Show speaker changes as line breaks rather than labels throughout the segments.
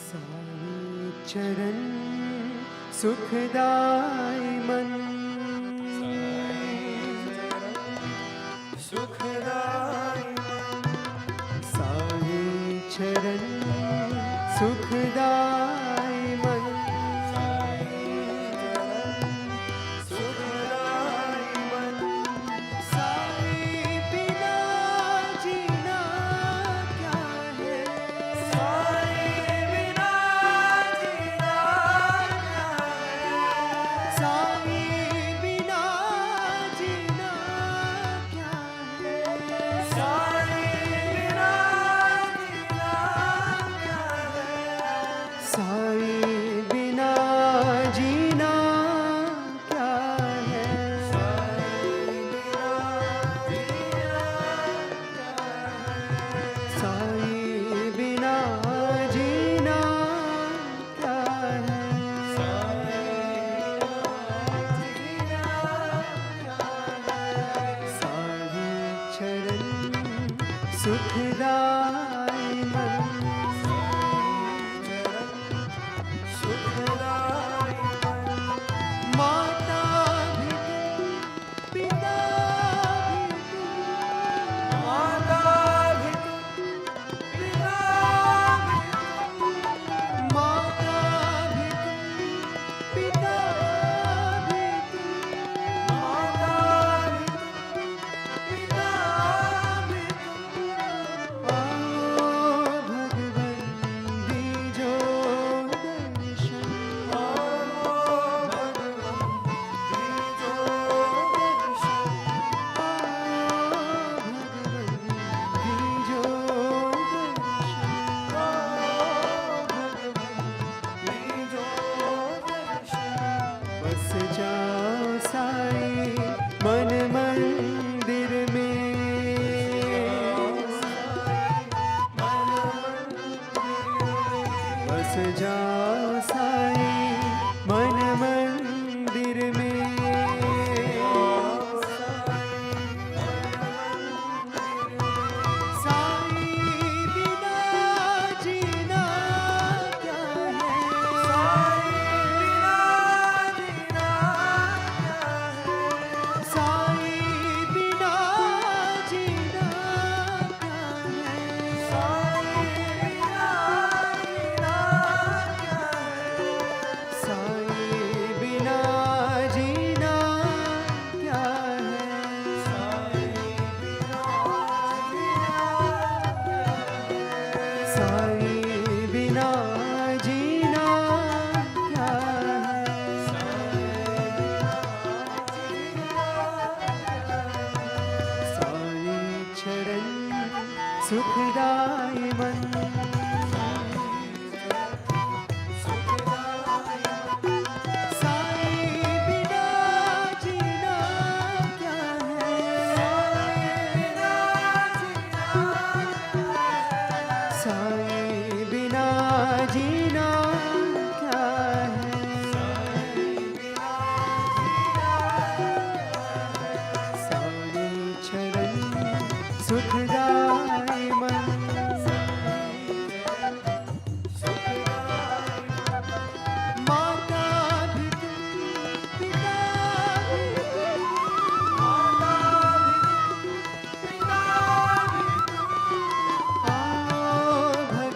साई चरण सुखदाई मन, सुखदाई मन, साई चरण सुखदाई मन, सुखदाई मन, साई बिना जीना क्या है, साई बिना जीना क्या है, साई बिना जीना क्या है, साई बिना जीना क्या है, साई बिना जीना क्या है, साई बिना जीना क्या है, साई चरण सुखदाई मन, सुखदाई मन, माता भी तुम, पिता भी तुम, माता भी तुम, पिता भी तुम, माता भी तुम, पिता भी तुम, माता भी तुम, पिता भी तुम, आओ भगवन दीजो दर्शन, आओ भगवन दीजो दर्शन, आओ भगवन दीजो दर्शन, आओ भगवन दीजो दर्शन, बस जाओ साई मन मंदिर में, बस जाओ साई मन मंदिर में, साई बिना जीना क्या है, साई बिना जीना क्या है, साई बिना जीना क्या है, साई बिना जीना क्या है, साई बिना जीना क्या है, साई बिना जीना क्या है, साई चरण सुखदाई मन, साई बिना जीना क्या है, साई बिना जीना क्या है, साई चरण सुखदाई मन, माता भी तुम, पिता भी तुम, माता भी तुम, पिता भी तुम, आओ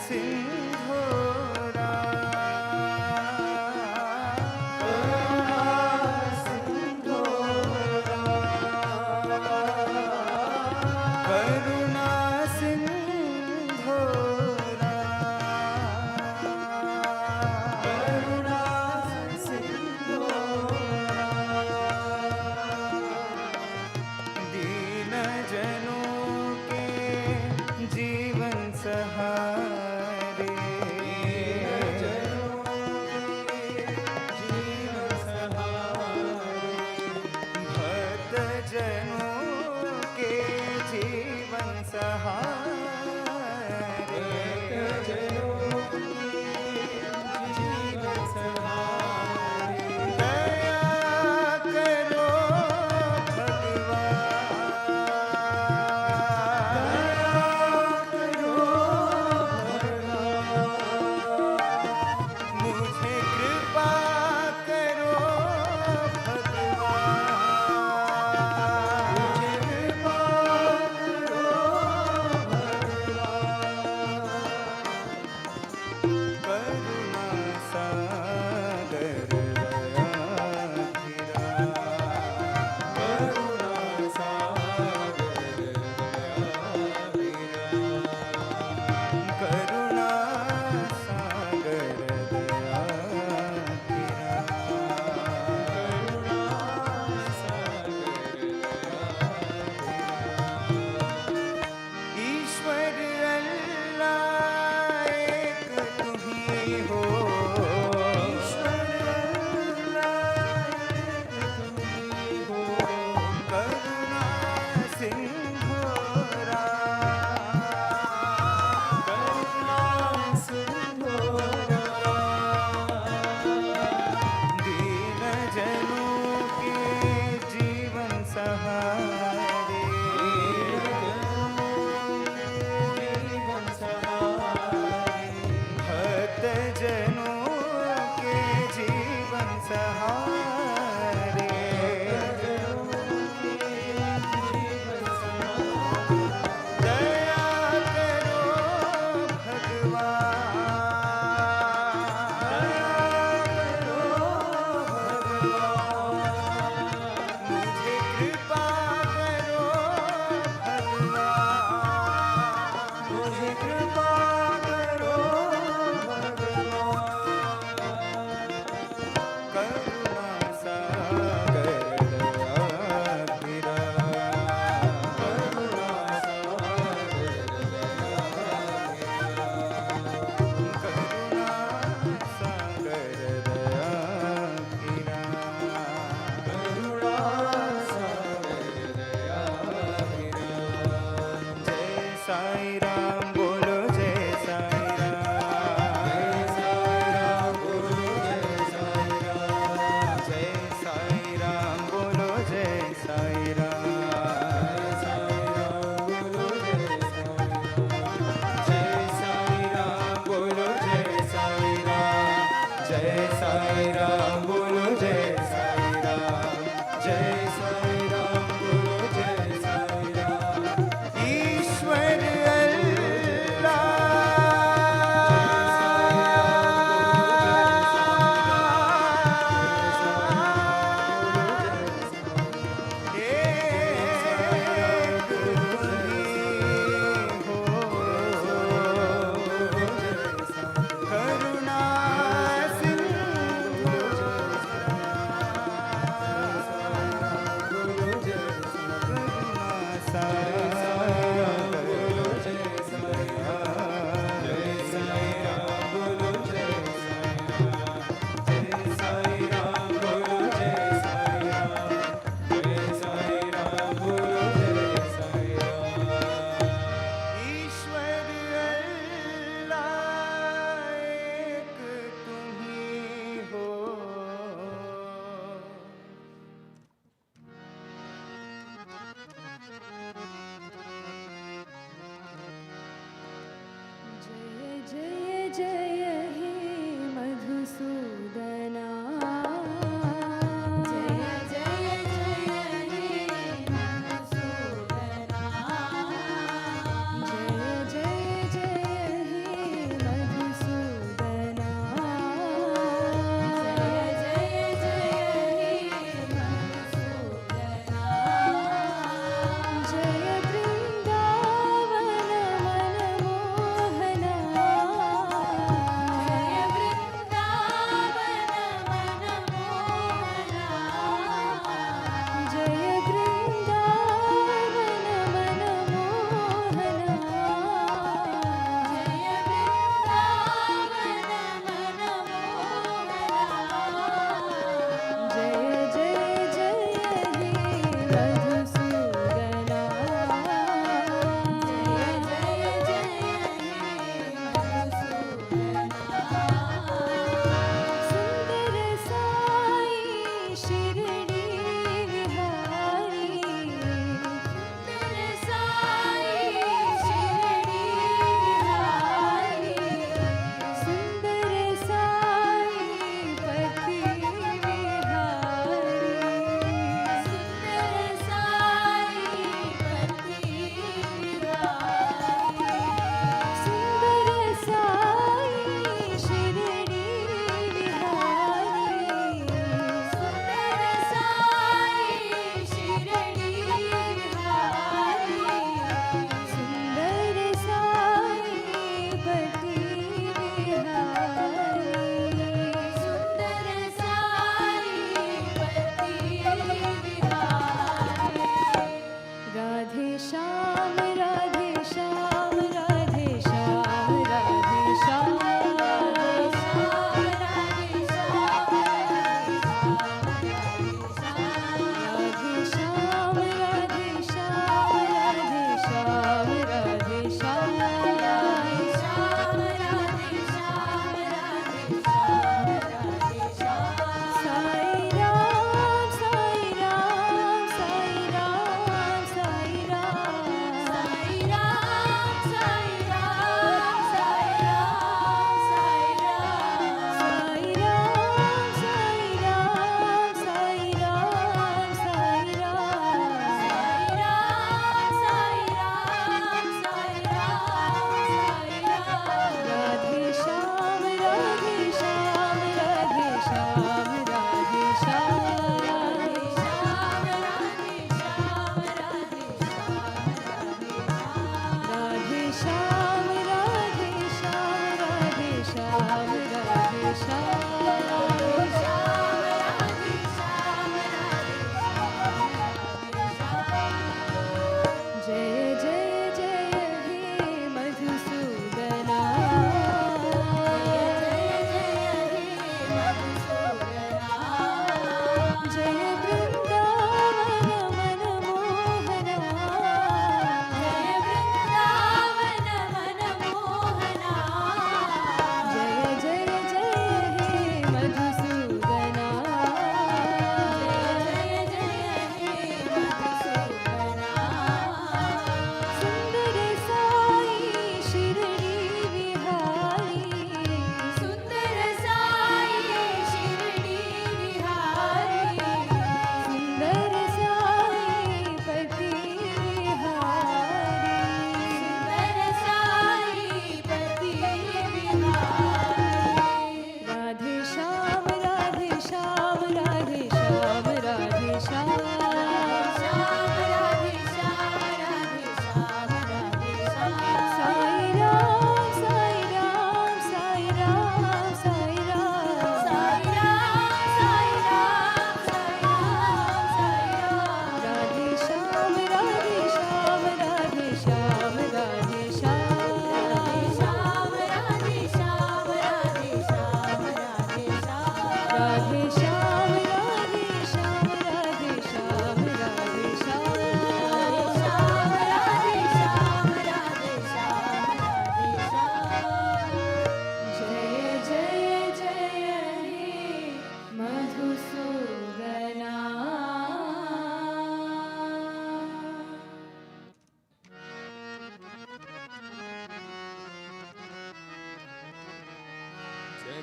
सिंधोरा करुणा सागर दयाधिरा करुणा सागर दयाधिरा करुणा सागर दयाधिरा करुणा सागर दयाधिरा ईश्वर अल्लाह एक तू ही हो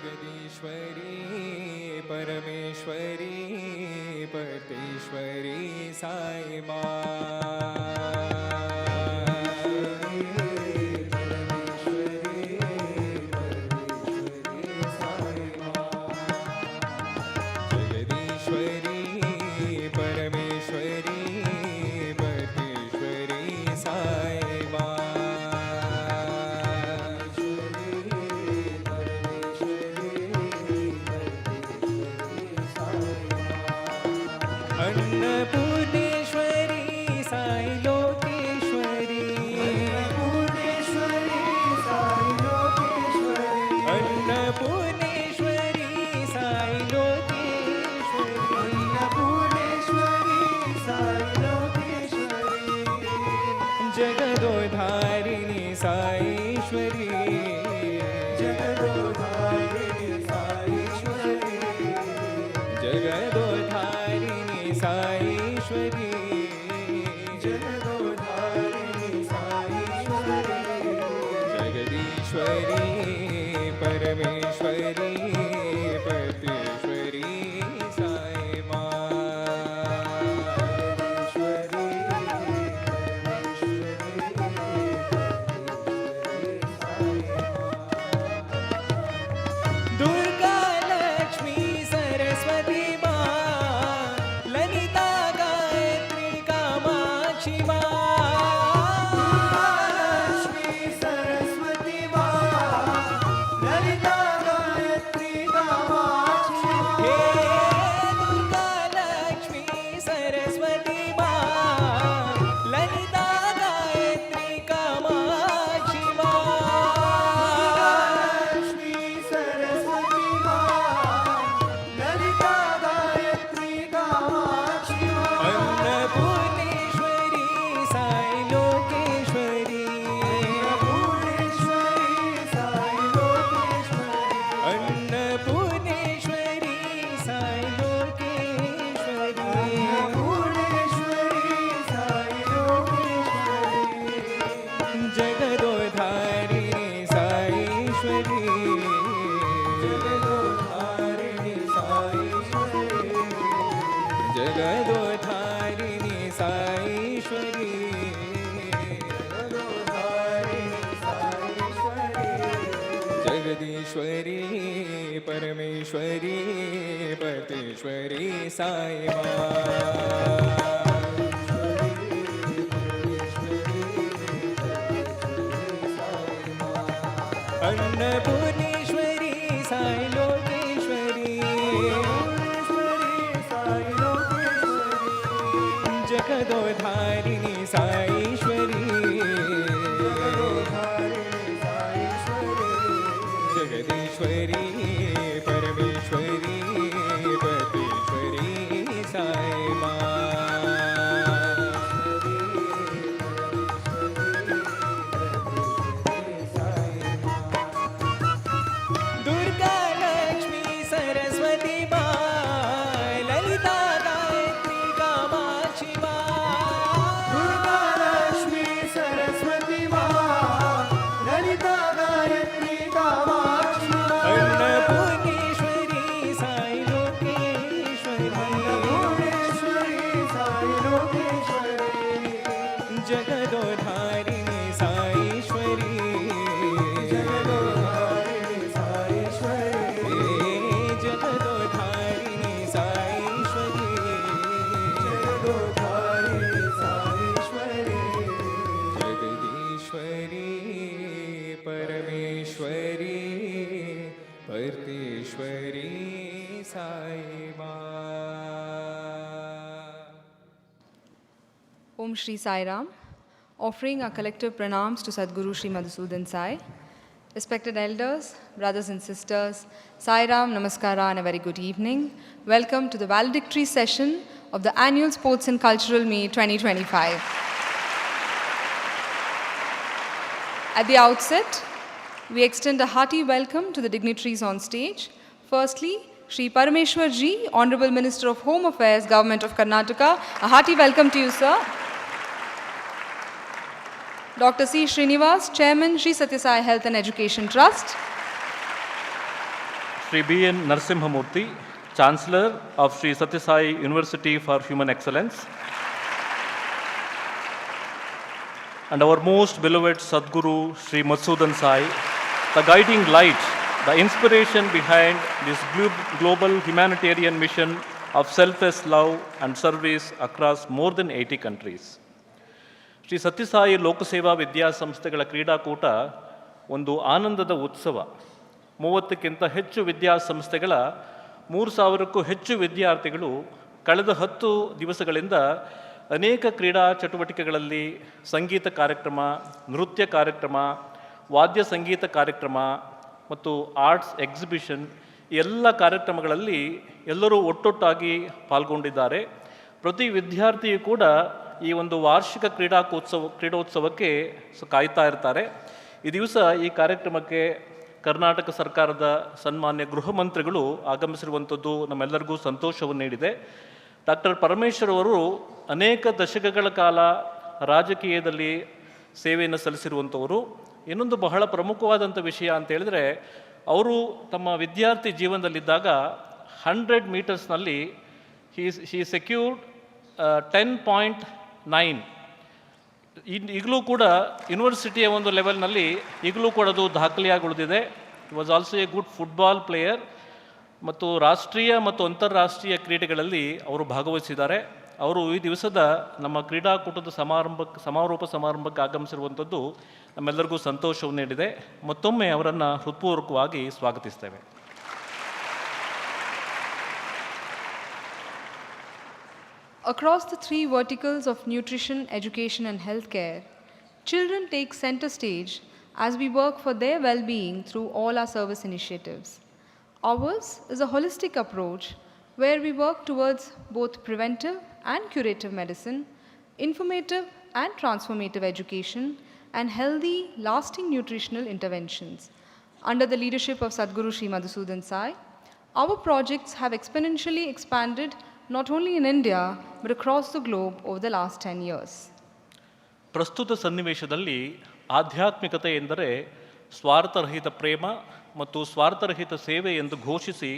जगदीश्वरी परमेश्वरी पतेश्वरी साई जगदीश्वरी परमेश्वरी पतेश्वरी साई अन्नपूर्णेश्वरी साई लोकेश्वरी जगदोधारिणी साईश्वरी जगदीश्वरी परमेश्वरी पतीश्वरी साई माँ दुर्गा लक्ष्मी सरस्वती माँ ललिता गायत्री कामाक्षी माँ
दुर्गा लक्ष्मी सरस्वती माँ ललिता गायत्री कामाक्षी माँ
अन्नपूर्णेश्वरी साई लोकेश्वरी
भुवनेश्वरी साई लोकेश्वरी
जगदोधारिणी साईश्वरी
जगदोधारिणी साईश्वरी
जगदोधारिणी साईश्वरी
जगदोधारिणी साईश्वरी
जगदीश्वरी परमेश्वरी परतेश्वरी साई माँ
Om Shri Sai Ram, offering our collective pranams to Sadguru Shri Madhusudan Sai. Respected elders, brothers and sisters, Sai Ram, Namaskara and a very good evening. Welcome to the Valedictory session of the annual Sports and Cultural Meet 2025. At the outset, we extend a hearty welcome to the dignitaries on stage. Firstly, Shri Parameshwar Ji, Honorable Minister of Home Affairs, Government of Karnataka. A hearty welcome to you, sir. Dr. C. Srinivas, Chairman, Shri Sathya Sai Health and Education Trust.
Shri B.N. Narsimhamurthy, Chancellor of Shri Sathya Sai University for Human Excellence. And our most beloved Sadguru Shri Madhusudan Sai, the guiding light, the inspiration behind this global humanitarian mission of selfless love and service across more than 80 countries. Shri Sathya Sai ಲೋಕಸೇವಾ ವಿದ್ಯಾಸಂಸ್ಥೆಗಳ ಕ್ರೀಡಾಕೂಟ ಒಂದು ಆನಂದದ ಉತ್ಸವ. 30ಕ್ಕಿಂತ ಹೆಚ್ಚು ವಿದ್ಯಾಸಂಸ್ಥೆಗಳ 3,000ಕ್ಕೂ ಹೆಚ್ಚು ವಿದ್ಯಾರ್ಥಿಗಳು ಕಳೆದ 10 ದಿವಸಗಳಿಂದ ಅನೇಕ ಕ್ರೀಡಾ ಚಟುವಟಿಕೆಗಳಲ್ಲಿ ಸಂಗೀತ ಕಾರ್ಯಕ್ರಮ, ನೃತ್ಯ ಕಾರ್ಯಕ್ರಮ, ವಾದ್ಯ ಸಂಗೀತ ಕಾರ್ಯಕ್ರಮ ಮತ್ತು ಆರ್ಟ್ಸ್ ಎಕ್ಸಿಬಿಷನ್ ಎಲ್ಲ ಕಾರ್ಯಕ್ರಮಗಳಲ್ಲಿ ಎಲ್ಲರೂ ಒಟ್ಟೊಟ್ಟಾಗಿ ಪಾಲ್ಗೊಂಡಿದ್ದಾರೆ. ಪ್ರತಿ ವಿದ್ಯಾರ್ಥಿಯೂ ಕೂಡ ಈ ಒಂದು ವಾರ್ಷಿಕ ಕ್ರೀಡೋತ್ಸವಕ್ಕೆ ಕಾಯ್ತಾ ಇರ್ತಾರೆ. ಈ ದಿವಸ ಈ ಕಾರ್ಯಕ್ರಮಕ್ಕೆ ಕರ್ನಾಟಕ ಸರ್ಕಾರದ ಸನ್ಮಾನ್ಯ ಗೃಹ ಮಂತ್ರಿಗಳು ಆಗಮಿಸಿರುವಂಥದ್ದು ನಮ್ಮೆಲ್ಲರಿಗೂ ಸಂತೋಷವನ್ನು ನೀಡಿದೆ. ಡಾಕ್ಟರ್ ಪರಮೇಶ್ವರ್ ಅವರು ಅನೇಕ ದಶಕಗಳ ಕಾಲ ರಾಜಕೀಯದಲ್ಲಿ ಸೇವೆಯನ್ನು ಸಲ್ಲಿಸಿರುವಂಥವರು. ಇನ್ನೊಂದು ಬಹಳ ಪ್ರಮುಖವಾದಂಥ ವಿಷಯ ಅಂತ ಹೇಳಿದ್ರೆ, ಅವರು ತಮ್ಮ ವಿದ್ಯಾರ್ಥಿ ಜೀವನದಲ್ಲಿದ್ದಾಗ 100 ಮೀಟರ್ಸ್ನಲ್ಲಿ ಹಿ ಸೆಕ್ಯೂರ್ಡ್ 10.9. ಈಗಲೂ ಕೂಡ ಯೂನಿವರ್ಸಿಟಿಯ ಒಂದು ಲೆವೆಲ್ನಲ್ಲಿ ಈಗಲೂ ಕೂಡ ಅದು ದಾಖಲೆಯಾಗಿ ಉಳಿದಿದೆ. It was also A good football player ಮತ್ತು ರಾಷ್ಟ್ರೀಯ ಮತ್ತು ಅಂತಾರಾಷ್ಟ್ರೀಯ ಕ್ರೀಡೆಗಳಲ್ಲಿ ಅವರು ಭಾಗವಹಿಸಿದ್ದಾರೆ. ಅವರು ಈ ದಿವಸದ ನಮ್ಮ ಕ್ರೀಡಾಕೂಟದ ಸಮಾರೋಪ ಸಮಾರಂಭಕ್ಕೆ ಆಗಮಿಸಿರುವಂಥದ್ದು ನಮ್ಮೆಲ್ಲರಿಗೂ ಸಂತೋಷವನ್ನು ನೀಡಿದೆ. ಮತ್ತೊಮ್ಮೆ ಅವರನ್ನು ಹೃತ್ಪೂರ್ವಕವಾಗಿ ಸ್ವಾಗತಿಸ್ತೇವೆ.
Across the 3 verticals of nutrition, education and healthcare, children take center stage as we work for their well-being through all our service initiatives. Ours is a holistic approach where we work towards both preventive and curative medicine, informative and transformative education, and healthy, lasting nutritional interventions. Under the leadership of Sadguru Shri Madhusudan Sai, our projects have exponentially expanded not only in India but across the globe over the last 10 years.
ಪ್ರಸ್ತುತ ಸನ್ನಿವೇಶದಲ್ಲಿ ಆಧ್ಯಾತ್ಮಿಕತೆ ಎಂದರೆ ಸ್ವಾರ್ಥರಹಿತ ಪ್ರೇಮ ಮತ್ತು ಸ್ವಾರ್ಥರಹಿತ ಸೇವೆ ಎಂದು ಘೋಷಿಸಿ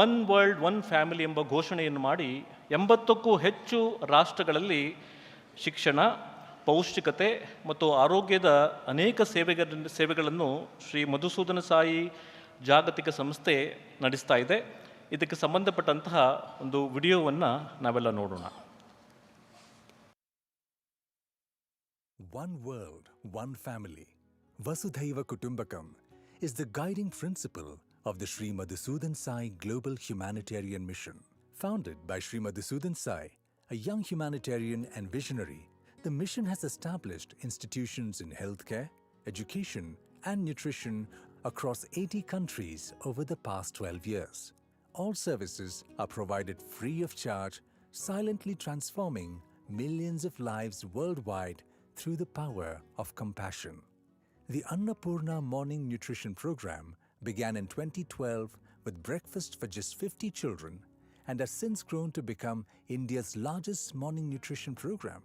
one world one family ಎಂಬ ಘೋಷಣೆಯನ್ನು ಮಾಡಿ 80ಕ್ಕೂ ಹೆಚ್ಚು ರಾಷ್ಟ್ರಗಳಲ್ಲಿ ಶಿಕ್ಷಣ, ಪೌಷ್ಟಿಕತೆ ಮತ್ತು ಆರೋಗ್ಯದ ಅನೇಕ ಸೇವೆಗಳನ್ನು ಶ್ರೀ ಮಧುಸೂದನ ಸಾಯಿ ಜಾಗತಿಕ ಸಂಸ್ಥೆ ನಡೆಸ್ತಾ ಇದೆ. ಇದಕ್ಕೆ ಸಂಬಂಧಪಟ್ಟಂತಹ ಒಂದು ವಿಡಿಯೋವನ್ನು ನಾವೆಲ್ಲ ನೋಡೋಣ.
One world, one family, Vasudhaiva Kutumbakam, is the guiding principle of the Sri Madhusudan Sai Global Humanitarian Mission. Founded by Sri Madhusudan Sai, a young humanitarian and visionary, the mission has established institutions in healthcare, education, and nutrition across 80 countries over the past 12 years. All services are provided free of charge, silently transforming millions of lives worldwide through the power of compassion. The Annapurna Morning Nutrition Program began in 2012 with breakfast for just 50 children and has since grown to become India's largest morning nutrition program.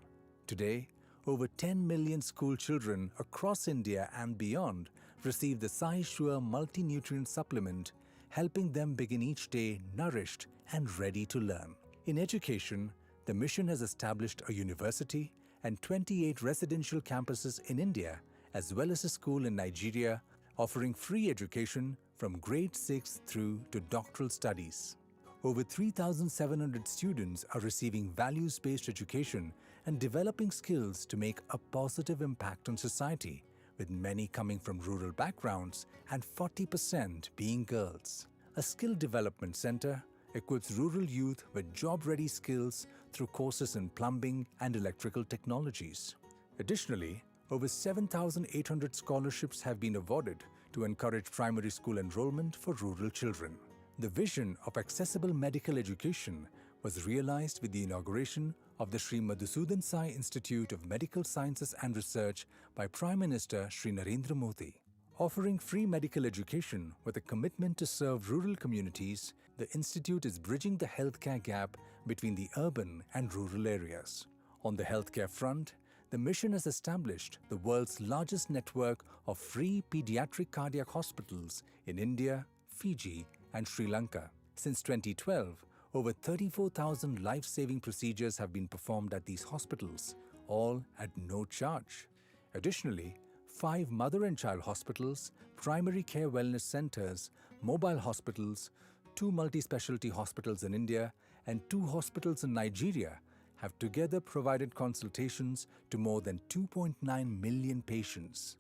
Today, over 10 million school children across India and beyond receive the Sai Sure multi-nutrient supplement, helping them begin each day nourished and ready to learn. In education, the mission has established a university and 28 residential campuses in India, as well as a school in Nigeria, offering free education from grade 6 through to doctoral studies. Over 3,700 students are receiving values-based education and developing skills to make a positive impact on society, with many coming from rural backgrounds and 40% being girls. A skill development center equips rural youth with job-ready skills through courses in plumbing and electrical technologies. Additionally, over 7,800 scholarships have been awarded to encourage primary school enrollment for rural children. The vision of accessible medical education was realized with the inauguration of the Sri Madhusudan Sai Institute of Medical Sciences and Research by Prime Minister Sri Narendra Modi. Offering free medical education with a commitment to serve rural communities, the institute is bridging the healthcare gap between the urban and rural areas. On the healthcare front, the mission has established the world's largest network of free pediatric cardiac hospitals in India, Fiji, and Sri Lanka. Since 2012, over 34,000 life-saving procedures have been performed at these hospitals, all at no charge. Additionally, 5 mother and child hospitals, primary care wellness centers, mobile hospitals, 2 multi-specialty hospitals in India, and 2 hospitals in Nigeria have together provided consultations to more than 2.9 million patients.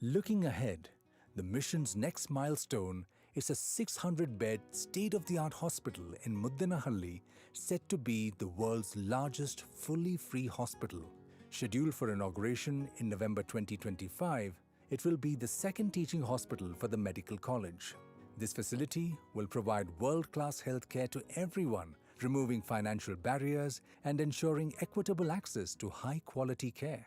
Looking ahead, the mission's next milestone is a 600-bed state-of-the-art hospital in Muddenahalli, set to be the world's largest fully free hospital. Scheduled for inauguration in November 2025, it will be the second teaching hospital for the medical college. This facility will provide world-class healthcare to everyone, removing financial barriers and ensuring equitable access to high-quality care.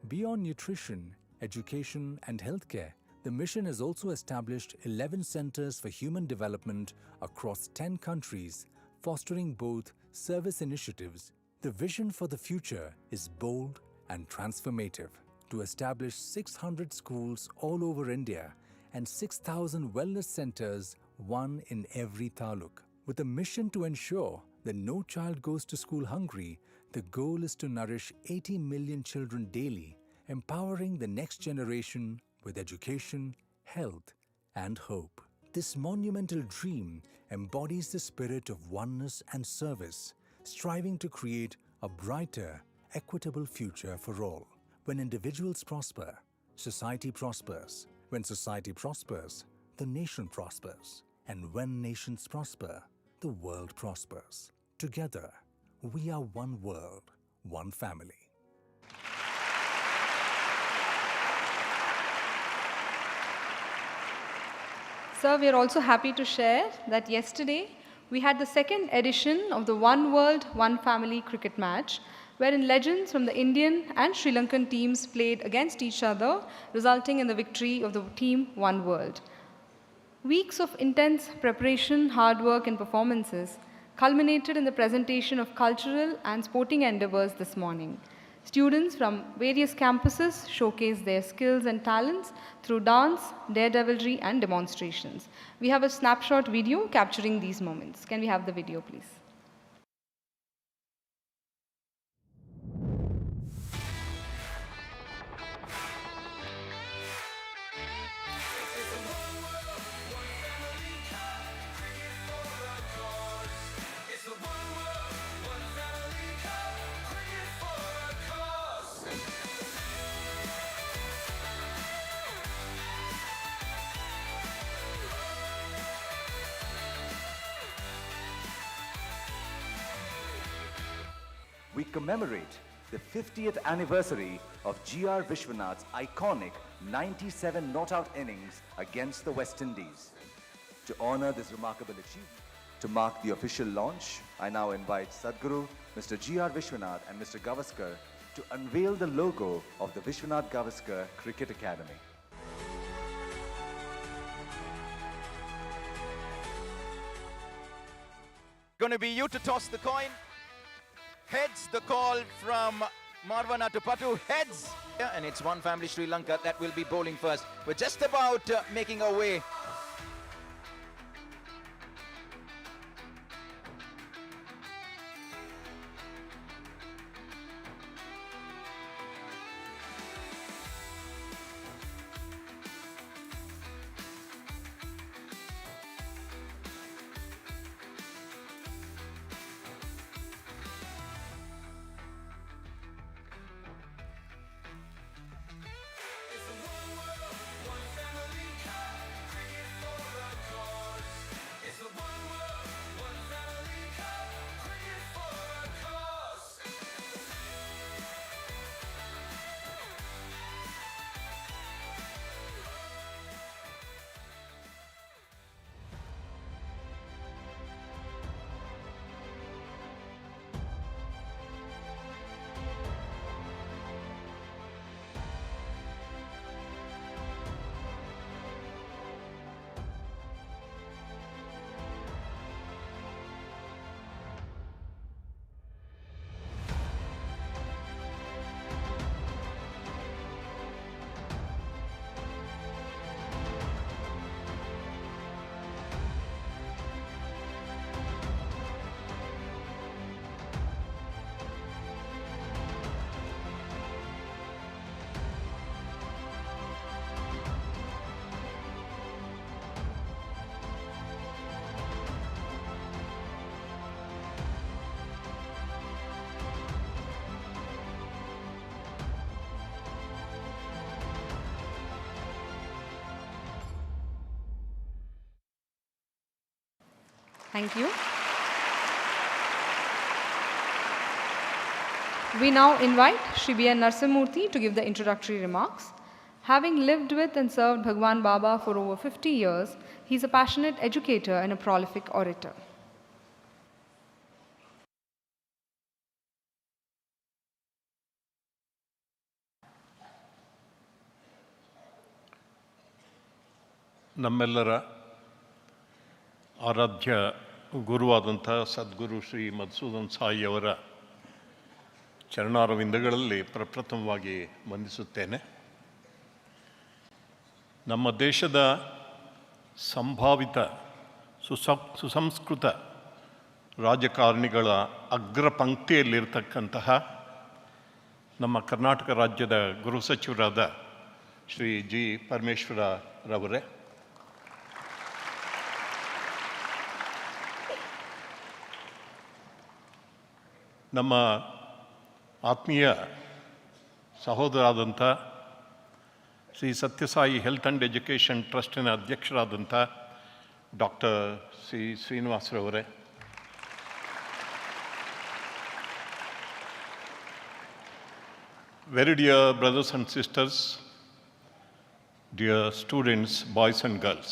Beyond nutrition, education, and healthcare, the mission has also established 11 centers for human development across 10 countries, fostering both service initiatives. The vision for the future is bold and transformative: to establish 600 schools all over India and 6,000 wellness centers, one in every taluk. With a mission to ensure that no child goes to school hungry, the goal is to nourish 80 million children daily, empowering the next generation with education, health, and hope. This monumental dream embodies the spirit of oneness and service, striving to create a brighter, equitable future for all. When individuals prosper, society prospers. When society prospers, the nation prospers. And when nations prosper, the world prospers. Together, we are one world, one family.
Sir, we are also happy to share that yesterday we had the second edition of the One World, One Family cricket match, wherein legends from the Indian and Sri Lankan teams played against each other, resulting in the victory of the team One World. Weeks of intense preparation, hard work, and performances culminated in the presentation of cultural and sporting endeavors this morning. Students from various campuses showcased their skills and talents through dance, daredevilry, and demonstrations. We have a snapshot video capturing these moments. Can we have the video, please?
we commemorate the 50th anniversary of G.R. Vishwanath's iconic 97 not-out innings against the West Indies. To honor this remarkable achievement, to mark the official launch, I now invite Sadhguru, Mr. G.R. Vishwanath and Mr. Gavaskar to unveil the logo of the Vishwanath Gavaskar Cricket Academy.
Going to be you to toss the coin. Heads, the call from Marwana to Patu. Heads. Yeah, and it's one family Sri Lanka that will be bowling first. We're just about making our way.
Thank you. We now invite Shri B. N. Narsimurthy to give the introductory remarks. Having lived with and served Bhagwan Baba for over 50 years, he is a passionate educator and a prolific orator.
ನಮ್ಮೆಲ್ಲರ ಆರಾಧ್ಯ ಗುರುವಾದಂಥ ಸದ್ಗುರು ಶ್ರೀ ಮಧುಸೂದನ್ ಸಾಯಿಯವರ ಚರಣಾರವಿಂದಗಳಲ್ಲಿ ಪ್ರಪ್ರಥಮವಾಗಿ ವಂದಿಸುತ್ತೇನೆ. ನಮ್ಮ ದೇಶದ ಸಂಭಾವಿತ ಸುಸಂಸ್ಕೃತ ರಾಜಕಾರಣಿಗಳ ಅಗ್ರ ಪಂಕ್ತಿಯಲ್ಲಿರ್ತಕ್ಕಂತಹ ನಮ್ಮ ಕರ್ನಾಟಕ ರಾಜ್ಯದ ಗೃಹ ಸಚಿವರಾದ ಶ್ರೀ ಜಿ ಪರಮೇಶ್ವರರವರೇ, ನಮ್ಮ ಆತ್ಮೀಯ ಸಹೋದರಾದಂಥ Shri Sathya Sai health and education ಟ್ರಸ್ಟಿನ ಅಧ್ಯಕ್ಷರಾದಂಥ ಡಾಕ್ಟರ್ ಸಿ ಶ್ರೀನಿವಾಸರವರೇ, very dear brothers and sisters, dear students, boys and girls,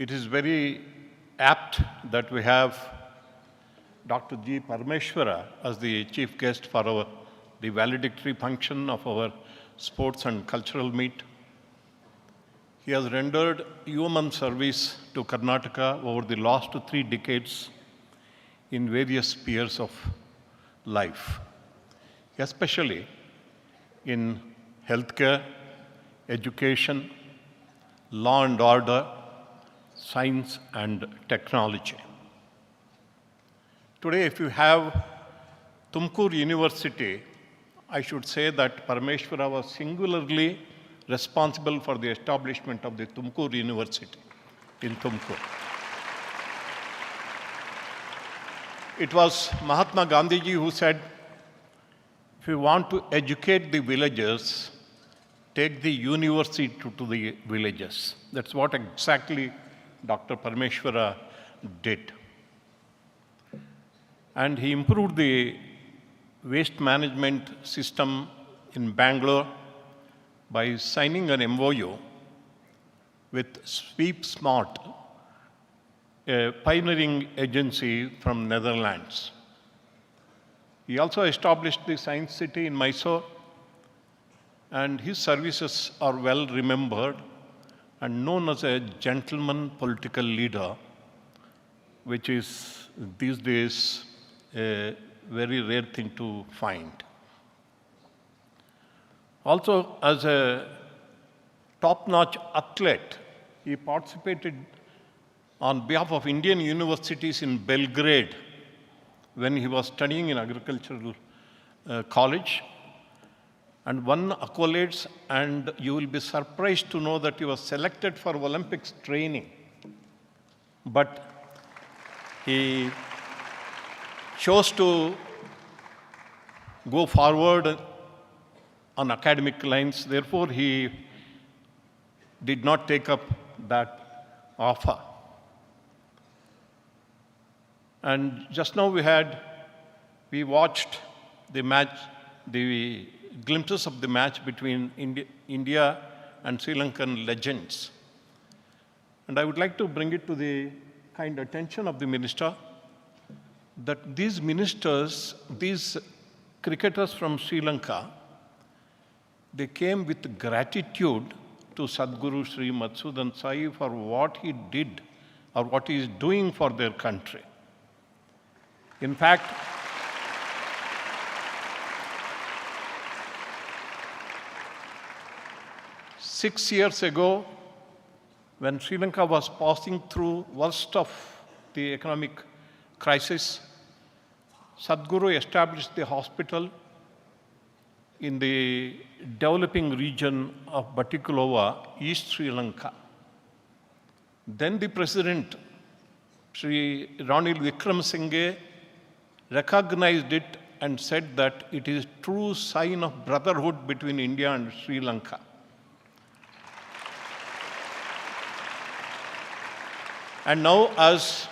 it is very apt that we have Dr. G. Parameshwara as the chief guest for the valedictory function of our sports and cultural meet. He has rendered human service to Karnataka over the last 3 decades in various spheres of life, especially in healthcare, education, law and order, science and technology. Today, if you have Tumkur University, I should say that Parameshwara was singularly responsible for the establishment of the Tumkur University in Tumkur. It was Mahatma Gandhiji who said, if you want to educate the villagers, take the university to the villages. That's what exactly Dr. Parameshwara did.
and he improved the waste management system in Bangalore by signing an MOU with Sweep Smart, a pioneering agency from Netherlands. He also established the Science City in Mysore, and his services are well remembered and known as a gentleman political leader, which is these days a very rare thing to find. Also, as a top-notch athlete, he participated on behalf of Indian universities in Belgrade when he was studying in agricultural college, and won accolades, and you will be surprised to know that he was selected for Olympics training. But he chose to go forward on academic lines, therefore he did not take up that offer. And just now we watched the match, the glimpses of the match between India and Sri Lankan legends. And I would like to bring it to the kind attention of the minister that these ministers, these cricketers from Sri Lanka, they came with gratitude to Sadhguru Sri Madhusudan Sai for what he did or what he is doing for their country. In fact, six years ago, when Sri Lanka was passing through worst of the economic crisis, Sadhguru established the hospital in the developing region of Battikulova, East Sri Lanka. Then the president, Sri Ranil Wickremesinghe, recognized it and said that it is a true sign of brotherhood between India and Sri Lanka. And now, as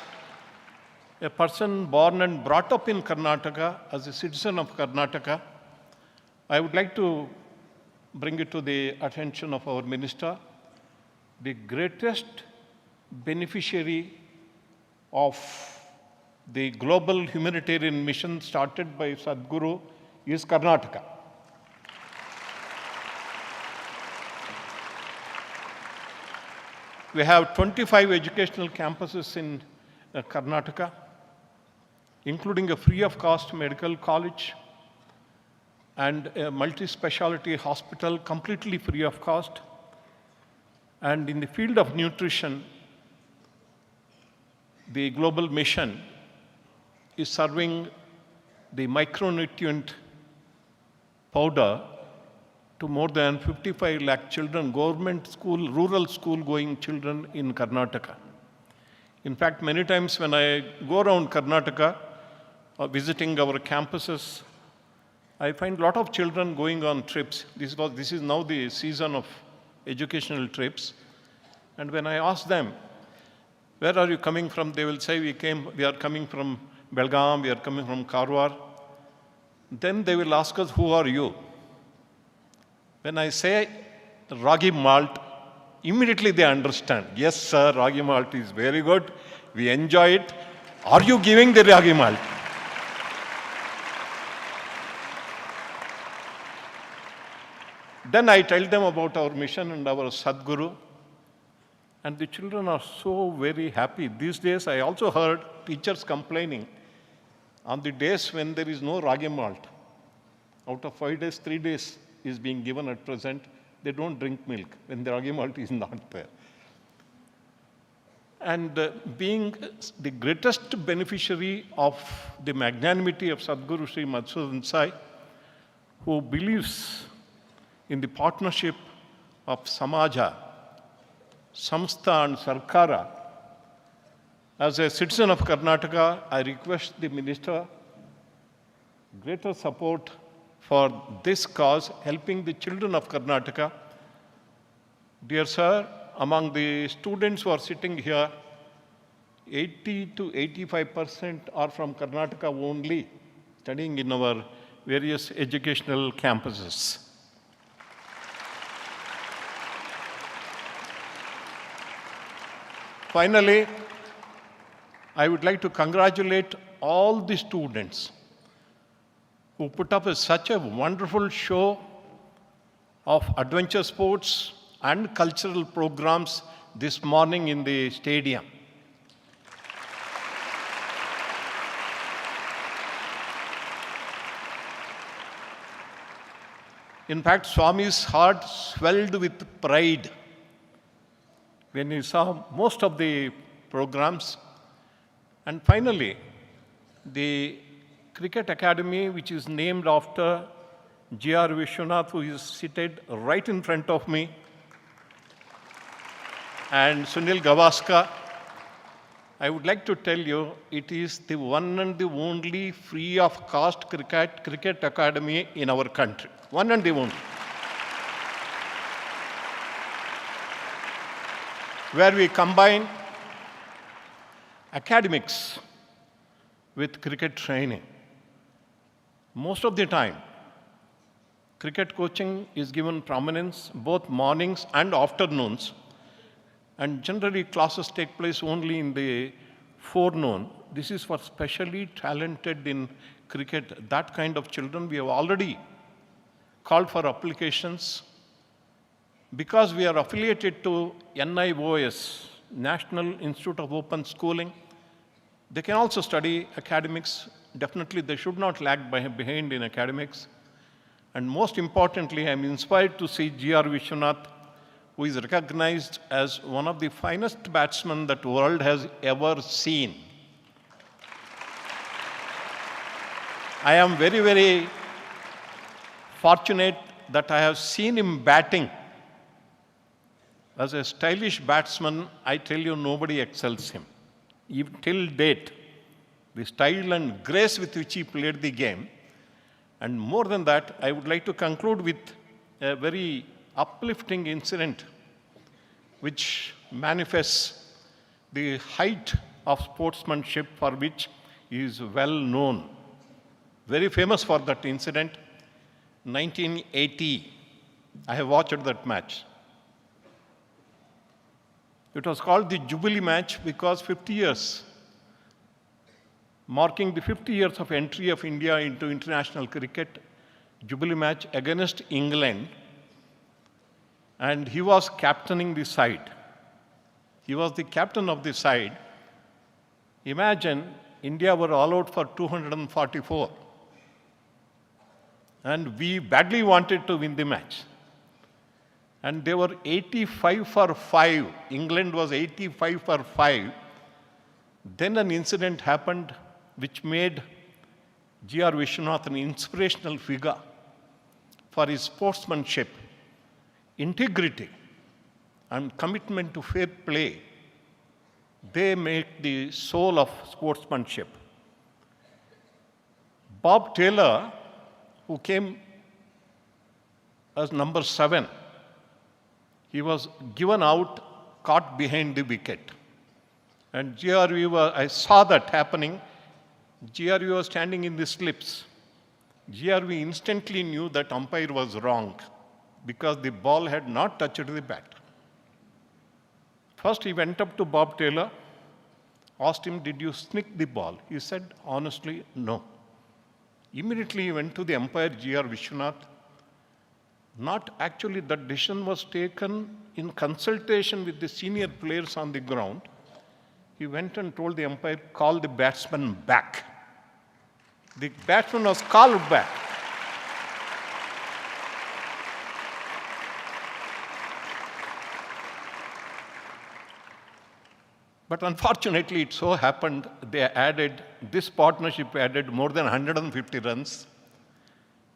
a person born and brought up in Karnataka, as a citizen of Karnataka, I would like to bring it to the attention of our minister. The greatest beneficiary of the global humanitarian mission started by Sadhguru is Karnataka. We have 25 educational campuses in Karnataka, including a free of cost medical college and a multi-specialty hospital completely free of cost. And in the field of nutrition, the global mission is serving the micronutrient powder to more than 55 lakh children, government school, rural school going children in Karnataka. In fact, many times when I go around Karnataka, visiting our campuses, I find a lot of children going on trips. This is now the season of educational trips. And when I ask them, where are you coming from? They will say, we are coming from Belgaum, we are coming from Karwar. Then they will ask us, who are you? When I say ragi malt, immediately they understand. Yes, sir, ragi malt is very good. We enjoy it. Are you giving the ragi malt? Then I tell them about our mission and our Sadhguru. And the children are so very happy. These days, I also heard teachers complaining on the days when there is no ragi malt. Out of 5 days, 3 days is being given at present. They don't drink milk when the ragi malt is not there. And being the greatest beneficiary of the magnanimity of Sadhguru Sri Madhusudan Sai, who believes in the partnership of Samaja, Samstha and Sarkara, as a citizen of Karnataka, I request the minister greater support for this cause, helping the children of Karnataka. Dear sir, among the students who are sitting here, 80 to 85% are from Karnataka only, studying in our various educational campuses. Finally, I would like to congratulate all the students who put up such a wonderful show of adventure sports and cultural programs this morning in the stadium. In fact, Swami's heart swelled with pride when he saw most of the programs. And finally, the Cricket Academy, which is named after G.R. Vishwanath, who is seated right in front of me, and Sunil Gavaskar, I would like to tell you it is the one and the only free of cost cricket academy in our country. One and the only. Where we combine academics with cricket training. Most of the time, cricket coaching is given prominence both mornings and afternoons, and generally classes take place only in the forenoon. This is for specially talented in cricket, that kind of children. We have already called for applications. Because we are affiliated to NIOS, National Institute of Open Schooling, they can also study academics. Definitely, they should not lag behind in academics. And most importantly, I'm inspired to see G.R. Vishwanath, who is recognized as one of the finest batsmen that the world has ever seen. I am very, very fortunate that I have seen him batting. As a stylish batsman, I tell you, nobody excels him. Even till date, the style and grace with which he played the game. And more than that, I would like to conclude with a very uplifting incident which manifests the height of sportsmanship for which he is well known. Very famous for that incident. 1980, I have watched that match. It was called the Jubilee match because 50 years, marking the 50 years of entry of India into international cricket, Jubilee match against England, and he was captaining the side. He was the captain of the side. Imagine, India were all out for 244. And we badly wanted to win the match. And they were 85 for 5. England was 85 for 5. Then an incident happened which made G.R. Vishwanath an inspirational figure for his sportsmanship, integrity, and commitment to fair play. They make the soul of sportsmanship. Bob Taylor, who came as number 7, he was given out, caught behind the wicket. And GRV I saw that happening. GRV was standing in the slips. GRV instantly knew that umpire was wrong because the ball had not touched the bat. First, he went up to Bob Taylor, asked him, "Did you snick the ball?" He said, "Honestly, no." Immediately, he went to the umpire, G.R. Vishwanath. Not actually, that decision was taken in consultation with the senior players on the ground. He went and told the umpire, "Call the batsman back." The batsman was called back. But unfortunately, it so happened this partnership added more than 150 runs.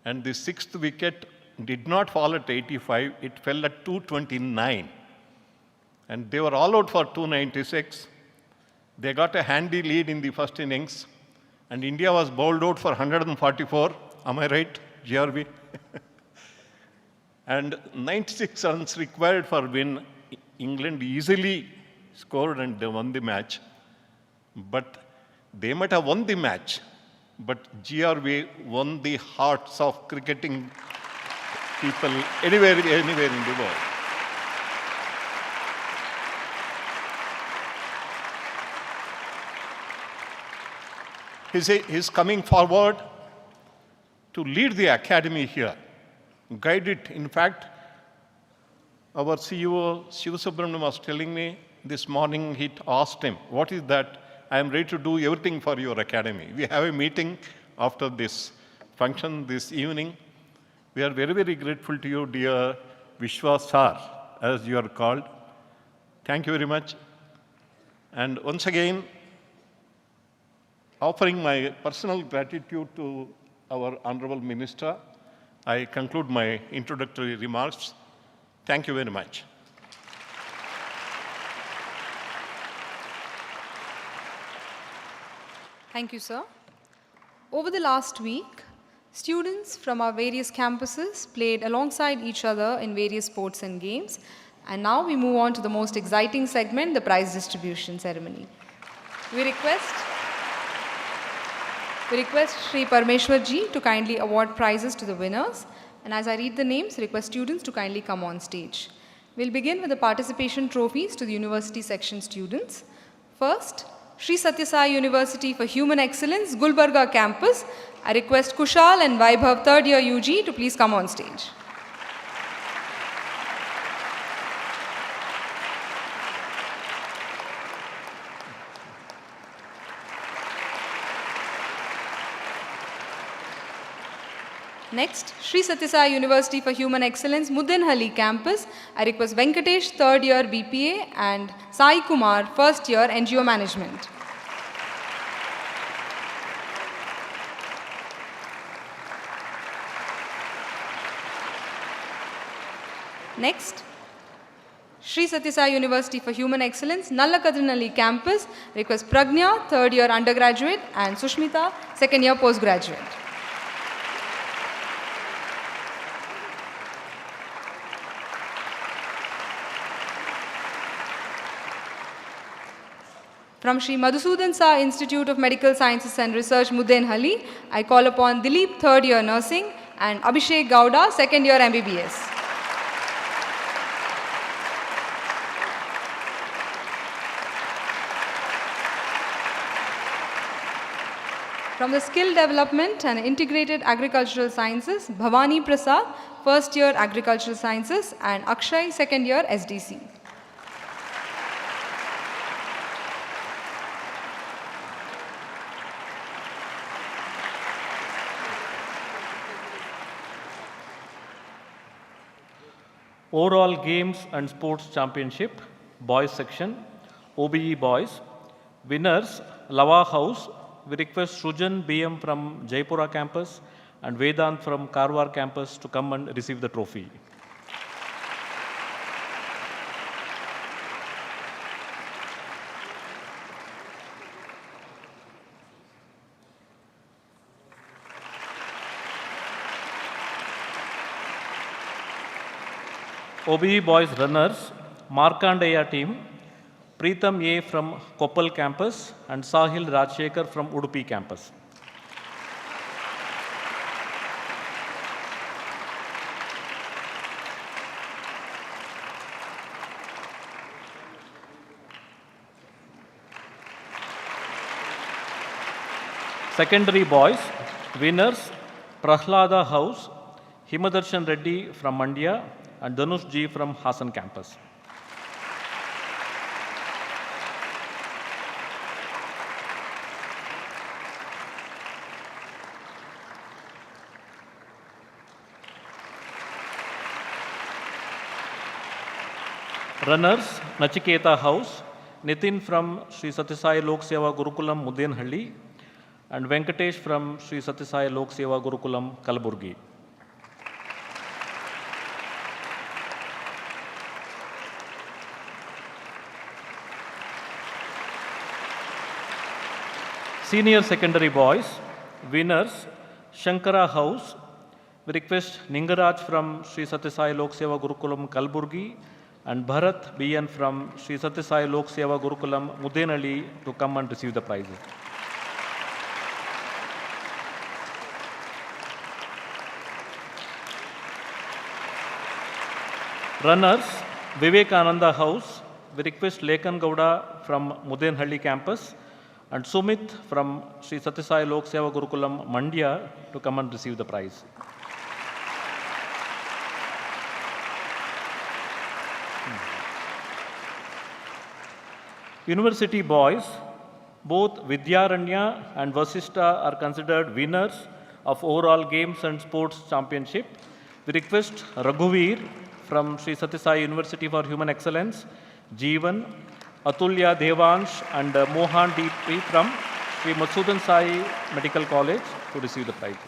And the 6th wicket did not fall at 85, it fell at 229. And they were all out for 296. They got a handy lead in the first innings, and India was bowled out for 144. Am I right, GRB? And 96 runs required for win. England easily scored and they won the match. but they might have won the match, but GRV won the hearts of cricketing people anywhere in the world. He's coming forward to lead the academy here, guide it. In fact, our CEO, Shiva Subramaniam, was telling me this morning, he asked him, what is that? I am ready to do everything for your academy. We have a meeting after this function this evening. We are very, very grateful to you, dear Vishwa Sir, as you are called. Thank you very much. And once again, offering my personal gratitude to our Honorable Minister, I conclude my introductory remarks. Thank you very much.
Thank you, sir. Over the last week, students from our various campuses played alongside each other in various sports and games. And now we move on to the most exciting segment, the prize distribution ceremony. We request Shri Parmeshwar ji to kindly award prizes to the winners. And as I read the names, request students to kindly come on stage. We'll begin with the participation trophies to the university section students. First, Shri Sathya Sai University for Human Excellence, Gulbarga campus. I request Kushal and Vaibhav, third year UG, to please come on stage. Next, Shri Sathya Sai University for Human Excellence, Muddenahalli campus. I request Venkatesh, third year BPA, and Sai Kumar, first year NGO management. Next, Shri Sathya Sai University for Human Excellence, Nallakadrinalli campus. I request Pragnya, third year undergraduate, and Sushmita, second year postgraduate. From Shri Madhusudan Sai Institute of Medical Sciences and Research, Muddenahalli, I call upon Dilip, third year nursing, and Abhishek Gowda, second year MBBS. From the Skill Development and Integrated Agricultural Sciences, Bhavani Prasad, first year Agricultural Sciences, and Akshay, second year SDC.
Overall Games and Sports Championship, Boys Section, OBE Boys. Winners, Lava House. We request Srujan BM from Jaipura campus and Vedant from Karwar campus to come and receive the trophy. OBE Boys runners, Markandeya team, Preetham A from Koppal campus and Sahil Rajshekar from Udupi campus. Secondary boys, winners, Prahlada House, Himadarshan Reddy from Mandya and Dhanush G from Hassan campus. Runners, Nachiketa House, Nitin from Sri Sathya Sai Lok Seva Gurukulam, Muddenahalli, and Venkatesh from Sri Sathya Sai Lok Seva Gurukulam, Kalaburgi. Senior secondary boys, winners, Shankara House. We request Ningaraj from Sri Sathya Sai Lok Seva Gurukulam, Kalburgi, and Bharat BN from Sri Sathya Sai Lok Seva Gurukulam, Muddenahalli, to come and receive the prizes. Runners, Vivekananda House. We request Lekan Gowda from Muddenahalli campus and Sumit from Sri Sathya Sai Lok Seva Gurukulam, Mandya, to come and receive the prize. University boys, both Vidyaranya and Vasishta are considered winners of overall games and sports championship. We request Raghuveer from Sri Sathya Sai University for Human Excellence, Jeevan, Atulya Devansh and Mohan DP from Sri Madhusudan Sai Medical College to receive the prizes.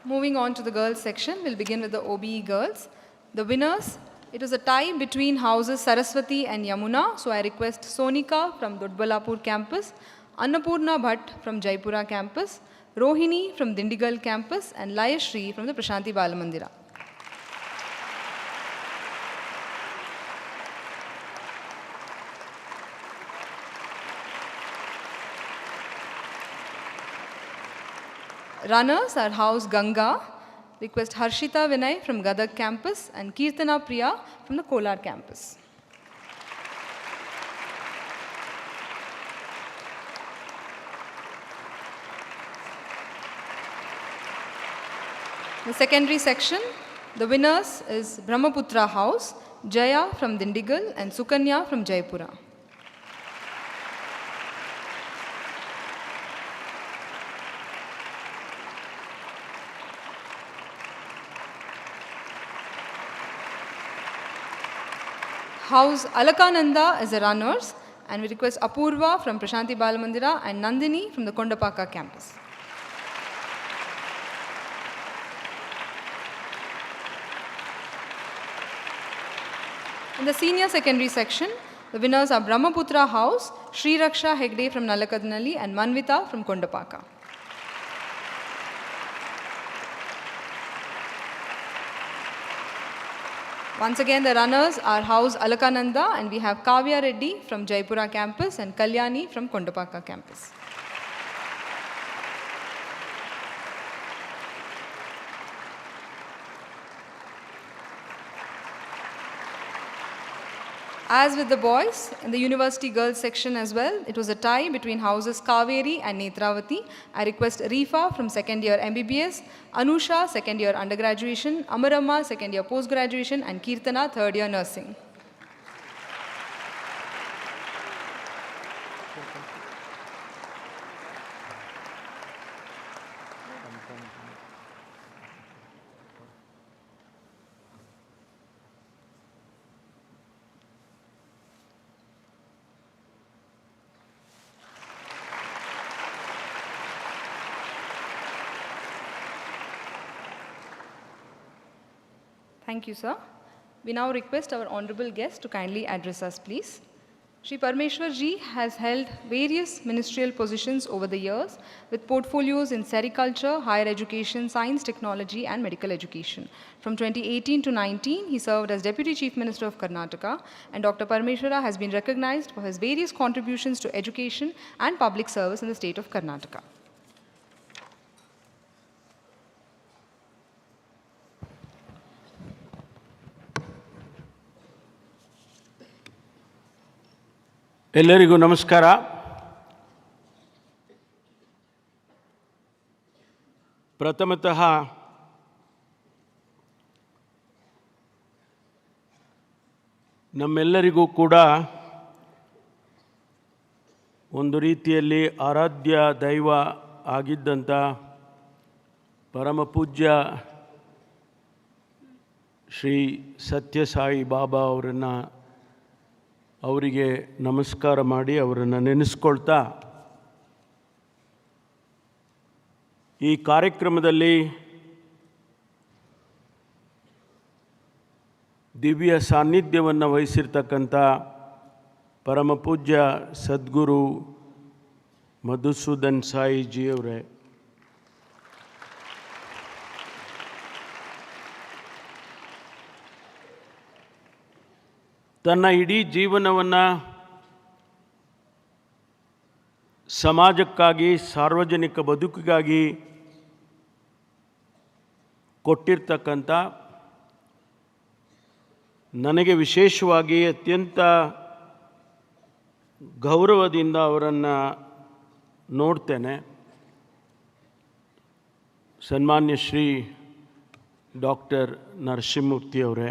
Moving on to the girls section, we'll begin with the OBE girls. The winners, it was a tie between houses Saraswati and Yamuna, so I request Sonika from Dodbalapur campus, Annapurna Bhatt from Jaipura campus, Rohini from Dindigal campus and Layashri from the Prashanti Balamandira. Runners are house Ganga. Request Harshita Vinay from Gadag campus and Kirtana Priya from the Kolar campus. The secondary section, the winners is Brahmaputra House, Jaya from Dindigal and Sukanya from Jaipura. House Alakananda is the runners, and we request Apurva from Prashanti Balamandira and Nandini from the Kondapaka campus. In the senior secondary section, the winners are Brahmaputra House, Sri Raksha Hegde from Nalakadnalli and Manvita from Kondapaka. Once again, the runners are House Alakananda, and we have Kavya Reddy from Jaipura campus and Kalyani from Kondapaka campus. As with the boys, in the university girls section as well, it was a tie between houses Kaveri and Netravati. I request Rifa from second year MBBS, Anusha second year undergraduation, Amarama second year post-graduation and Kirtana third year nursing. Thank you, sir. We now request our honorable guest to kindly address us, please. Shri Parmeshwar ji has held various ministerial positions over the years with portfolios in sericulture, higher education, science, technology and medical education. From 2018 to 19, he served as Deputy Chief Minister of Karnataka, and Dr. Parmeshwara has been recognized for his various contributions to education and public service in the state of Karnataka.
ಎಲ್ಲರಿಗೂ ನಮಸ್ಕಾರ. ಪ್ರಥಮತಃ ನಮ್ಮೆಲ್ಲರಿಗೂ ಕೂಡ ಒಂದು ರೀತಿಯಲ್ಲಿ ಆರಾಧ್ಯ ದೈವ ಆಗಿದ್ದಂಥ ಪರಮಪೂಜ್ಯ ಶ್ರೀ ಸತ್ಯ ಸಾಯಿ ಬಾಬಾ ಅವರಿಗೆ ನಮಸ್ಕಾರ ಮಾಡಿ ಅವರನ್ನು ನೆನೆಸ್ಕೊಳ್ತಾ ಈ ಕಾರ್ಯಕ್ರಮದಲ್ಲಿ ದಿವ್ಯ ಸಾನ್ನಿಧ್ಯವನ್ನು ವಹಿಸಿರ್ತಕ್ಕಂಥ ಪರಮಪೂಜ್ಯ ಸದ್ಗುರು ಮಧುಸೂದನ್ ಸಾಯಿಜಿಯವರೇ, ತನ್ನ ಇಡೀ ಜೀವನವನ್ನು ಸಮಾಜಕ್ಕಾಗಿ ಸಾರ್ವಜನಿಕ ಬದುಕಿಗಾಗಿ ಕೊಟ್ಟಿರ್ತಕ್ಕಂಥ ನನಗೆ ವಿಶೇಷವಾಗಿ ಅತ್ಯಂತ ಗೌರವದಿಂದ ಅವರನ್ನು ನೋಡ್ತೇನೆ. ಸನ್ಮಾನ್ಯ ಶ್ರೀ ಡಾಕ್ಟರ್ ನರಸಿಂಹಮೂರ್ತಿ ಅವರೇ,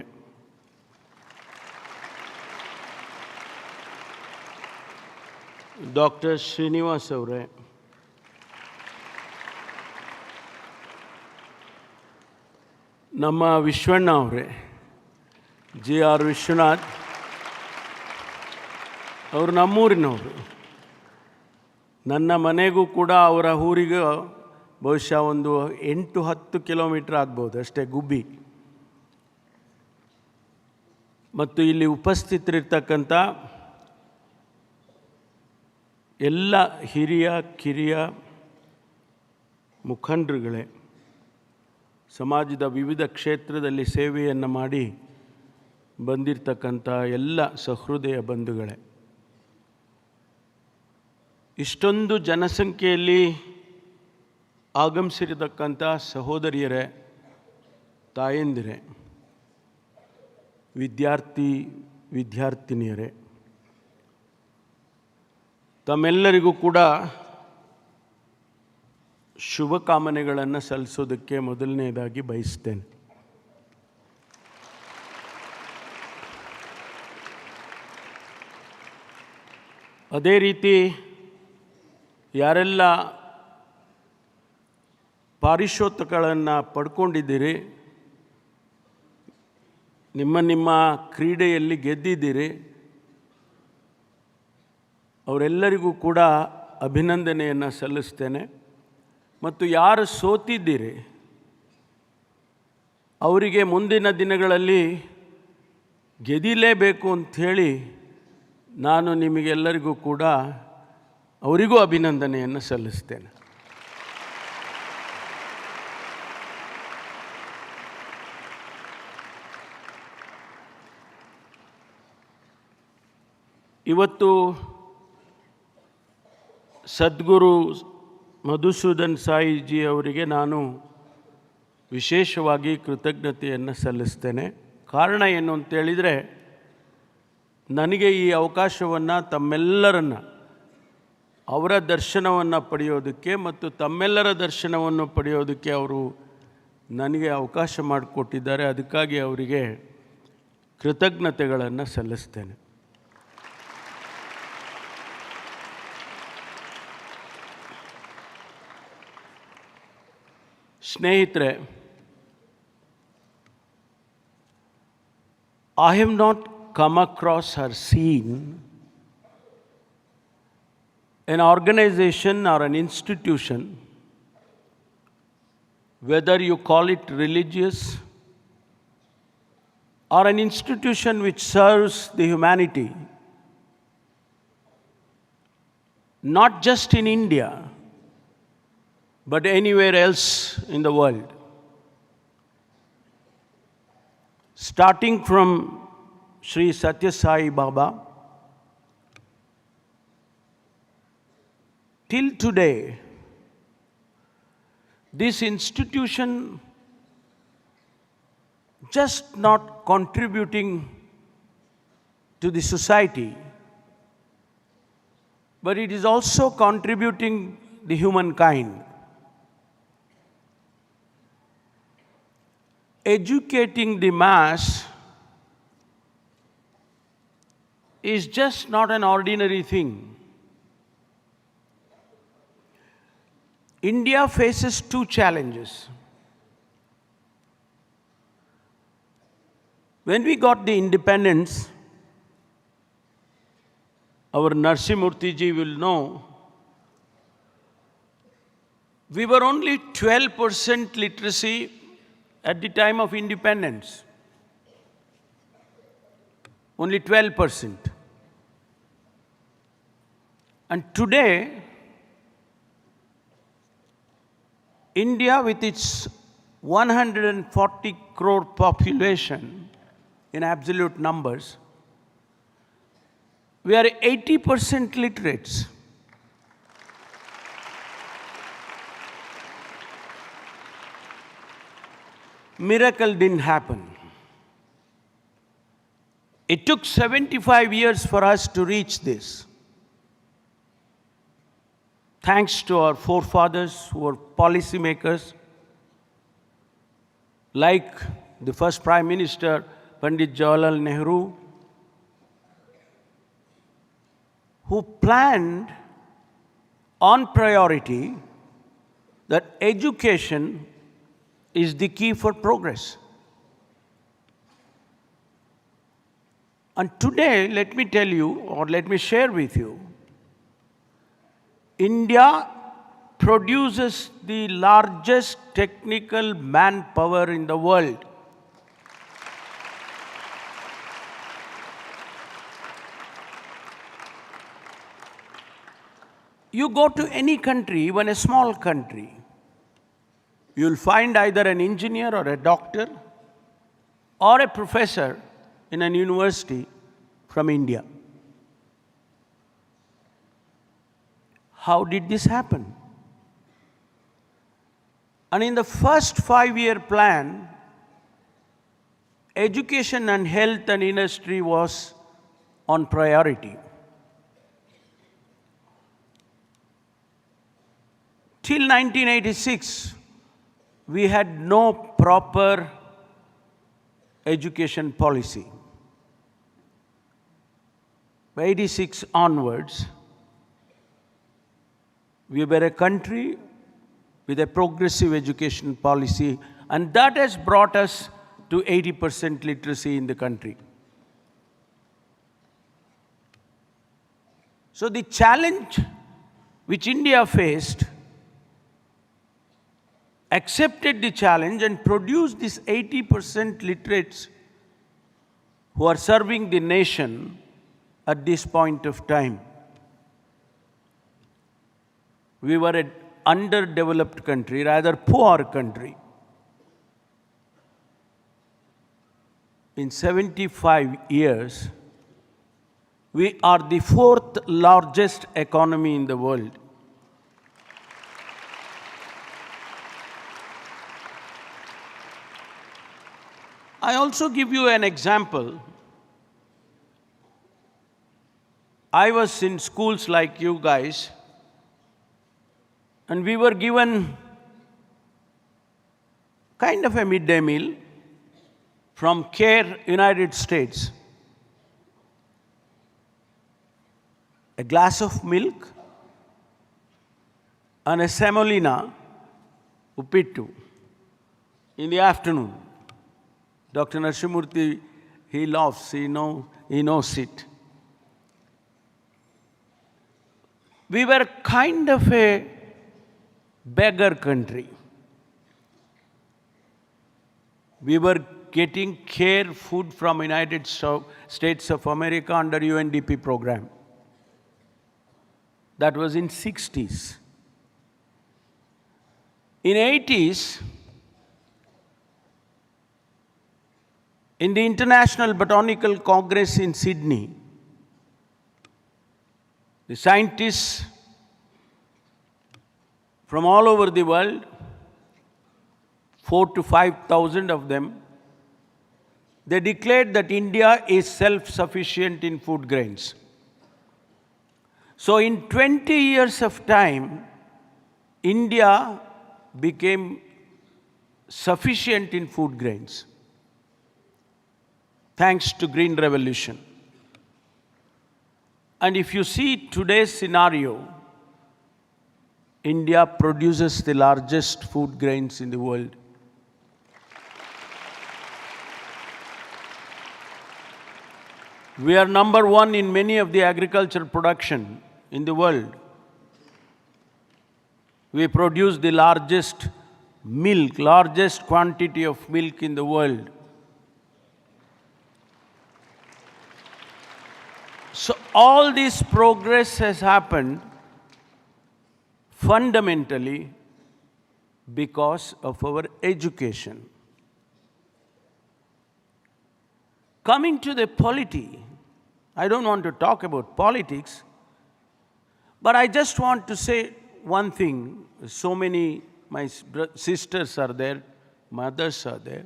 ಡಾಕ್ಟರ್ ಶ್ರೀನಿವಾಸ್ ಅವರೇ, ನಮ್ಮ ವಿಶ್ವಣ್ಣ ಅವರೇ, GR ವಿಶ್ವನಾಥ್ ಅವರು ನಮ್ಮೂರಿನವರು. ನನ್ನ ಮನೆಗೂ ಕೂಡ ಅವರ ಊರಿಗೂ ಬಹುಶಃ ಒಂದು 8-10 ಕಿಲೋಮೀಟ್ರ್ ಆಗ್ಬೋದು ಅಷ್ಟೇ, ಗುಬ್ಬಿ. ಮತ್ತು ಇಲ್ಲಿ ಉಪಸ್ಥಿತರಿರ್ತಕ್ಕಂಥ ಎಲ್ಲ ಹಿರಿಯ ಕಿರಿಯ ಮುಖಂಡರುಗಳೇ, ಸಮಾಜದ ವಿವಿಧ ಕ್ಷೇತ್ರದಲ್ಲಿ ಸೇವೆಯನ್ನು ಮಾಡಿ ಬಂದಿರತಕ್ಕಂಥ ಎಲ್ಲ ಸಹೃದಯ ಬಂಧುಗಳೇ, ಇಷ್ಟೊಂದು ಜನಸಂಖ್ಯೆಯಲ್ಲಿ ಆಗಮಿಸಿರತಕ್ಕಂಥ ಸಹೋದರಿಯರೇ, ತಾಯಂದಿರೇ, ವಿದ್ಯಾರ್ಥಿನಿಯರೇ, ತಮ್ಮೆಲ್ಲರಿಗೂ ಕೂಡ ಶುಭಕಾಮನೆಗಳನ್ನು ಸಲ್ಲಿಸೋದಕ್ಕೆ ಮೊದಲನೇದಾಗಿ ಬಯಸ್ತೇನೆ. ಅದೇ ರೀತಿ ಯಾರೆಲ್ಲ ಪಾರಿತೋಷಿಕಗಳನ್ನು ಪಡ್ಕೊಂಡಿದ್ದೀರಿ, ನಿಮ್ಮ ಕ್ರೀಡೆಯಲ್ಲಿ ಗೆದ್ದಿದ್ದೀರಿ, ಅವರೆಲ್ಲರಿಗೂ ಕೂಡ ಅಭಿನಂದನೆಯನ್ನು ಸಲ್ಲಿಸ್ತೇನೆ. ಮತ್ತು ಯಾರು ಸೋತಿದ್ದೀರಿ ಅವರಿಗೆ ಮುಂದಿನ ದಿನಗಳಲ್ಲಿ ಗೆದಿಲೇಬೇಕು ಅಂಥೇಳಿ ನಾನು ನಿಮಗೆಲ್ಲರಿಗೂ ಕೂಡ ಅವರಿಗೂ ಅಭಿನಂದನೆಯನ್ನು ಸಲ್ಲಿಸ್ತೇನೆ. ಇವತ್ತು ಸದ್ಗುರು ಮಧುಸೂದನ್ ಸಾಯಿಜಿ ಅವರಿಗೆ ನಾನು ವಿಶೇಷವಾಗಿ ಕೃತಜ್ಞತೆಯನ್ನು ಸಲ್ಲಿಸ್ತೇನೆ. ಕಾರಣ ಏನು ಅಂತೇಳಿದರೆ, ನನಗೆ ಈ ಅವಕಾಶವನ್ನು ತಮ್ಮೆಲ್ಲರನ್ನು ಅವರ ದರ್ಶನವನ್ನು ಪಡೆಯೋದಕ್ಕೆ ಮತ್ತು ತಮ್ಮೆಲ್ಲರ ದರ್ಶನವನ್ನು ಪಡೆಯೋದಕ್ಕೆ ಅವರು ನನಗೆ ಅವಕಾಶ ಮಾಡಿಕೊಟ್ಟಿದ್ದಾರೆ. ಅದಕ್ಕಾಗಿ ಅವರಿಗೆ ಕೃತಜ್ಞತೆಗಳನ್ನು ಸಲ್ಲಿಸ್ತೇನೆ. ಸ್ನೇಹಿತರೆ, I have not come across or seen an organization or an institution, whether you call it religious or an institution which serves the humanity, not just in India, but anywhere else in the world. Starting from Sri Sathya Sai Baba till today, this institution just not contributing to the society, but it is also contributing the humankind. Educating the mass is just not an ordinary thing. India faces two challenges. When we got the independence, our Narasimhamurthy ji will know, we were only 12% literacy at the time of independence. Only 12%. And today, India with its 140 crore population in absolute numbers We are 80% literates. Miracle didn't happen. It took 75 years for us to reach this. Thanks to our forefathers who were policymakers, like the first Prime Minister, Pandit Jawaharlal Nehru, who planned on priority that education is the key for progress. And today, let me tell you, or let me share with you, India produces the largest technical manpower in the world. You go to any country, even a small country, you'll find either an engineer or a doctor or a professor in an university from India. How did this happen? And in the first 5-year plan, education and health and industry was on priority. Till 1986, we had no proper education policy. By 86 onwards, we were a country with a progressive education policy, and that has brought us to 80% literacy in the country. So the challenge which India faced, accepted the challenge and produced these 80% literates who are serving the nation at this point of time. We were an underdeveloped country, rather poor country. In 75 years, we are the 4th largest economy in the world. I also give you an example. I was in schools like you guys, and we were given kind of a midday meal from CARE, United States. A glass of milk and a semolina, uppittu, in the afternoon. Dr. Narsimurthy, he laughs, he knows it. We were kind of a beggar country. We were getting care food from United States of America under UNDP program. That was in 60s. In 80s, in the International Botanical Congress in Sydney, the scientists from all over the world, 4,000 to 5,000 of them, they declared that India is self-sufficient in food grains. So in 20 years of time, India became sufficient in food grains, thanks to Green Revolution. And if you see today's scenario, India produces the largest food grains in the world. We are number one in many of the agriculture production in the world. We produce the largest milk, largest quantity of milk in the world. So all this progress has happened fundamentally because of our education. Coming to the polity, I don't want to talk about politics, but I just want to say one thing. So many, my sisters are there, mothers are there.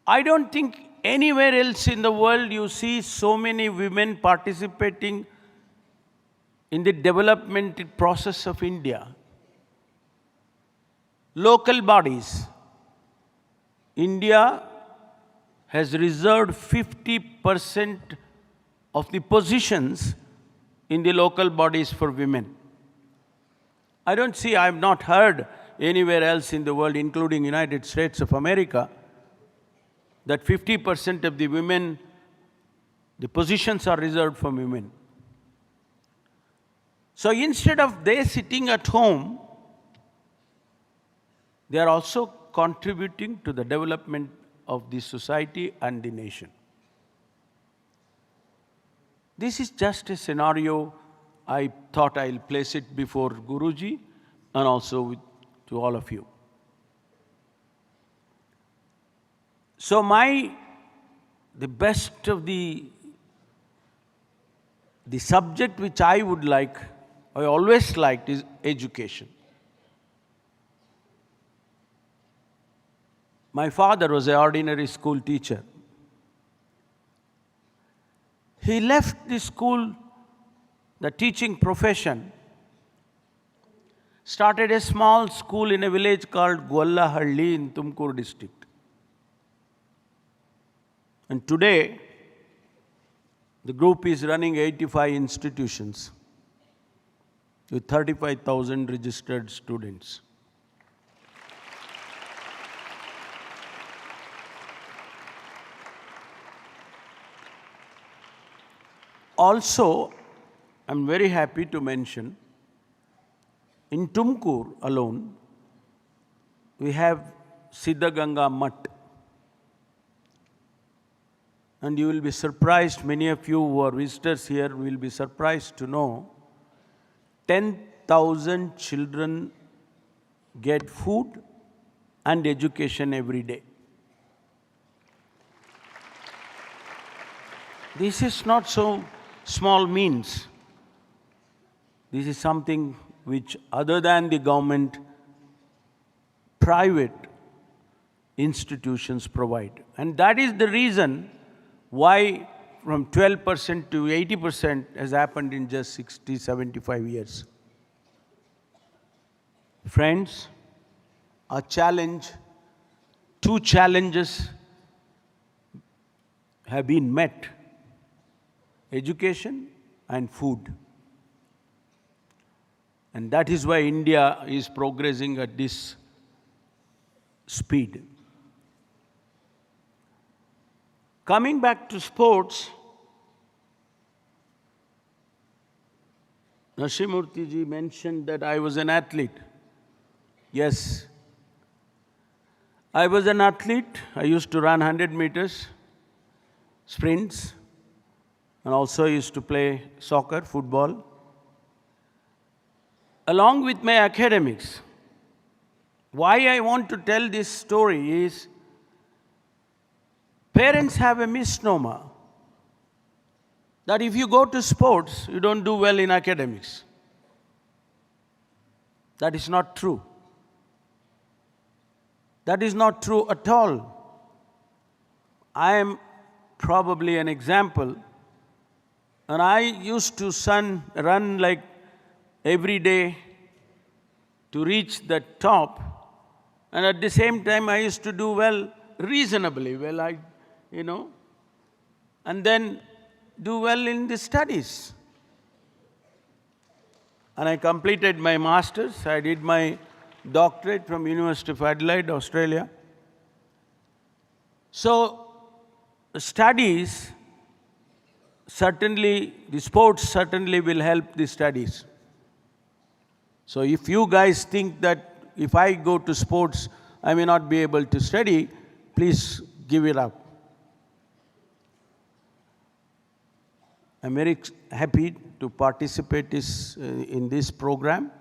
I don't think anywhere else in the world you see so many women participating in the development process of India. Local bodies. India has reserved 50% of the positions in the local bodies for women. I have not heard anywhere else in the world, including United States of America, that 50% of the women, the positions are reserved for women. So instead of they sitting at home, they are also contributing to the development of the society and the nation. This is just a scenario. I thought I'll place it before Guruji and also to all of you. So the best of the subject which I always liked is education. My father was an ordinary school teacher. He left the school, the teaching profession, started a small school in a village called Muddenahalli in Tumkur district. And today, the group is running 85 institutions with 35,000 registered students. Also, I'm very happy to mention, in Tumkur alone, we have Siddhaganga Mutt. And you will be surprised, many of you who are visitors here will be surprised to know, 10,000 children get food and education every day. This is not so small means. This is something which, other than the government, private institutions provide. And that is the reason why from 12% to 80% has happened in just 60, 75 years. Friends, our challenge, two challenges have been met: education and food. And that is why India is progressing at this speed. Coming back to sports, Nashimurthy ji mentioned that I was an athlete. Yes, I was an athlete. I used to run 100 meters, sprints, and also used to play soccer, football. Along with my academics, why I want to tell this story is, parents have a misnomer that if you go to sports, you don't do well in academics. That is not true. That is not true at all. I am probably an example, and I used to run like every day to reach the top, and at the same time I used to do well, reasonably well, and then do well in the studies. And I completed my master's. I did my doctorate from University of Adelaide, Australia. So studies certainly, the sports certainly will help the studies. So if you guys think that if I go to sports, I may not be able to study, please give it up. I'm very happy to participate in this program.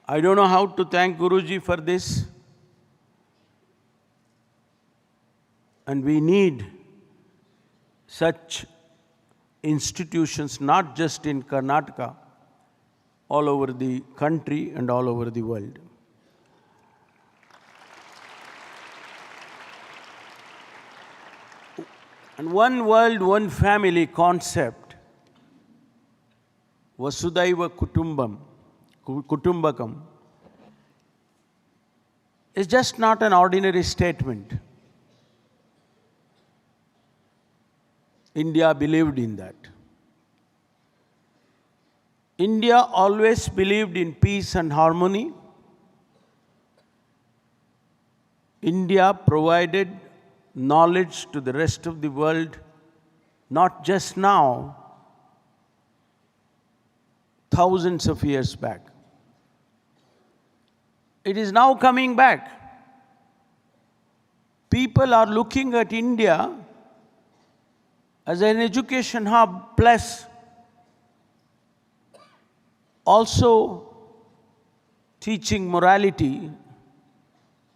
I don't know how to thank Guruji for this. And we need such institutions, not just in Karnataka, all over the country and all over the world. And one world, one family concept, Vasudhaiva Kutumbakam, is just not an ordinary statement. India believed in that. India always believed in peace and harmony. India provided knowledge to the rest of the world, not just now, thousands of years back. It is now coming back. People are looking at India as an education hub, plus also teaching morality,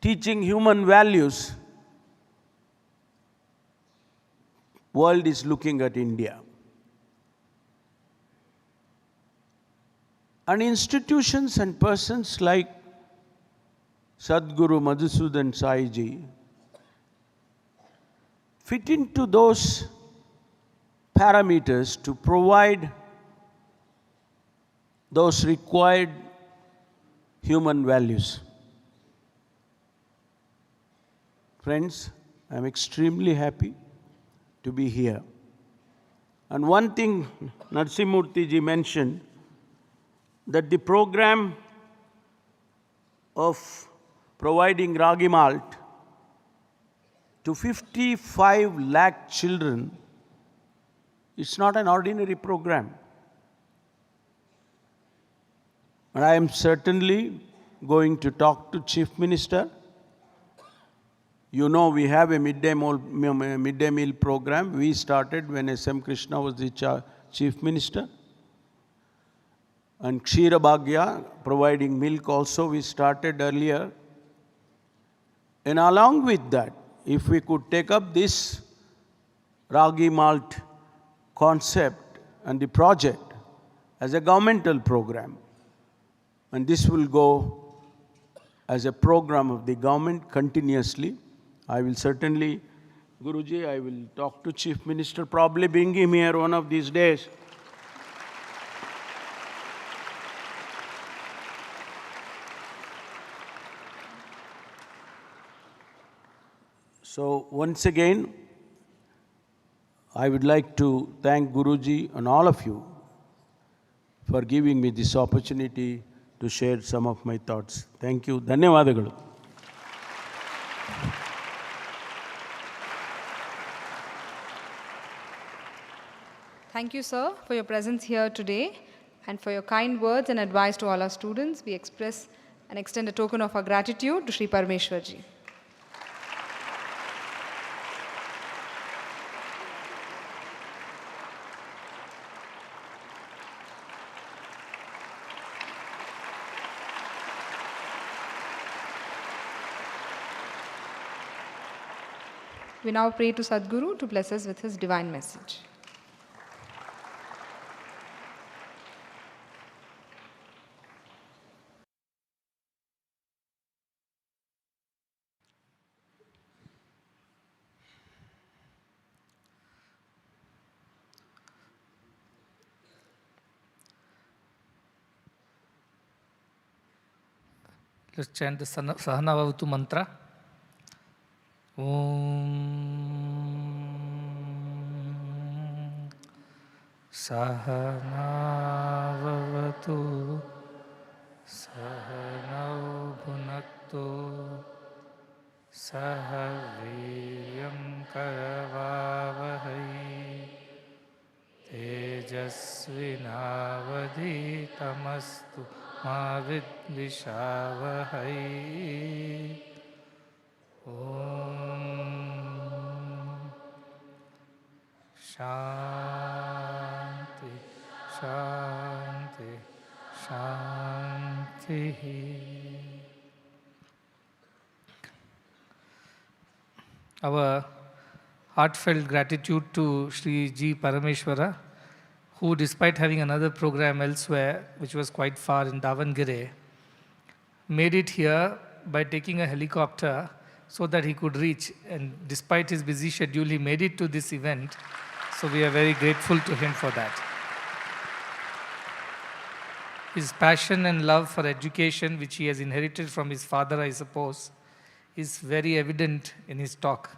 teaching human values. World is looking at India. And institutions and persons like Sadhguru Madhusudan Sai ji fit into those parameters to provide those required human values. Friends, I am extremely happy to be here. And one thing Narsimurthy ji mentioned, that the program of providing ragi malt to 55 lakh children, it's not an ordinary program. And I am certainly going to talk to Chief Minister. You know, we have a midday meal program. We started when S.M. Krishna was the Chief Minister. And Kshira Bhagya, providing milk also, we started earlier. And along with that, if we could take up this Ragi Malt concept and the project as a governmental program, and this will go as a program of the government continuously, I will certainly, Guruji, I will talk to Chief Minister, probably bring him here one of these days. So once again, I would like to thank Guruji and all of you for giving me this opportunity to share some of my thoughts. Thank you. Dhanyavadagalu.
Thank you, sir, for your presence here today and for your kind words and advice to all our students. We express and extend a token of our gratitude to Sri Parameshwarji. We now pray to Sadhguru to bless us with his divine message.
Let's chant the Sahana Vavatu mantra. Om Sahana Vavatu Sahanau Bhunaktu Sahaviryam Karavavahai Tejasvinavadhitamastu Ma Vidvishavahai. Om Shanti, Shanti, Shanti. Our heartfelt gratitude to Sri G. Parameshwara, who, despite having another program elsewhere, which was quite far in Davangere, made it here by taking a helicopter so that he could reach. And despite his busy schedule, he made it to this event. So we are very grateful to him for that. His passion and love for education, which he has inherited from his father, I suppose, is very evident in his talk.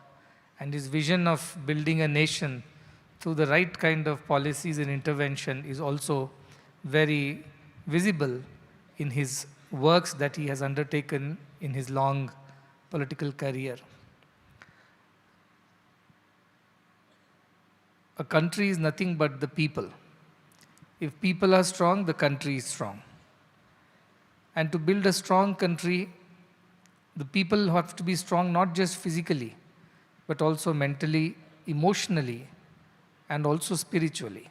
And his vision of building a nation through the right kind of policies and intervention is also very visible in his works that he has undertaken in his long political career. A country is nothing but the people. If people are strong, the country is strong. And to build a strong country, the people have to be strong not just physically, but also mentally, emotionally, and also spiritually.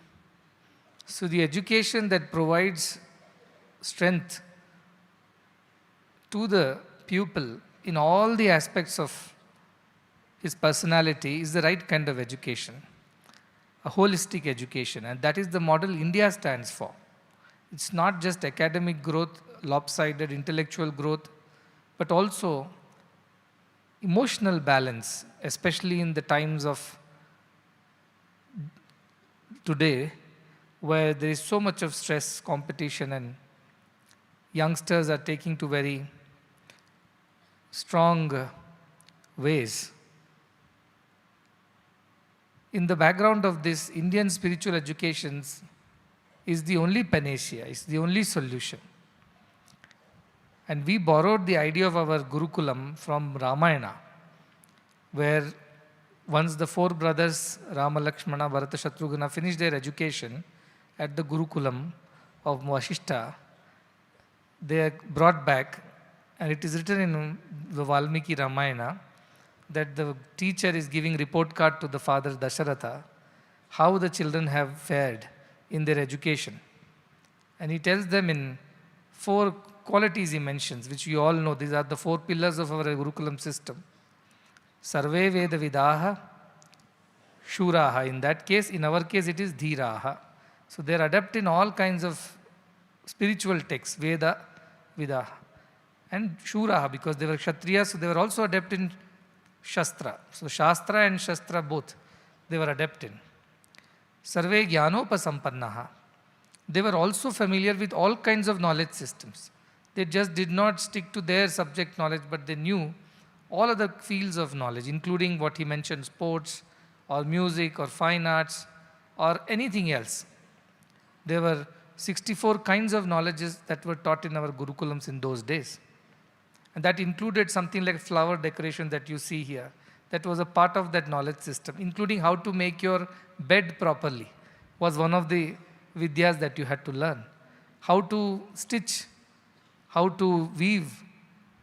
So the education that provides strength to the pupil in all the aspects of his personality is the right kind of education, a holistic education, and that is the model India stands for. It's not just academic growth, lopsided intellectual growth, but also emotional balance, especially in the times of today, where there is so much of stress, competition, and youngsters are taking to very strong ways. In the background of this, Indian spiritual education is the only panacea, is the only solution. And we borrowed the idea of our Gurukulam from Ramayana, where once the four brothers, Rama, Lakshmana, Bharata, Shatrughna, finished their education at the Gurukulam of Vasishta, they are brought back, and it is written in the Valmiki Ramayana that the teacher is giving report card to the father Dasharatha, how the children have fared in their education. And he tells them in 4 qualities he mentions, which you all know. These are the 4 pillars of our Gurukulam system. Sarve Veda Vidaha, Shuraha. In that case, in our case, it is Dhiraha. So they are adept in all kinds of spiritual texts, Veda, Vidaha. And Shuraha, because they were Kshatriyas, so they were also adept in Shastra. So Shastra and Shastra both, they were adept in. Sarve Jnanopasampannaha. They were also familiar with all kinds of knowledge systems. They just did not stick to their subject knowledge, but they knew all other fields of knowledge, including what he mentioned, sports, or music, or fine arts, or anything else. There were 64 kinds of knowledges that were taught in our Gurukulams in those days. And that included something like flower decoration that you see here. That was a part of that knowledge system, including how to make your bed properly, was one of the vidyas that you had to learn. How to stitch, how to weave.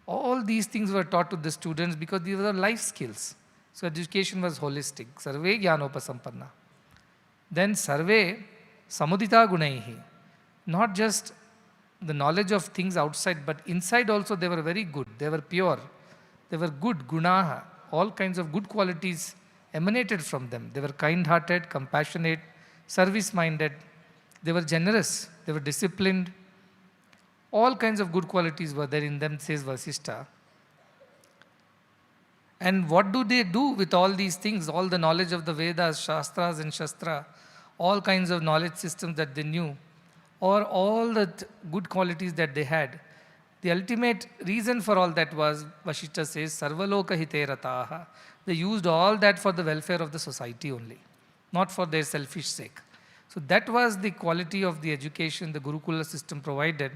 All these things were taught to the students because these were life skills. So education was holistic. Sarve Jnanopasampanna. Then Sarve Samudita Gunaihi. Not just the knowledge of things outside, but inside also they were very good. They were pure. They were good, gunaha. All kinds of good qualities emanated from them. They were kind-hearted, compassionate, service-minded. They were generous. They were disciplined. All kinds of good qualities were there in them, says Vasishta. And what do they do with all these things? All the knowledge of the Vedas, Shastras and Shastra, all kinds of knowledge systems that they knew, or all the good qualities that they had. The ultimate reason for all that was, Vasishta says, Sarvaloka hite rataha. They used all that for the welfare of the society only, not for their selfish sake. So that was the quality of the education the Gurukula system provided,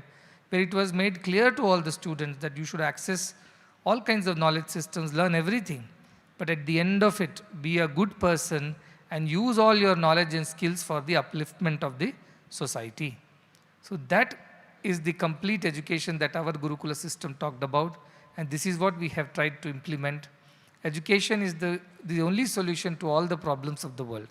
where it was made clear to all the students that you should access all kinds of knowledge systems, learn everything, but at the end of it, be a good person and use all your knowledge and skills for the upliftment of the society. So that is the complete education that our Gurukula system talked about, and this is what we have tried to implement. Education is the only solution to all the problems of the world,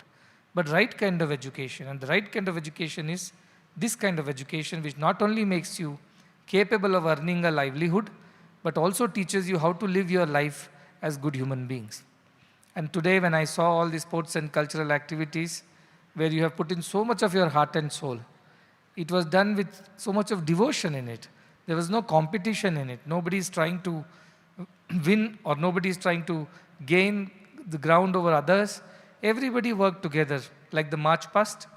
but right kind of education, and the right kind of education is this kind of education, which not only makes you capable of earning a livelihood, but also teaches you how to live your life as good human beings. And today when I saw all the sports and cultural activities where you have put in so much of your heart and soul, it was done with so much of devotion in it. There was no competition in it. Nobody is trying to win or nobody is trying to gain the ground over others. Everybody worked together like the March Past.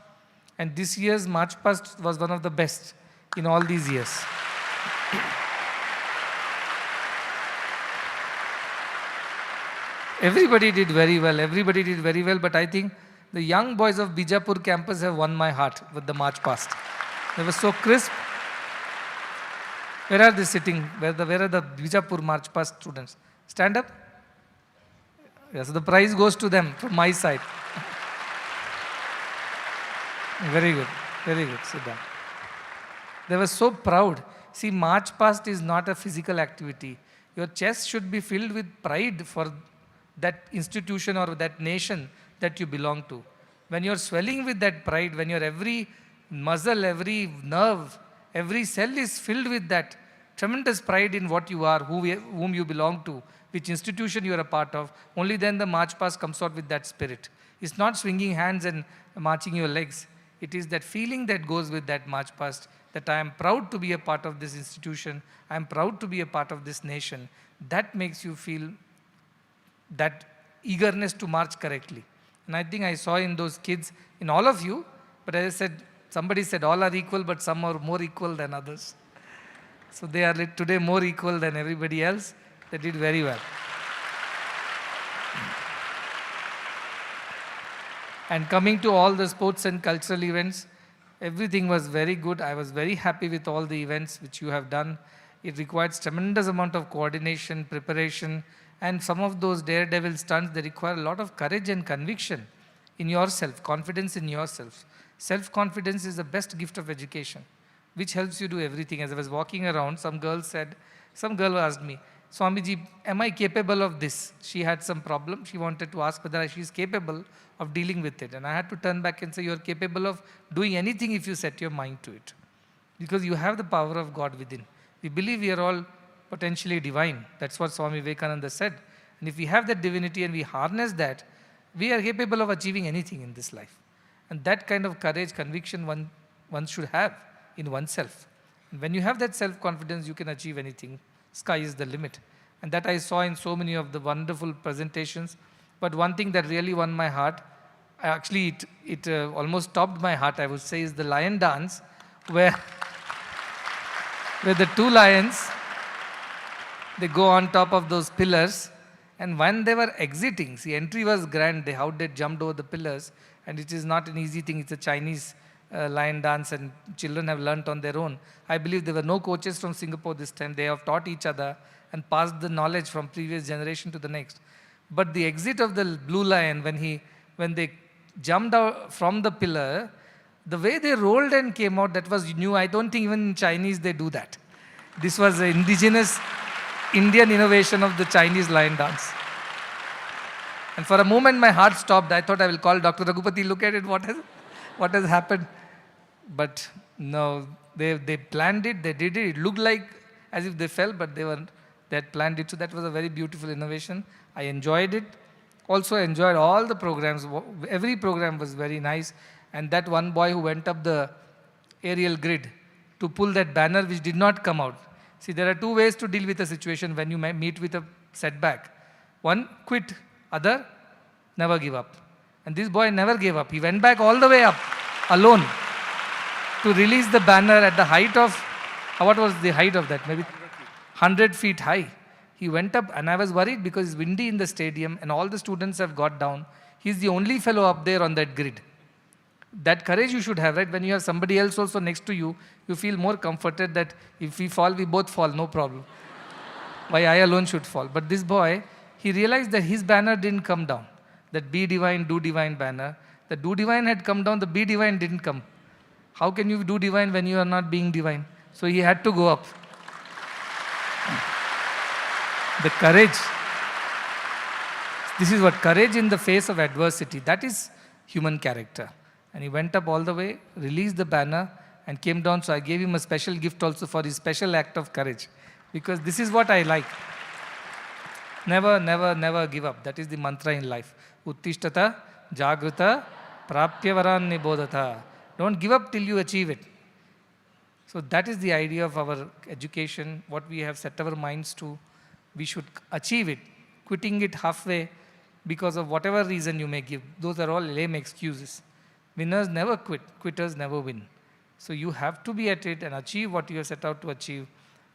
And this year's March Past was one of the best in all these years. Everybody did very well, but I think the young boys of Bijapur campus have won my heart with the March Past. They were so crisp. Where are they sitting? Where are the Bijapur March Past students? Stand up. Yes, the prize goes to them from my side. Very good, sit down. They were so proud. See, March Past is not a physical activity. Your chest should be filled with pride for that institution or that nation that you belong to. When you're swelling with that pride, when your every muscle, every nerve, every cell is filled with that tremendous pride in what you are, whom you belong to, which institution you are a part of, only then the March Past comes out with that spirit. It's not swinging hands and marching your legs. It is that feeling that goes with that March Past, that I am proud to be a part of this institution, I am proud to be a part of this nation. That makes you feel that eagerness to march correctly. And I think I saw in those kids, in all of you, but as I said, somebody said all are equal, but some are more equal than others. So they are today more equal than everybody else. They did very well. And coming to all the sports and cultural events, everything was very good. I was very happy with all the events which you have done. It requires tremendous amount of coordination, preparation, and some of those daredevil stunts, they require a lot of courage and conviction in yourself, confidence in yourself. Self-confidence is the best gift of education, which helps you do everything. As I was walking around, some girl asked me, Swamiji, am I capable of this? She had some problem. She wanted to ask whether she is capable of dealing with it. And I had to turn back and say, you are capable of doing anything if you set your mind to it. Because you have the power of God within. We believe we are all potentially divine. That's what Swami Vivekananda said. And if we have that divinity and we harness that, we are capable of achieving anything in this life. And that kind of courage, conviction one should have in oneself. And when you have that self-confidence, you can achieve anything. Sky is the limit. And that I saw in so many of the wonderful presentations. But one thing that really won my heart, actually it almost stopped my heart, I would say, is the lion dance, where the two lions, they go on top of those pillars, and when they were exiting, see, entry was grand, how they jumped over the pillars, and it is not an easy thing, it's a Chinese lion dance, and children have learnt on their own. I believe there were no coaches from Singapore this time, they have taught each other and passed the knowledge from previous generation to the next. But the exit of the blue lion, when they jumped out from the pillar, the way they rolled and came out, that was new. I don't think even in Chinese they do that. This was an indigenous Indian innovation of the Chinese lion dance. And for a moment my heart stopped. I thought I will call Dr. Raghupati, look at it, what has happened. But no, they planned it, they did it. It looked like as if they fell, but they had planned it. So that was a very beautiful innovation. I enjoyed it. Also enjoyed all the programs. Every program was very nice. And that one boy who went up the aerial grid to pull that banner which did not come out. See, there are two ways to deal with a situation when you meet with a setback. One, quit. Other, never give up. And this boy never gave up. He went back all the way up, alone, to release the banner at the height of, what was the height of that? Maybe 100 feet high. He went up, and I was worried because it's windy in the stadium and all the students have got down. He's the only fellow up there on that grid. That courage you should have, right? When you have somebody else also next to you, you feel more comforted that if we fall, we both fall, no problem. Why I alone should fall? But this boy, he realized that his banner didn't come down. That be divine, do divine banner. The do divine had come down, the be divine didn't come. How can you do divine when you are not being divine? So he had to go up. The courage. This is what courage in the face of adversity. That is human character. And he went up all the way, released the banner, and came down. So I gave him a special gift also for his special act of courage. Because this is what I like. Never, never, never give up. That is the mantra in life. Uttishtata, Jagruta, Prapyavaran Nibodhata. Don't give up till you achieve it. So that is the idea of our education, what we have set our minds to. We should achieve it. Quitting it halfway because of whatever reason you may give, those are all lame excuses. Winners never quit, quitters never win. So you have to be at it and achieve what you have set out to achieve.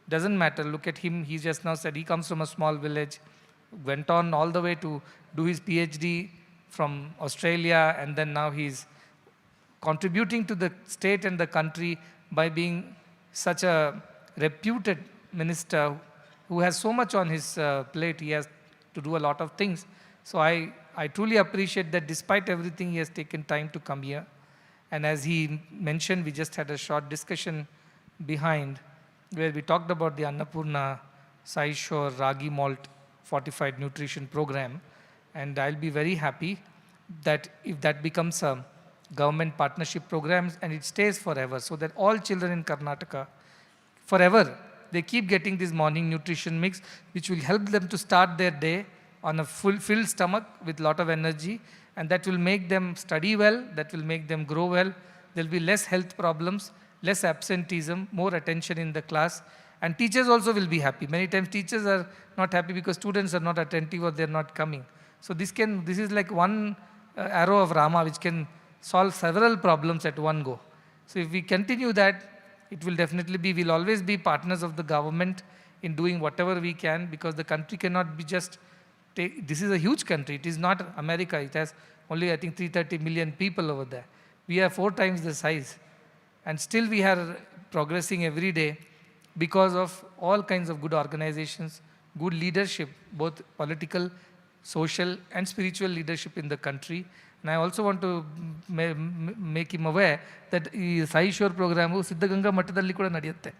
Doesn't matter, look at him, he just now said he comes from a small village, went on all the way to do his PhD from Australia, and then now he's contributing to the state and the country by being such a reputed minister who has so much on his plate. He has to do a lot of things. So I truly appreciate that despite everything, he has taken time to come here. And as he mentioned, we just had a short discussion behind where we talked about the Annapurna Sai Shore Ragi Malt Fortified Nutrition Program. And I'll be very happy that if that becomes a government partnership program and it stays forever, so that all children in Karnataka, forever, they keep getting this morning nutrition mix, which will help them to start their day on a filled stomach with a lot of energy, and that will make them study well, that will make them grow well. There will be less health problems, less absenteeism, more attention in the class, and teachers also will be happy. Many times teachers are not happy because students are not attentive or they're not coming. So this is like one arrow of Rama which can solve several problems at one go. So if we continue that, it will definitely be, we'll always be partners of the government in doing whatever we can, because the country cannot be just, this is a huge country. It is not America. It has only, I think, 330 million people over there. We are 4 times the size. And still we are progressing every day because of all kinds of good organizations, good leadership, both political, social and spiritual leadership in the country. And I also want to make him aware that ಈ ಸಾಯಿಶ್ವರ್ programme Siddaganga ಮಠದಲ್ಲಿ ಕೂಡ ನಡೆಯುತ್ತೆ.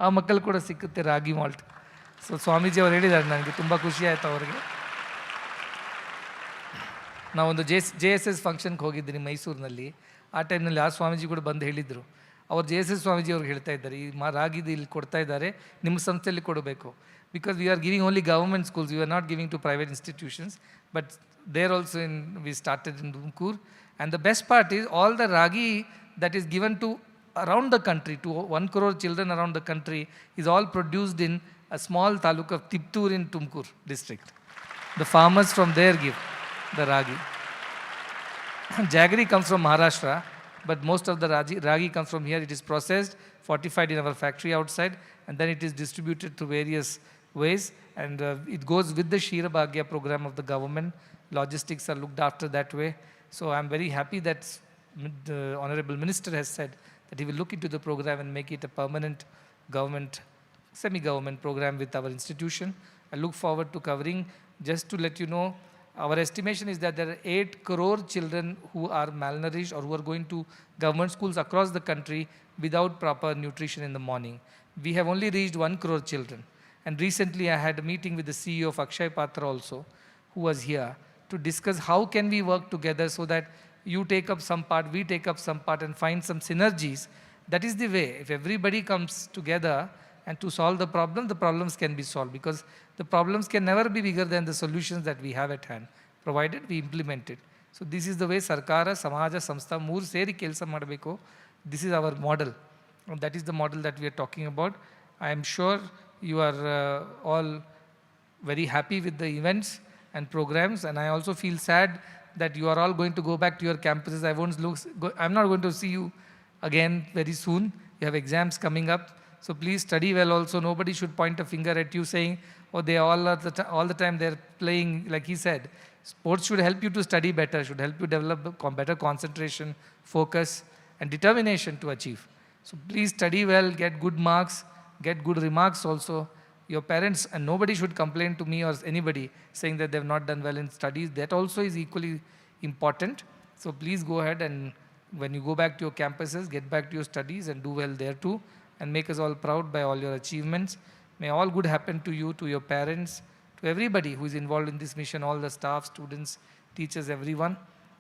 ಆ ಮಕ್ಕಳು ಕೂಡ ಸಿಕ್ಕುತ್ತೆ ರಾಗಿ malt. So Swamiji ಅವರು ಹೇಳಿದ್ದಾರೆ, ನನಗೆ ತುಂಬ ಖುಷಿ ಆಯಿತು ಅವರಿಗೆ. ನಾವೊಂದು JSS ಫಂಕ್ಷನ್ಗೆ ಹೋಗಿದ್ದೀನಿ ಮೈಸೂರಿನಲ್ಲಿ. ಆ ಟೈಮ್ನಲ್ಲಿ ಆ ಸ್ವಾಮೀಜಿ ಕೂಡ ಬಂದು ಹೇಳಿದರು. ಅವ್ರು JSS ಸ್ವಾಮೀಜಿ ಅವ್ರಿಗೆ ಹೇಳ್ತಾ ಇದ್ದಾರೆ, ಈ ರಾಗಿದು ಇಲ್ಲಿ ಕೊಡ್ತಾ ಇದ್ದಾರೆ, ನಿಮ್ಮ ಸಂಸ್ಥೆಯಲ್ಲಿ ಕೊಡಬೇಕು. Because we are giving only government schools, we are not giving to private institutions. But there also we started in Tumkur. And the best part is all the ragi that is given to around the country, to 1 crore children around the country, is all produced in a small taluk of Tiptur in Tumkur district. The farmers from there give the ragi. Jaggery comes from Maharashtra, but most of the ragi comes from here. It is processed, fortified in our factory outside, and then it is distributed through various ways, and it goes with the Shira Bhagya program of the government. Logistics are looked after that way. So I'm very happy that the Honorable Minister has said that he will look into the program and make it a permanent government, semi-government program with our institution. I look forward to covering. Just to let you know, our estimation is that there are 8 crore children who are malnourished or who are going to government schools across the country without proper nutrition in the morning. We have only reached 1 crore children. And recently I had a meeting with the CEO of Akshay Patra also, who was here, to discuss how can we work together so that you take up some part, we take up some part, and find some synergies. That is the way. If everybody comes together and to solve the problems can be solved, because the problems can never be bigger than the solutions that we have at hand, provided we implement it. So this is the way Sarkara, Samaja, Samstha, Moor Seri Kelsa Madabeko. This is our model. And that is the model that we are talking about. I am sure you are all very happy with the events and programs, and I also feel sad that you are all going to go back to your campuses. I'm not going to see you again very soon. You have exams coming up, so please study well also. Nobody should point a finger at you saying, oh, they all the time they're playing. Like he said, sports should help you to study better, should help you develop better concentration, focus and determination to achieve. So please study well, get good marks, get good remarks also. Your parents, and nobody should complain to me or anybody saying that they've not done well in studies. That also is equally important. So please go ahead, and when you go back to your campuses, get back to your studies and do well there too, and make us all proud by all your achievements. May all good happen to you, to your parents, to everybody who is involved in this mission, all the staff, students, teachers, everyone.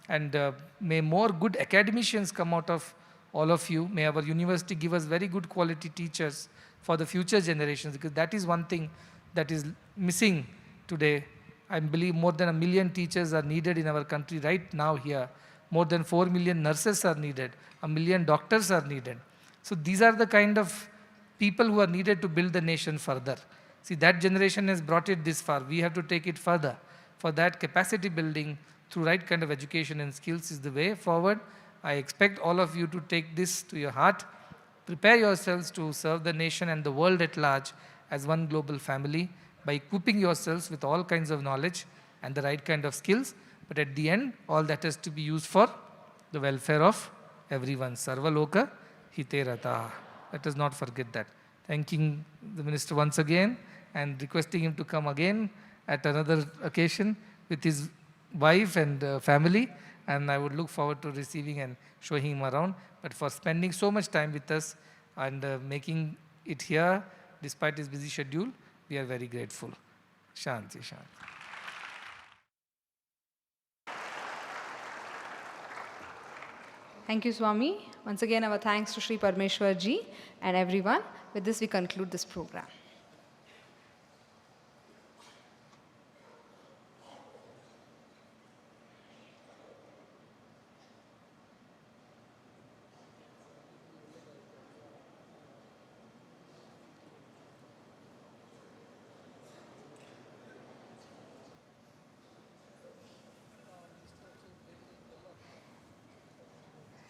And may more good academicians come out of all of you. May our university give us very good quality teachers for the future generations, because that is one thing that is missing today I believe more than 1 million teachers are needed in our country right now here. More than 4 million nurses are needed. 1 million doctors are needed. So these are the kind of people who are needed to build the nation further. See, that generation has brought it this far. We have to take it further. For that, capacity building through right kind of education and skills is the way forward. I expect all of you to take this to your heart. Prepare yourselves to serve the nation and the world at large as one global family by equipping yourselves with all kinds of knowledge and the right kind of skills. But at the end, all that has to be used for the welfare of everyone. Sarva loka hite rata. Let us not forget that. Thanking the Minister once again and requesting him to come again at another occasion with his wife and family. And I would look forward to receiving and showing him around. But for spending so much time with us and making it here, despite his busy schedule, we are very grateful. Shanti, Shanti.
Thank you, Swami. Once again, our thanks to Sri Parmeshwar Ji and everyone. With this, we conclude this program.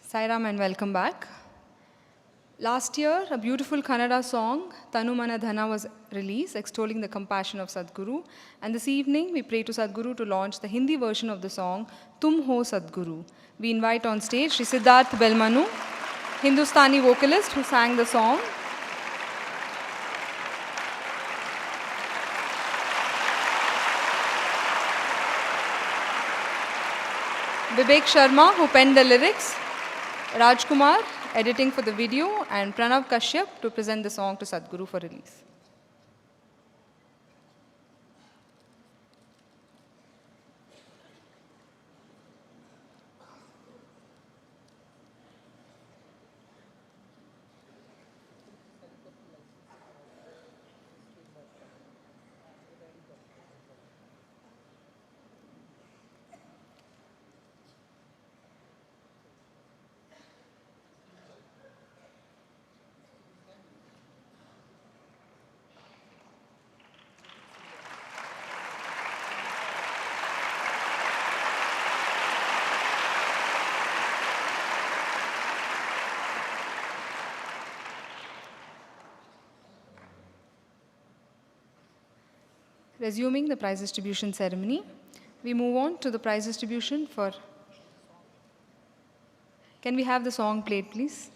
Sairam and welcome back. Last year, a beautiful Kannada song, Tanu Mana Dhana, was released, extolling the compassion of Sadguru. And this evening, we pray to Sadguru to launch the Hindi version of the song, Tum Ho Sadguru. We invite on stage Shri Siddharth Belmanu, Hindustani vocalist who sang the song. Vivek Sharma, who penned the lyrics. Rajkumar, editing for the video, and Pranav Kashyap to present the song to Sadguru for release. Resuming the prize distribution ceremony, we move on to the prize distribution for... Can we have the song played, please?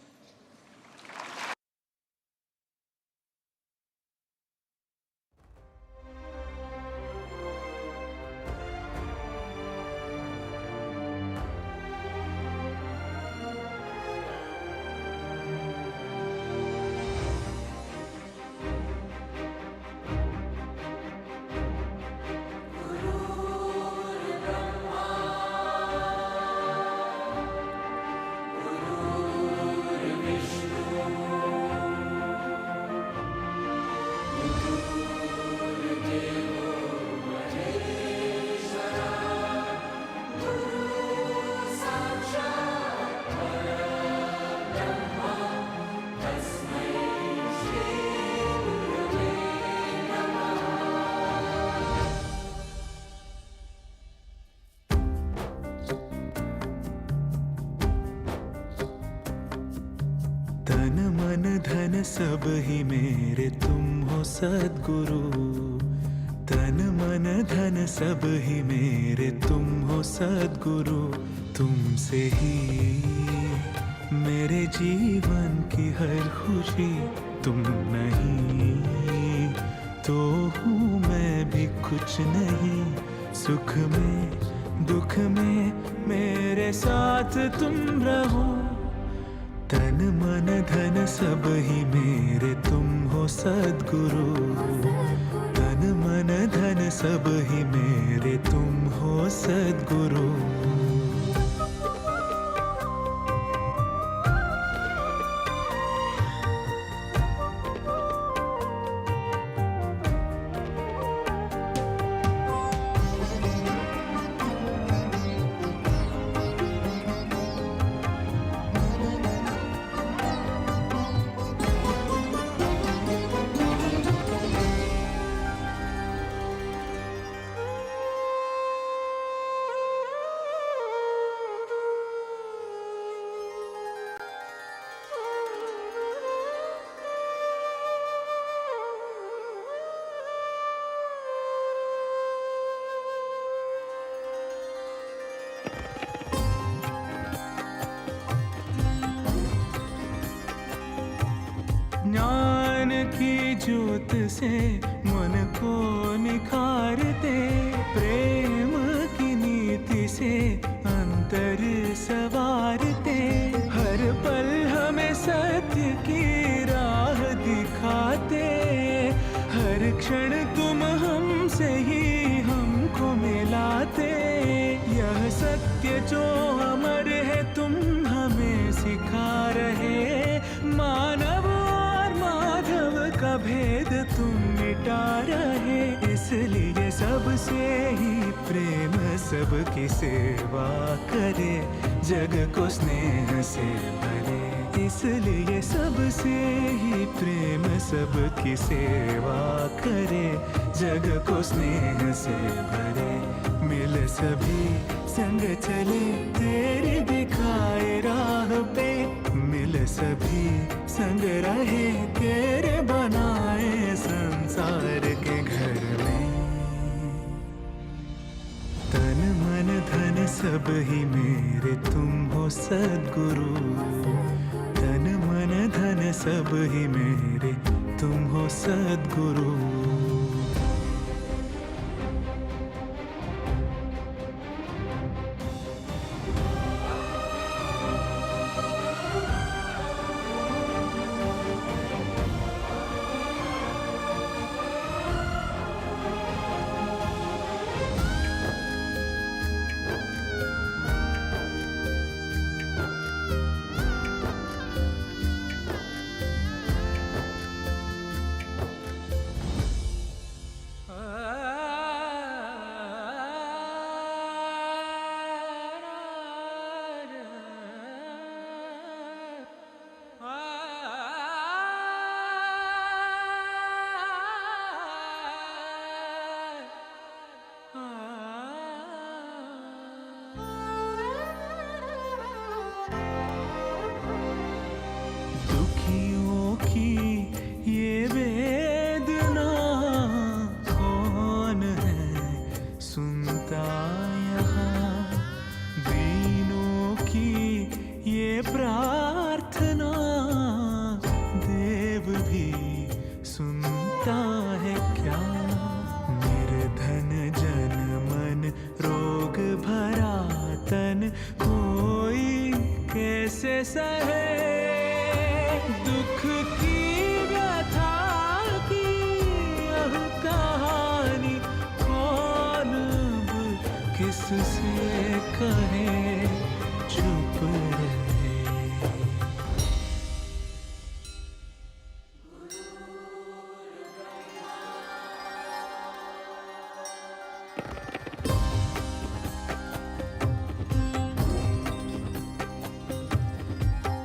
तन मन धन सब ही मेरे तुम हो सद्गुरु तन मन धन सब ही मेरे तुम हो सद्गुरु तुमसे ही मेरे जीवन की हर खुशी तुम नहीं तो हूँ मैं भी कुछ नहीं सुख में दुख में मेरे साथ तुम रहो तन मन धन सब ही मेरे तुम हो सद्गुरु तन मन धन सब ही मेरे तुम हो सद्गुरु ज्ञान की ज्योत से मन को निखारते, प्रेम की नीति से अंतर संवारते, हर पल हमें सत्य की राह दिखाते, हर क्षण तुम हमसे ही हमको मिलाते, यह सत्य जो अमर है तुम हमें सिखा रहे, मानव और माधव का भेद तुम मिटा रहे, इसलिए सबसे ही प्रेम सबकी सेवा करे, जग को स्नेह से भरे, इसलिए सबसे ही प्रेम सबकी सेवा करे, जग को स्नेह से भरे, मिल सभी संग चले तेरे दिखाए राह पे, मिल सभी संग रहे तेरे बनाए संसार के घर में, तन मन धन सब ही मेरे तुम हो सद्गुरु, तन मन धन सब ही मेरे तुम हो सद्गुरु।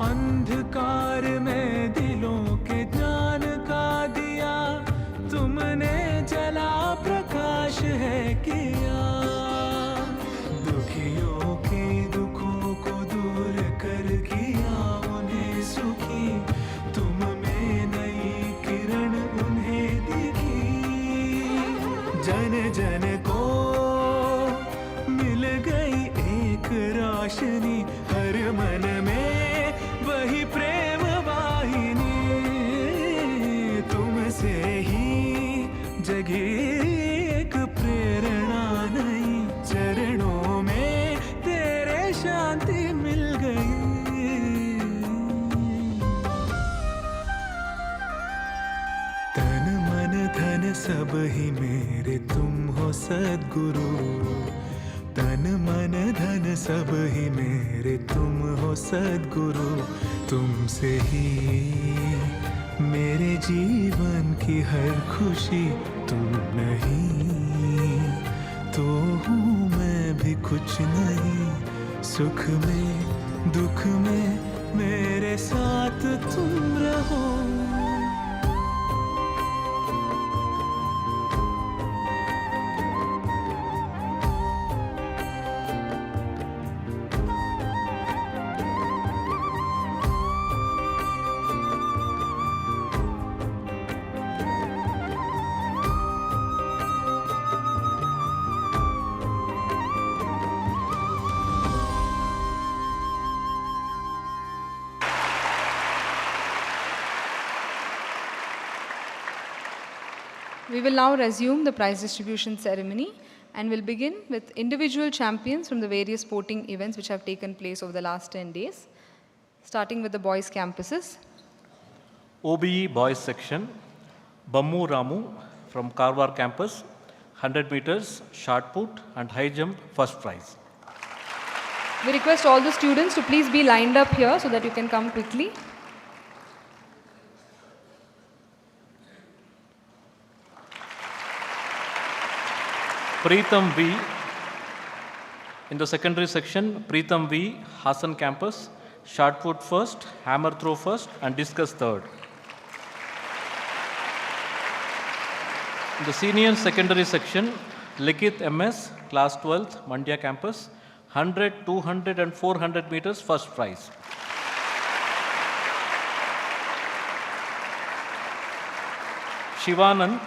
अंधकार में दिलों के ज्ञान का दिया तुमने जला प्रकाश है किया, दुखियों के दुखों को दूर कर किया उन्हें सुखी, तुम में नई किरण उन्हें दिखी, जन जन को मिल गई एक रोशनी, हर मन में वही प्रेम वाहिनी, तुमसे ही जगी एक प्रेरणा नई, चरणों में तेरे शांति मिल गई, तन मन धन सब ही मेरे तुम हो सद्गुरु, तन मन धन सब ही मेरे तुम हो सद्गुरु, तुमसे ही मेरे जीवन की हर खुशी, तुम नहीं तो हूँ मैं भी कुछ नहीं, सुख में दुख में मेरे साथ तुम रहो।
We will now resume the prize distribution ceremony and will begin with individual champions from the various sporting events which have taken place over the last 10 days, starting with the boys' campuses.
OBE boys section, Bammu Ramu from Karwar campus, 100 meters, shot put and high jump, first prize.
We request all the students to please be lined up here so that you can come quickly.
Preetham V. In the secondary section, Preetham V, Hassan campus, shot put first, hammer throw first and discus third. In the senior secondary section, Likith MS, class 12th, Mandya campus, 100, 200 and 400 meters, first prize. Shivanand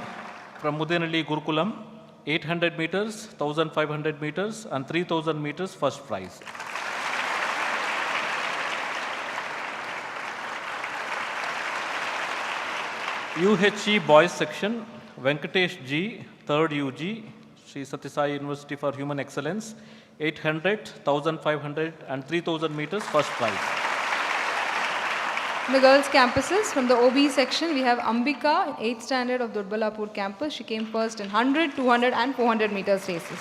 from Muddenahalli Gurukulam, 800 meters, 1500 meters and 3000 meters, first prize. UHE boys section, Venkatesh G, 3rd UG, Sri Sathya Sai University for Human Excellence, 800, 1500 and 3000 meters, first prize.
In the girls' campuses, from the OB section, we have Ambika, 8th standard of Durbalapur campus. She came first in 100, 200 and 400 meters races.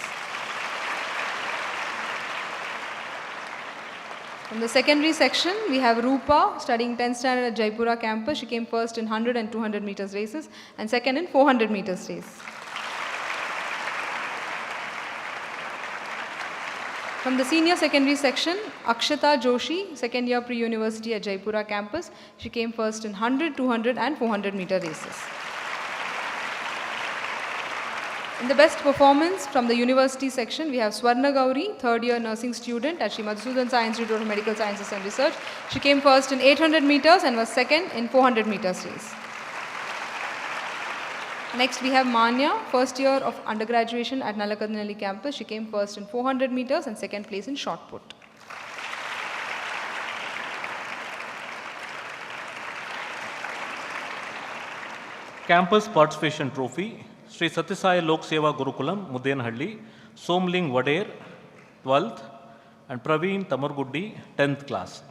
From the secondary section, we have Rupa, studying 10th standard at Jaipura campus. She came first in 100 and 200 meters races and second in 400 meters race. From the senior secondary section, Akshata Joshi, second year pre-university at Jaipura campus. She came first in 100, 200 and 400 meter races. In the best performance from the university section, we have Swarna Gauri, third year nursing student at Madhusudan Sai Institute of Medical Sciences and Research. She came first in 800 meters and was second in 400 meters race. Next we have Manya, first year of undergraduation at Nalakadnalli campus. She came first in 400 meters and second place in shot put.
Campus participation trophy, Sri Sathya Sai Lok Seva Gurukulam, Muddenahalli, Somling Vader, 12th and Praveen Tamarguddi, 10th class.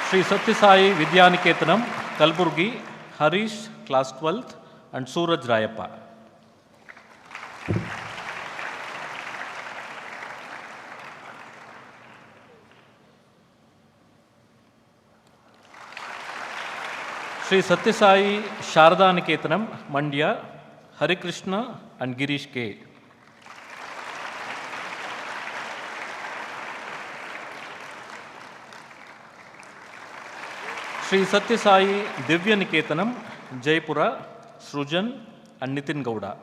Sri Sathya Sai Vidyaniketanam, Kalburgi, Harish, class 12th and Suraj Rayappa. Sri Sathya Sai Sharda Niketanam, Mandya, Hari Krishna and Girish K. Sri Sathya Sai Divya Niketanam, Jaipura, Srujan and Nitin Gowda.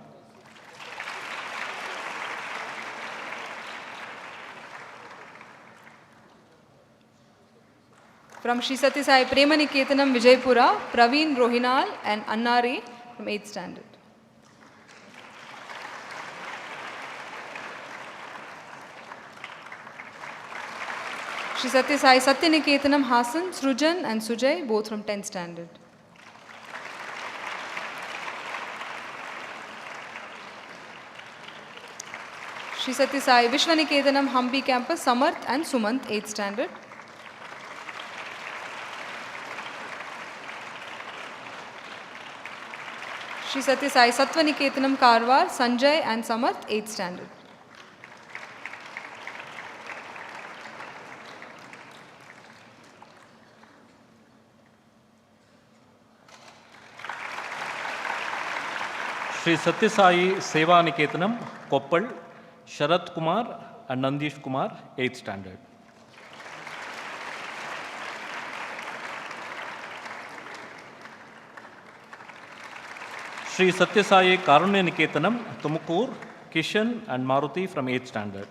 From Sri Sathya Sai Premamrutham Vijaypura, Praveen Rohinal and Annare from 8th standard. Sri Sathya Sai Satyaniketanam Hasan, Srujan and Sujay, both from 10th standard. Sri Sathya Sai Vishwaniketanam Hampi campus, Samarth and Sumant, 8th standard. Sri Sathya Sai Satvaniketanam Karwar, Sanjay and Samarth, 8th standard.
Sri Sathya Sai Seva Niketanam, Koppal, Sharat Kumar and Nandish Kumar, 8th standard. Sri Sathya Sai Karunya Niketanam, Tumukur, Kishan and Maruti from 8th standard.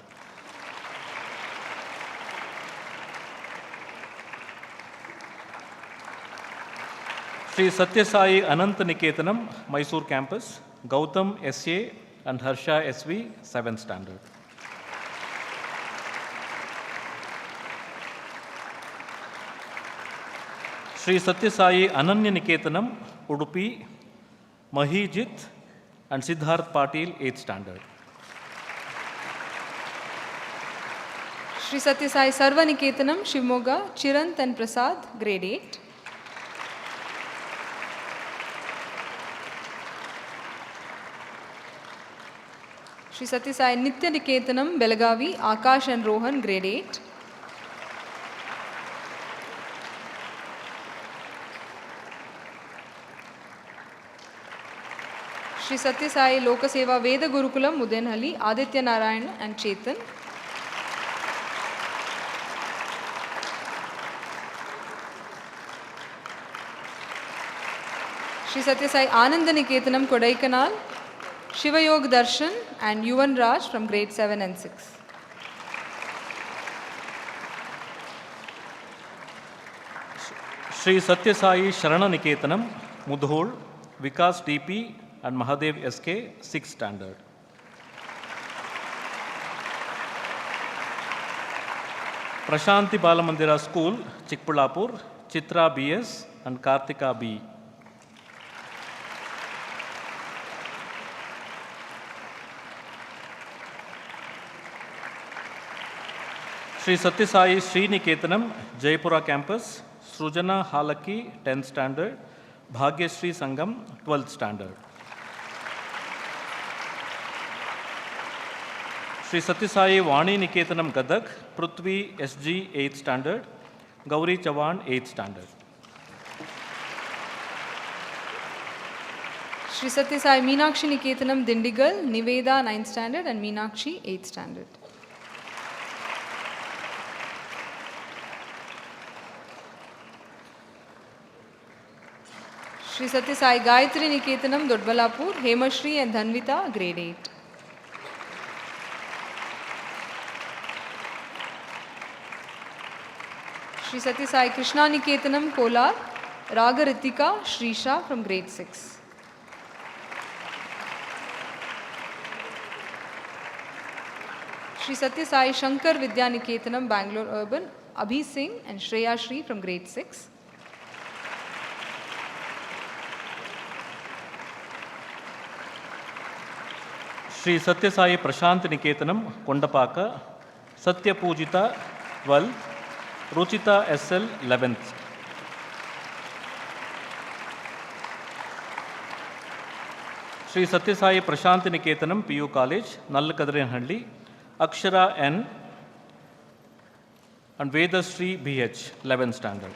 Sri Sathya Sai Ananta Niketanam, Mysore campus, Gautam S.A. and Harsha SV, 7th standard. Sri Sathya Sai Ananya Niketanam, Udupi, Mahijit and Siddharth Patil, 8th standard.
Sri Sathya Sai Sarva Niketanam, Shivmoga, Chirant and Prasad, grade 8. Sri Sathya Sai Nitya Niketanam, Belagavi, Akash and Rohan, grade 8. Sri Sathya Sai Lokaseva Veda Gurukulam, Muddenahalli, Aditya Narayan and Chetan. Sri Sathya Sai Ananda Niketanam, Kodaikanal, Shivayog Darshan and Yuvan Raj from grade 7 and 6.
Sri Sathya Sai Sharana Niketanam, Mudhol, Vikas DP and Mahadev SK, 6th standard. Prashanti Balamandira School, Chikpulapur, Chitra BS and Kartika B. Sri Sathya Sai Sri Niketanam, Jaipura campus, Srujana Halaki, 10th standard, Bhagyashree Sangam, 12th standard. Sri Sathya Sai Vani Niketanam Gadag, Prithvi SG, 8th standard, Gauri Chavan, 8th standard.
Sri Sathya Sai Meenakshi Niketanam, Dindigal, Niveda, 9th standard and Meenakshi, 8th standard. Sri Sathya Sai Gayatri Niketanam, Dodbalapur, Hemashri and Dhanvita, grade 8. Sri Sathya Sai Krishna Niketanam, Kolar, Raga Ritika, Shrisha from grade 6. Sri Sathya Sai Shankar Vidya Niketanam, Bangalore Urban, Abhi Singh and Shreya Shri from grade 6.
Sri Sathya Sai Prashant Niketanam, Kondapaka, Satya Pujita, 12th, Ruchita SL, 11th. Sri Sathya Sai Prashant Niketanam, PU College, Nallakadrihanhalli, Akshara N and Vedashree BH, 11th standard.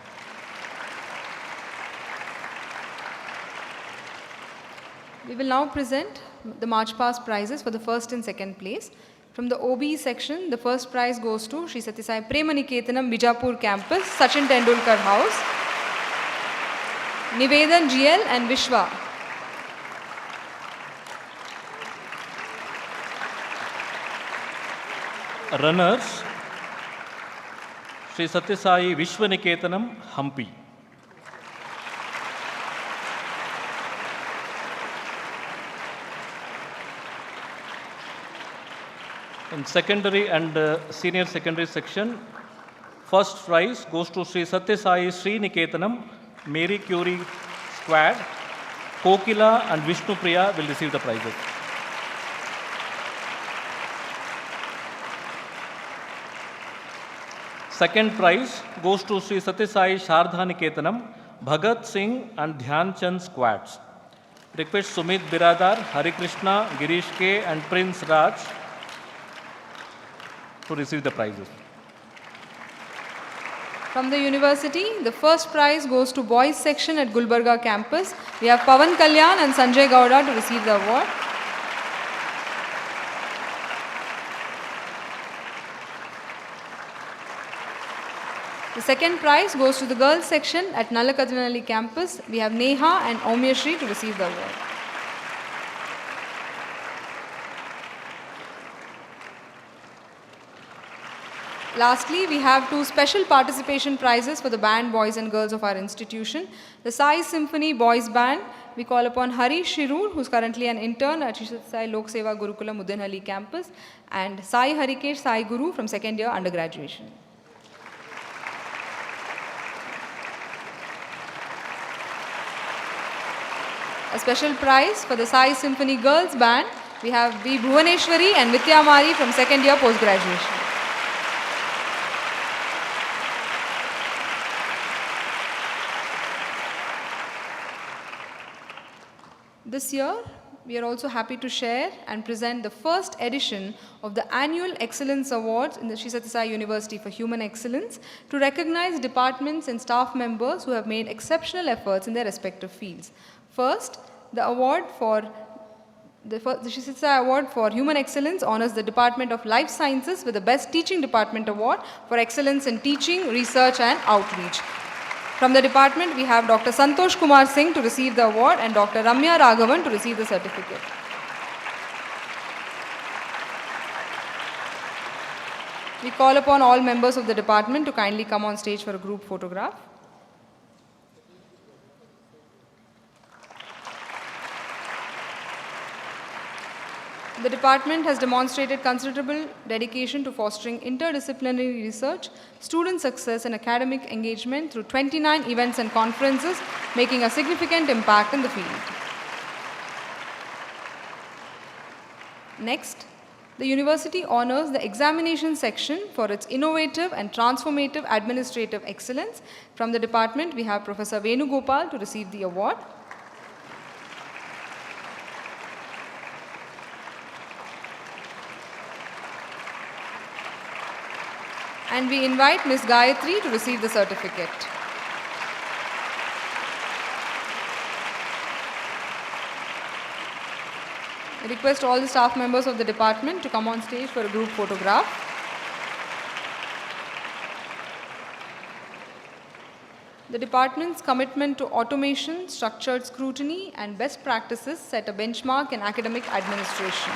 We will now present the March Past prizes for the first and second place. From the OB section, the first prize goes to Sri Sathya Sai Premaniketanam, Bijapur campus, Sachin Tendulkar House, Nivedan GL and Vishwa.
Runners, Sri Sathya Sai Vishwaniketanam, Hampi. In secondary and senior secondary section, first prize goes to Sri Sathya Sai Sri Niketanam, Mary Curie Squad. Kokila and Vishnu Priya will receive the prizes. Second prize goes to Sri Sathya Sai Shardha Niketanam, Bhagat Singh and Dhyan Chand squads. Request Sumit Biradar, Hari Krishna, Girish K and Prince Raj to receive the prizes.
From the university, the first prize goes to boys section at Gulbarga campus. We have Pavan Kalyan and Sanjay Gowda to receive the award. The second prize goes to the girls section at Nallakadrinalli campus. We have Neha and Omyashri to receive the award. Lastly, we have two special participation prizes for the band boys and girls of our institution. The Sai Symphony Boys Band, we call upon Hari Shirur, who is currently an intern at Sathya Sai Lok Seva Gurukula Muddenahalli campus, and Sai Harikesh Sai Guru from second year undergraduation. A special prize for the Sai Symphony Girls Band, we have V. Bhuvaneshwari and Vidya Mari from second year post-graduation. This year, we are also happy to share and present the first edition of the Annual Excellence Awards in the Sri Sathya Sai University for Human Excellence to recognize departments and staff members who have made exceptional efforts in their respective fields. First, the Sri Sathya Sai Award for Human Excellence honors the Department of Life Sciences with the Best Teaching Department Award for excellence in teaching, research and outreach. From the department, we have Dr. Santosh Kumar Singh to receive the award and Dr. Ramya Raghavan to receive the certificate. We call upon all members of the department to kindly come on stage for a group photograph. The department has demonstrated considerable dedication to fostering interdisciplinary research, student success and academic engagement through 29 events and conferences, making a significant impact in the field. Next, the university honors the examination section for its innovative and transformative administrative excellence. From the department, we have Professor Venugopal to receive the award. And we invite Ms. Gayatri to receive the certificate. I request all the staff members of the department to come on stage for a group photograph. The department's commitment to automation, structured scrutiny, and best practices set a benchmark in academic administration.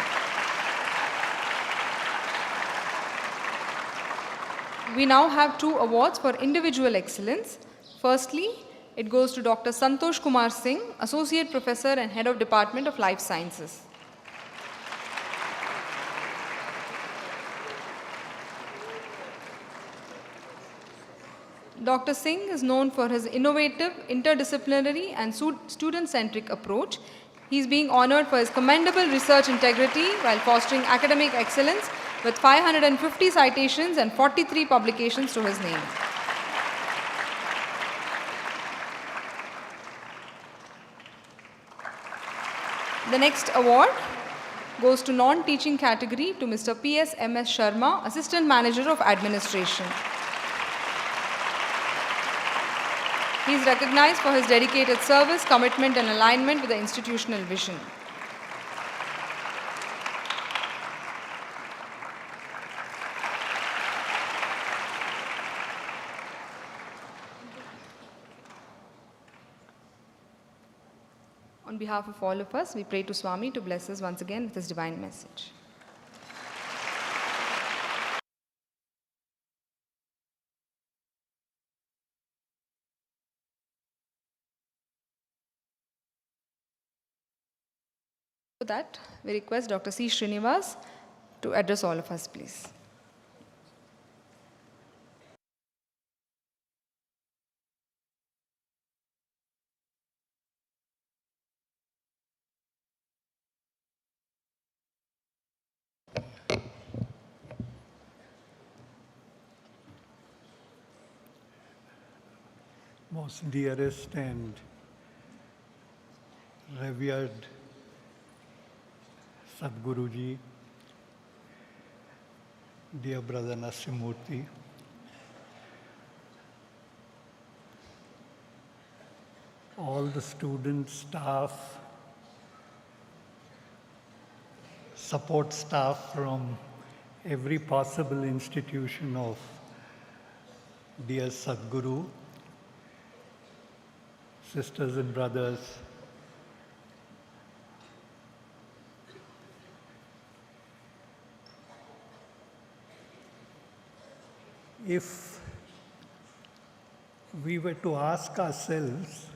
We now have 2 awards for individual excellence. Firstly, it goes to Dr. Santosh Kumar Singh, Associate Professor and Head of Department of Life Sciences. Dr. Singh is known for his innovative, interdisciplinary and student-centric approach. He is being honored for his commendable research integrity while fostering academic excellence with 550 citations and 43 publications to his name. The next award goes to non-teaching category to Mr. P.S. M.S. Sharma, Assistant Manager of Administration. He is recognized for his dedicated service, commitment and alignment with the institutional vision. On behalf of all of us, we pray to Swami to bless us once again with his divine message. For that, we request Dr. C. Srinivas to address all of us, please.
Most dearest and revered Sadhguruji, dear brother Nasimurti, all the students, staff, support staff from every possible institution of dear Sadhguru, sisters and brothers, if we were to ask ourselves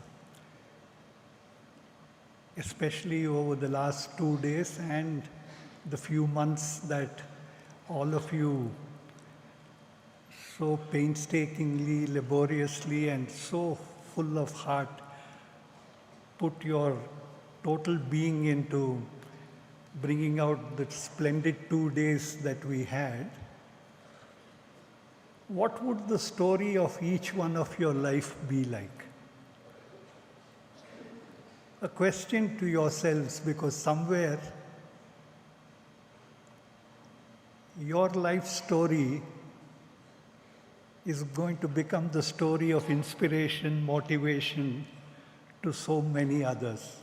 especially over the last 2 days and the few months that all of you so painstakingly, laboriously, and so full of heart put your total being into bringing out the splendid 2 days that we had. What would the story of each one of your life be like? A question to yourselves, because somewhere your life story is going to become the story of inspiration, motivation to so many others.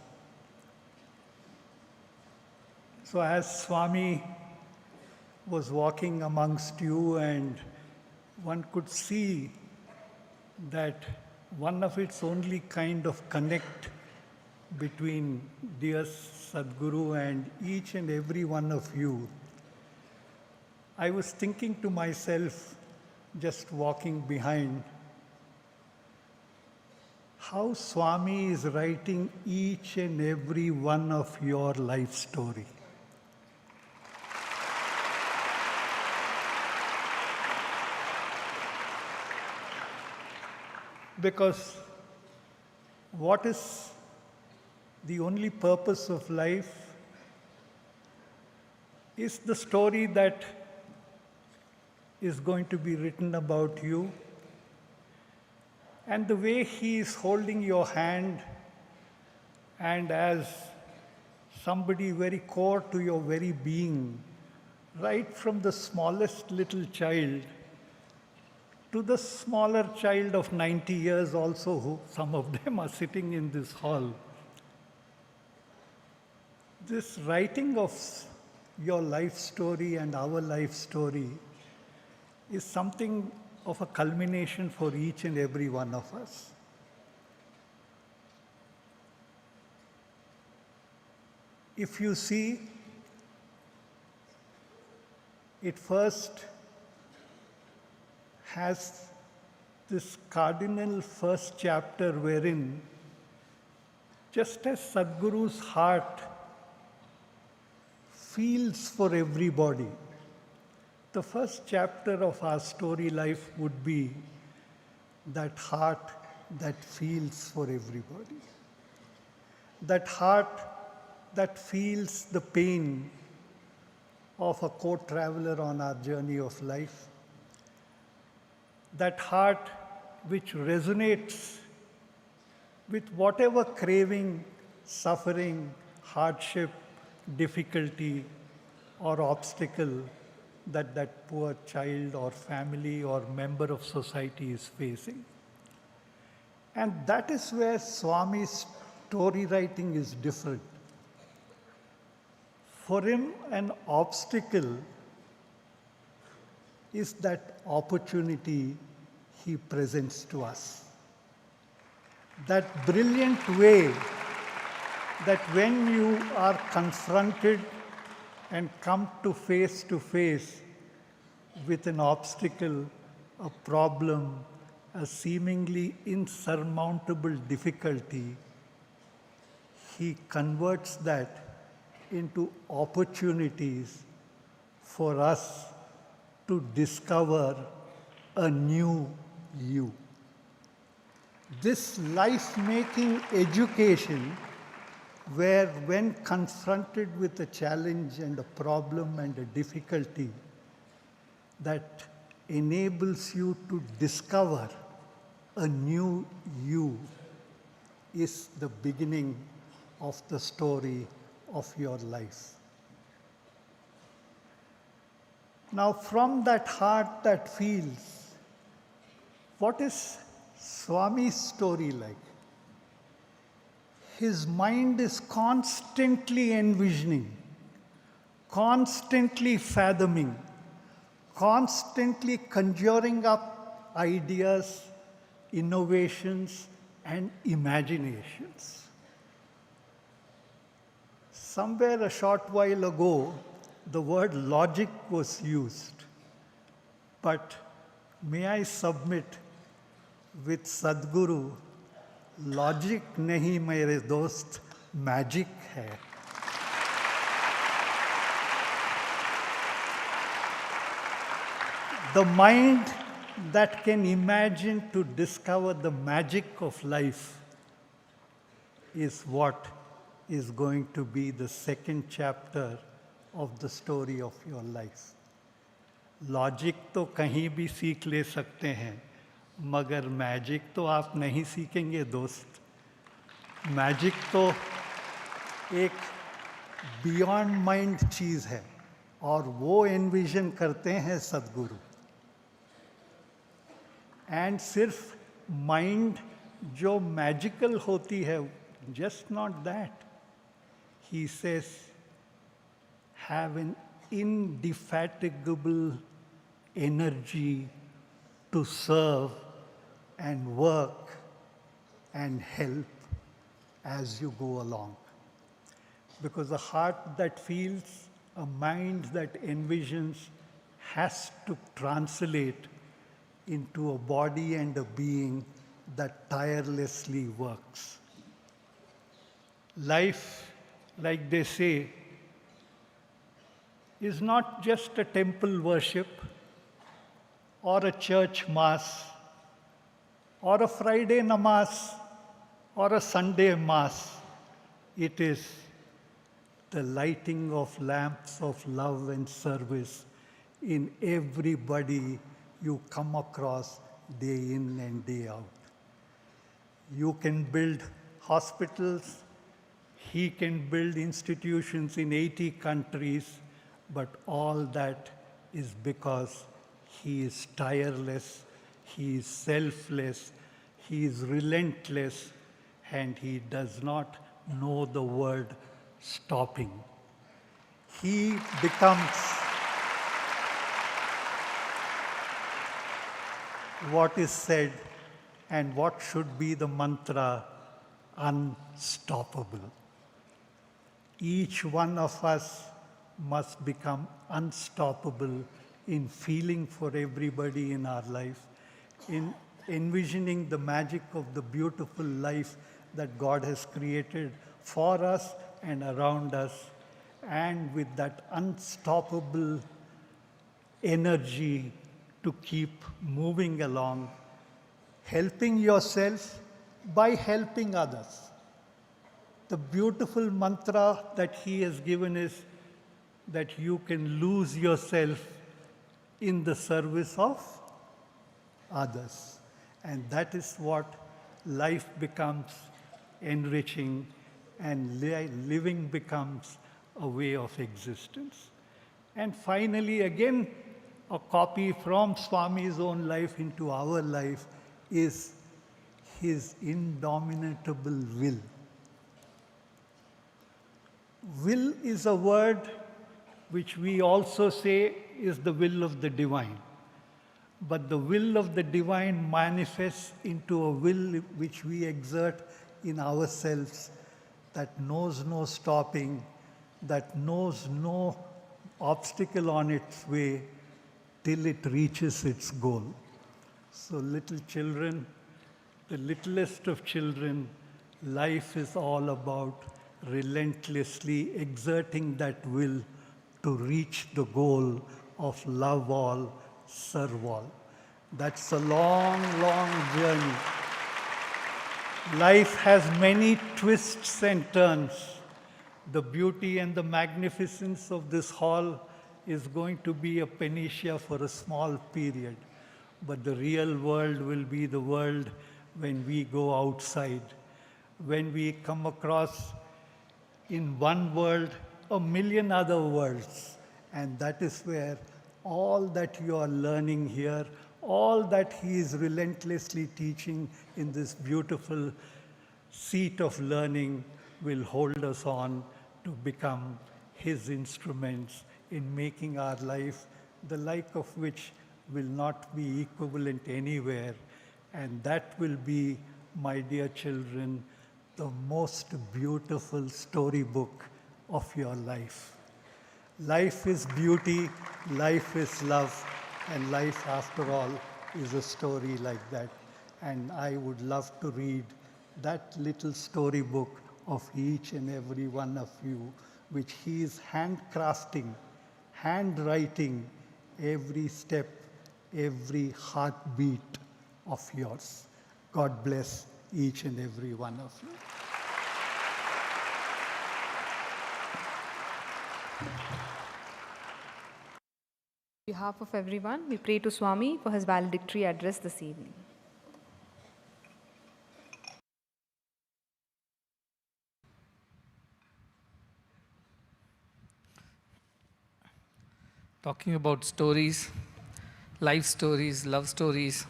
So as Swami was walking amongst you, and one could see that one of its only kind of connect between dear Sadhguru and each and every one of you, I was thinking to myself, just walking behind, how Swami is writing each and every one of your life story. Because what is the only purpose of life is the story that is going to be written about you. And the way he is holding your hand, and as somebody very core to your very being, right from the smallest little child to the smaller child of 90 years also, who some of them are sitting in this hall. This writing of your life story and our life story is something of a culmination for each and every one of us. If you see, it first has this cardinal first chapter wherein, just as Sadhguru's heart feels for everybody, the first chapter of our story life would be that heart that feels for everybody. That heart that feels the pain of a co-traveler on our journey of life. That heart which resonates with whatever craving, suffering, hardship, difficulty, or obstacle that that poor child or family or member of society is facing. And that is where Swami's story writing is different. For him, an obstacle is that opportunity he presents to us. That brilliant way that when you are confronted and come to face with an obstacle, a problem, a seemingly insurmountable difficulty, he converts that into opportunities for us to discover a new you. This life-making education, where when confronted with a challenge and a problem and a difficulty, that enables you to discover a new you, is the beginning of the story of your life. Now, from that heart that feels, what is Swami's story like? His mind is constantly envisioning, constantly fathoming, constantly conjuring up ideas, innovations, and imaginations. Somewhere a short while ago, the word logic was used. But may I submit, with Sadhguru, logic nahi mere dost, magic है। The mind that can imagine to discover the magic of life is what is going to be the second chapter of the story of your life. Logic तो कहीं भी सीख ले सकते हैं, मगर magic तो आप नहीं सीखेंगे दोस्त। मैजिक तो एक बियॉन्ड माइंड चीज़ है और वो एनविजन करते हैं सद्गुरु। एंड सिर्फ माइंड जो मैजिकल होती है, just not that, he says have an indefatigable energy to serve and work and help as you go along. Because a heart that feels, a mind that envisions has to translate into a body and a being that tirelessly works. Life, like they say, is not just a temple worship or a church mass or a Friday namaz or a Sunday mass. It is the lighting of lamps of love and service in everybody you come across day in and day out. You can build hospitals, he can build institutions in 80 countries, but all that is because he is tireless, he is selfless, he is relentless, and he does not know the word stopping. He becomes what is said and what should be the mantra, unstoppable. Each one of us must become unstoppable in feeling for everybody in our life, in envisioning the magic of the beautiful life that God has created for us and around us, and with that unstoppable energy to keep moving along, helping yourself by helping others. The beautiful mantra that he has given is that you can lose yourself in the service of others. And that is what life becomes enriching and living becomes a way of existence. And finally, again, a copy from Swami's own life into our life is his indomitable will. Will is a word which we also say is the will of the divine. But the will of the divine manifests into a will which we exert in ourselves that knows no stopping, that knows no obstacle on its way till it reaches its goal. So little children, the littlest of children, life is all about relentlessly exerting that will to reach the goal of love all, serve all. That's a long, long journey. Life has many twists and turns. The beauty and the magnificence of this hall is going to be a panacea for a small period. But the real world will be the world when we go outside, when we come across in one world a million other worlds. And that is where all that you are learning here, all that he is relentlessly teaching in this beautiful seat of learning will hold us on to become his instruments in making our life the like of which will not be equivalent anywhere. And that will be, my dear children, the most beautiful storybook of your life. Life is beauty, life is love, and life, after all, is a story like that. And I would love to read that little storybook of each and every one of you, which he is handcrafting, handwriting every step, every heartbeat of yours. God bless each and every one of you.
On behalf of everyone, we pray to Swami for his valedictory address this evening.
Talking about stories, life stories, love stories.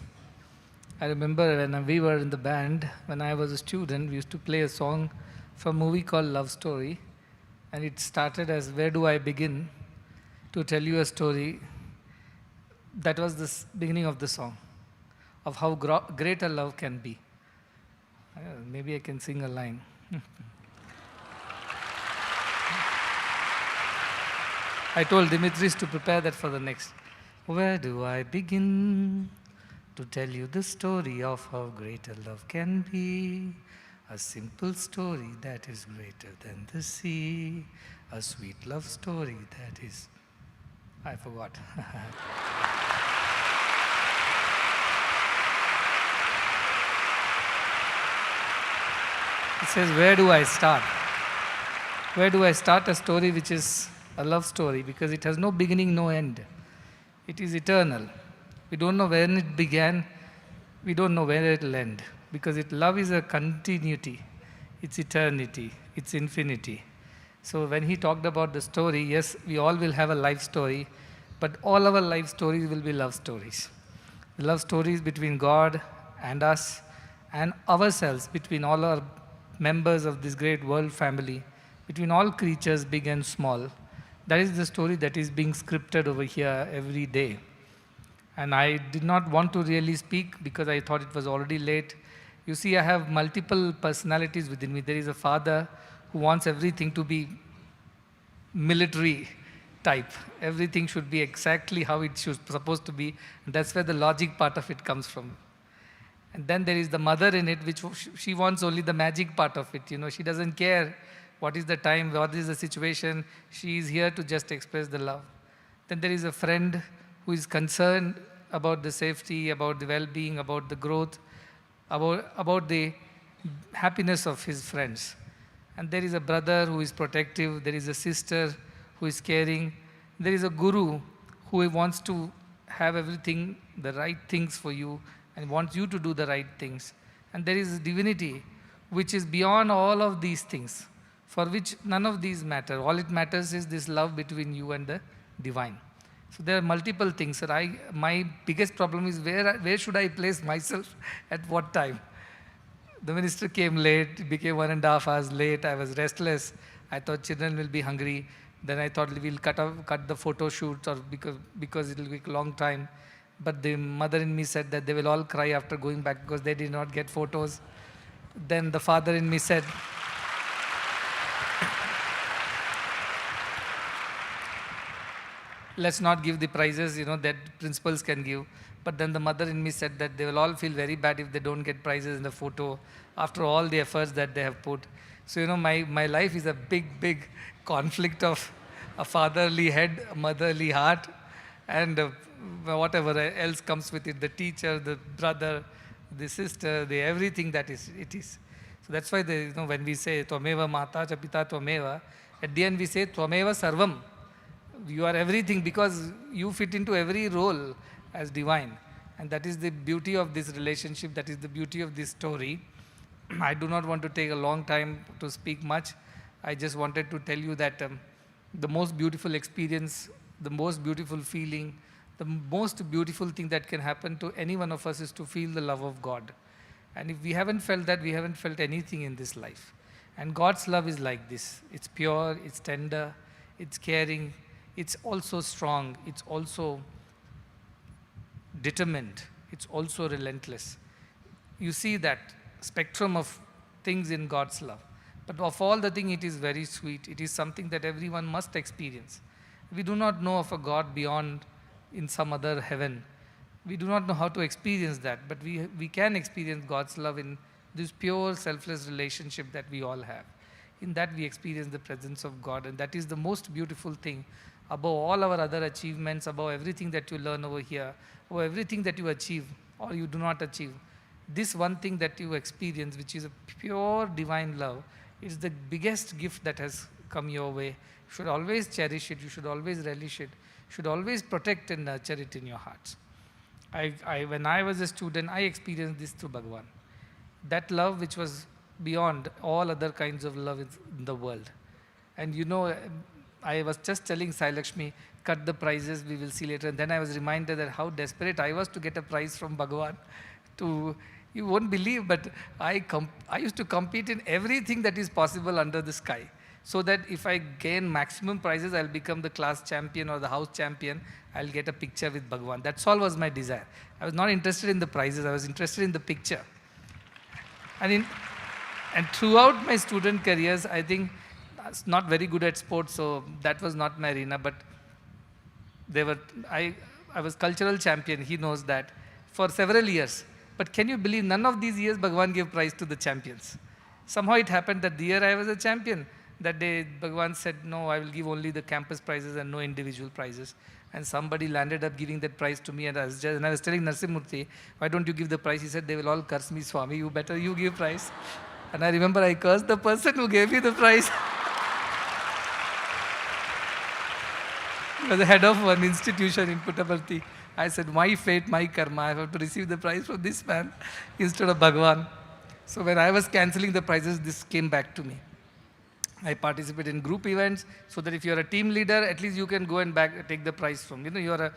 I remember when we were in the band, when I was a student, we used to play a song from a movie called Love Story. And it started as, "Where do I begin to tell you a story?" That was the beginning of the song, of how great a love can be. Maybe I can sing a line. I told Dimitris to prepare that for the next. Where do I begin to tell you the story of how great a love can be? A simple story that is greater than the sea. A sweet love story that is... I forgot. It says, where do I start? Where do I start a story which is a love story? Because it has no beginning, no end. It is eternal. We don't know when it began. We don't know where it will end. Because love is a continuity. It's eternity. It's infinity. So when he talked about the story, yes, we all will have a life story, but all our life stories will be love stories. Love stories between God and us and ourselves, between all our members of this great world family, between all creatures, big and small. That is the story that is being scripted over here every day. And I did not want to really speak because I thought it was already late. You see, I have multiple personalities within me. There is a father who wants everything to be military type. Everything should be exactly how it should supposed to be. And that's where the logic part of it comes from. And then there is the mother in it, which she wants only the magic part of it. You know, she doesn't care what is the time, what is the situation. She is here to just express the love. Then there is a friend who is concerned about the safety, about the well-being, about the growth, about the happiness of his friends. And there is a brother who is protective. There is a sister who is caring. There is a guru who wants to have everything, the right things for you, and wants you to do the right things. And there is a divinity which is beyond all of these things, for which none of these matter. All it matters is this love between you and the divine. So there are multiple things. Sir, my biggest problem is where should I place myself at what time? The minister came late, it became 1.5 hours late, I was restless. I thought children will be hungry. Then I thought we'll cut the photo shoot or because it will take a long time. But the mother in me said that they will all cry after going back because they did not get photos. Then the father in me said, let's not give the prizes, that principals can give. But then the mother in me said that they will all feel very bad if they don't get prizes in the photo after all the efforts that they have put. So, my life is a big conflict of a fatherly head, a motherly heart, and whatever else comes with it, the teacher, the brother, the sister, the everything that it is. So that's why when we say Tvameva Mata cha Pita Tvameva, at the end we say Tvameva Sarvam. You are everything because you fit into every role as divine. And that is the beauty of this relationship, that is the beauty of this story. I do not want to take a long time to speak much. I just wanted to tell you that the most beautiful experience, the most beautiful feeling, the most beautiful thing that can happen to any one of us is to feel the love of God. And if we haven't felt that, we haven't felt anything in this life. And God's love is like this. It's pure, it's tender, it's caring, it's also strong, it's also determined, it's also relentless. You see that spectrum of things in God's love. But of all the things, it is very sweet. It is something that everyone must experience. We do not know of a God beyond in some other heaven. We do not know how to experience that, but we can experience God's love in this pure, selfless relationship that we all have. In that we experience the presence of God, and that is the most beautiful thing above all our other achievements, above everything that you learn over here, above everything that you achieve or you do not achieve. This one thing that you experience, which is a pure divine love, is the biggest gift that has come your way. You should always cherish it, you should always relish it, you should always protect and nurture it in your hearts. When I was a student, I experienced this through Bhagavan. That love which was beyond all other kinds of love in the world. And you know, I was just telling Sai Lakshmi, cut the prizes, we will see later. And then I was reminded that how desperate I was to get a prize from Bhagavan. You won't believe, but I used to compete in everything that is possible under the sky. So that if I gain maximum prizes, I'll become the class champion or the house champion. I'll get a picture with Bhagavan. That's all was my desire. I was not interested in the prizes. I was interested in the picture. And throughout my student careers, I think I was not very good at sports, so that was not my arena. But I was cultural champion. He knows that for several years. But can you believe none of these years Bhagavan gave prize to the champions? Somehow it happened that the year I was a champion, that day Bhagavan said, no, I will give only the campus prizes and no individual prizes. And somebody landed up giving that prize to me, and I was telling Narsimurthy, why don't you give the prize? He said, they will all curse me, Swami, you give prize. And I remember I cursed the person who gave me the prize. He was the head of one institution in Puttaparthi. I said, my fate, my karma, I have to receive the prize from this man instead of Bhagavan. So when I was cancelling the prizes, this came back to me. I participate in group events so that if you are a team leader, at least you can go and take the prize from. You know,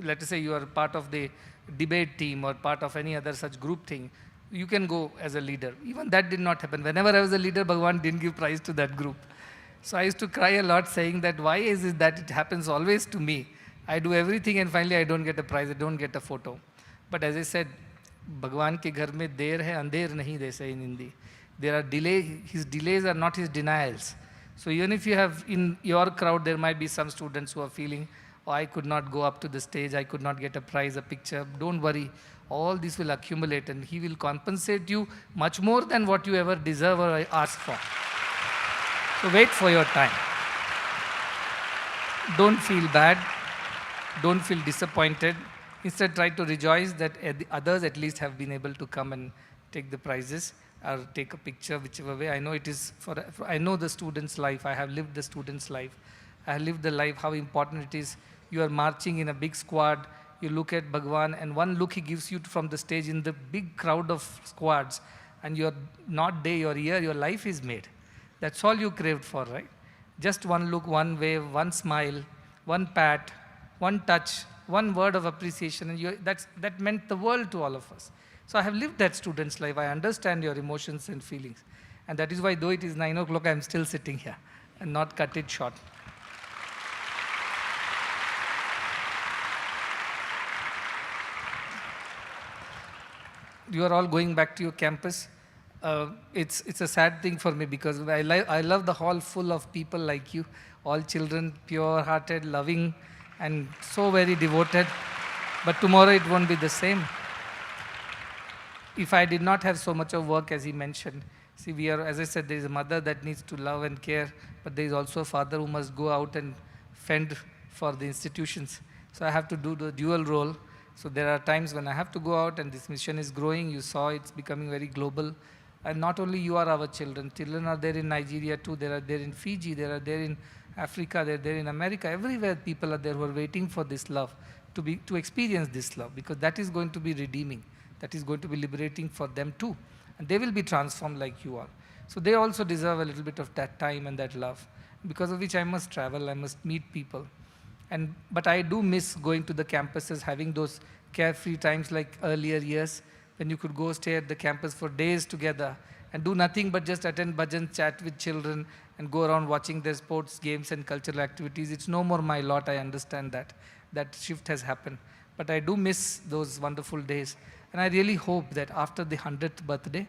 let us say you are part of the debate team or part of any other such group thing. You can go as a leader. Even that did not happen. Whenever I was a leader, Bhagavan didn't give prize to that group. So I used to cry a lot saying that why is it that it happens always to me? I do everything and finally I don't get a prize, I don't get a photo. But as I said, Bhagavan ke ghar mein der hai, andher nahi, they say in Hindi. There are his delays are not his denials. So even if you have in your crowd, there might be some students who are feeling, oh, I could not go up to the stage, I could not get a prize, a picture. Don't worry, all this will accumulate and he will compensate you much more than what you ever deserve or ask for. So wait for your time. Don't feel bad. Don't feel disappointed. Instead, try to rejoice that the others at least have been able to come and take the prizes or take a picture, whichever way. I know it is I know the student's life. I have lived the student's life. I have lived the life, how important it is. You are marching in a big squad. You look at Bhagavan, and one look he gives you from the stage in the big crowd of squads, and your not day, your year, your life is made. That's all you craved for, right? Just one look, one wave, one smile, one pat, one touch, one word of appreciation, and that meant the world to all of us. So I have lived that student's life. I understand your emotions and feelings. And that is why, though it is 9 o'clock, I am still sitting here and not cut it short. You are all going back to your campus. It's a sad thing for me because I love the hall full of people like you, all children, pure-hearted, loving, and so very devoted. But tomorrow it won't be the same. If I did not have so much of work as he mentioned, see, as I said, there is a mother that needs to love and care, but there is also a father who must go out and fend for the institutions. So I have to do the dual role. So there are times when I have to go out and this mission is growing. You saw it's becoming very global. And not only you are our children. Children are there in Nigeria too. They are there in Fiji. They are there in Africa. They are there in America. Everywhere people are there who are waiting for this love, to experience this love, because that is going to be redeeming. That is going to be liberating for them too. And they will be transformed like you are. So they also deserve a little bit of that time and that love, because of which I must travel, I must meet people. But I do miss going to the campuses, having those carefree times like earlier years, when you could go stay at the campus for days together and do nothing but just attend bhajan, chat with children, and go around watching their sports, games, and cultural activities. It's no more my lot, I understand that. That shift has happened. But I do miss those wonderful days. And I really hope that after the 100th birthday,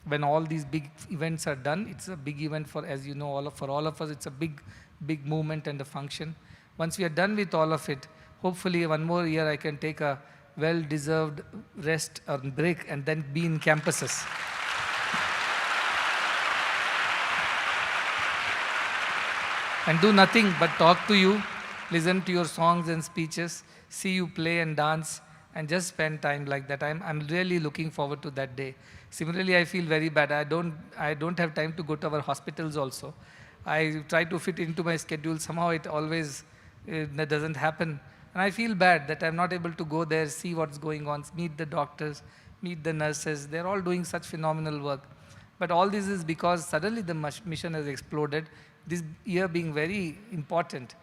when all these big events are done, it's a big event for, as you know, for all of us, it's a big, big movement and a function. Once we are done with all of it, hopefully one more year I can take a well-deserved rest or break and then be in campuses. and do nothing but talk to you, listen to your songs and speeches, see you play and dance, and just spend time like that. I'm really looking forward to that day. Similarly, I feel very bad. I don't have time to go to our hospitals also. I try to fit into my schedule. Somehow it always that doesn't happen. And I feel bad that I'm not able to go there, see what's going on, meet the doctors, meet the nurses. They're all doing such phenomenal work. But all this is because suddenly the mission has exploded. This year being very important,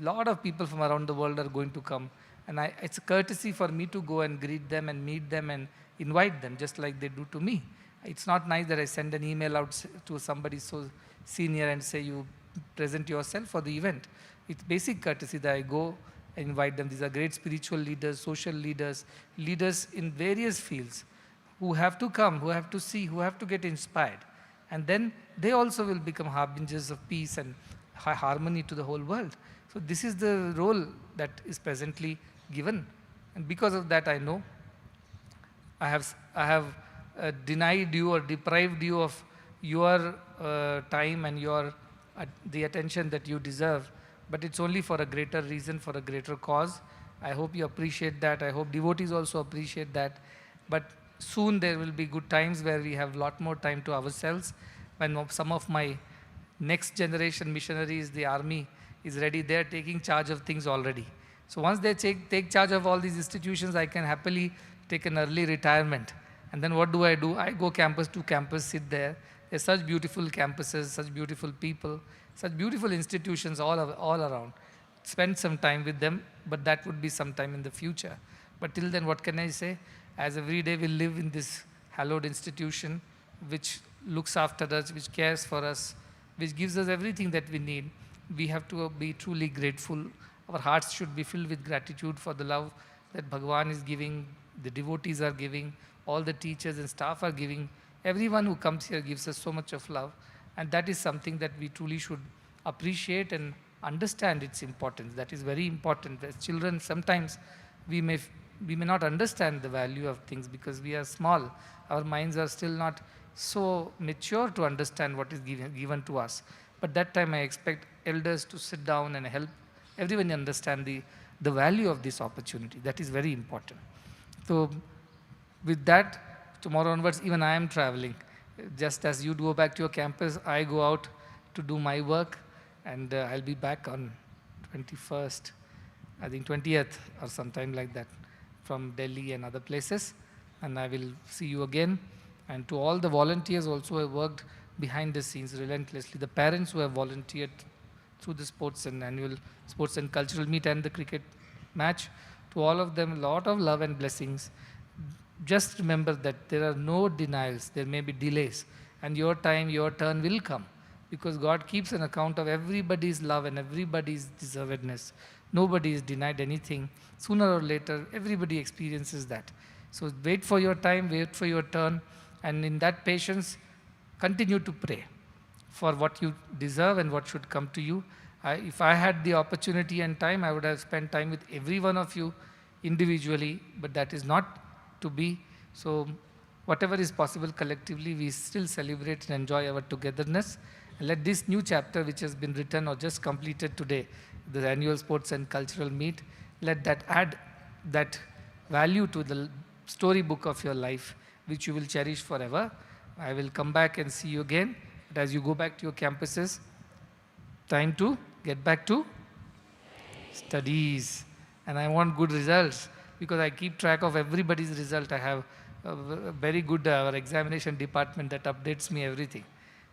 a lot of people from around the world are going to come. And it's a courtesy for me to go and greet them and meet them and invite them, just like they do to me. It's not nice that I send an email out to somebody so senior and say, you present yourself for the event. It's basic courtesy that I go and invite them. These are great spiritual leaders, social leaders, leaders in various fields who have to come, who have to see, who have to get inspired. And then they also will become harbingers of peace and harmony to the whole world. So this is the role that is presently given. And because of that, I know I have denied you or deprived you of your time and the attention that you deserve. But it's only for a greater reason, for a greater cause. I hope you appreciate that. I hope devotees also appreciate that. But soon there will be good times where we have a lot more time to ourselves. When some of my next generation missionaries, the army, is ready, they're taking charge of things already. So once they take charge of all these institutions, I can happily take an early retirement. And then what do? I go campus to campus, sit there. There's such beautiful campuses, such beautiful people, such beautiful institutions all around. Spend some time with them, but that would be sometime in the future. But till then, what can I say? As every day we live in this hallowed institution, which looks after us, which cares for us, which gives us everything that we need, we have to be truly grateful. Our hearts should be filled with gratitude for the love that Bhagavan is giving, the devotees are giving, all the teachers and staff are giving. Everyone who comes here gives us so much of love. And that is something that we truly should appreciate and understand its importance. That is very important. As children, sometimes we may not understand the value of things because we are small. Our minds are still not so mature to understand what is given to us. But that time I expect elders to sit down and help everyone understand the value of this opportunity. That is very important. So with that, tomorrow onwards, even I am traveling. Just as you go back to your campus, I go out to do my work, and I'll be back on 21st, I think 20th or sometime like that, from Delhi and other places, and I will see you again. And to all the volunteers also who have worked behind the scenes relentlessly, the parents who have volunteered through the sports and annual sports and cultural meet and the cricket match, to all of them, a lot of love and blessings. Just remember that there are no denials, there may be delays, and your time, your turn will come, because God keeps an account of everybody's love and everybody's deservedness. Nobody is denied anything. Sooner or later, everybody experiences that. So wait for your time, wait for your turn, and in that patience, continue to pray for what you deserve and what should come to you. If I had the opportunity and time, I would have spent time with every one of you individually, but that is not to be. So whatever is possible collectively, we still celebrate and enjoy our togetherness. And let this new chapter, which has been written or just completed today, the annual sports and cultural meet, let that add that value to the storybook of your life, which you will cherish forever. I will come back and see you again. But as you go back to your campuses, time to get back to studies. And I want good results, because I keep track of everybody's result. I have a very good our examination department that updates me everything.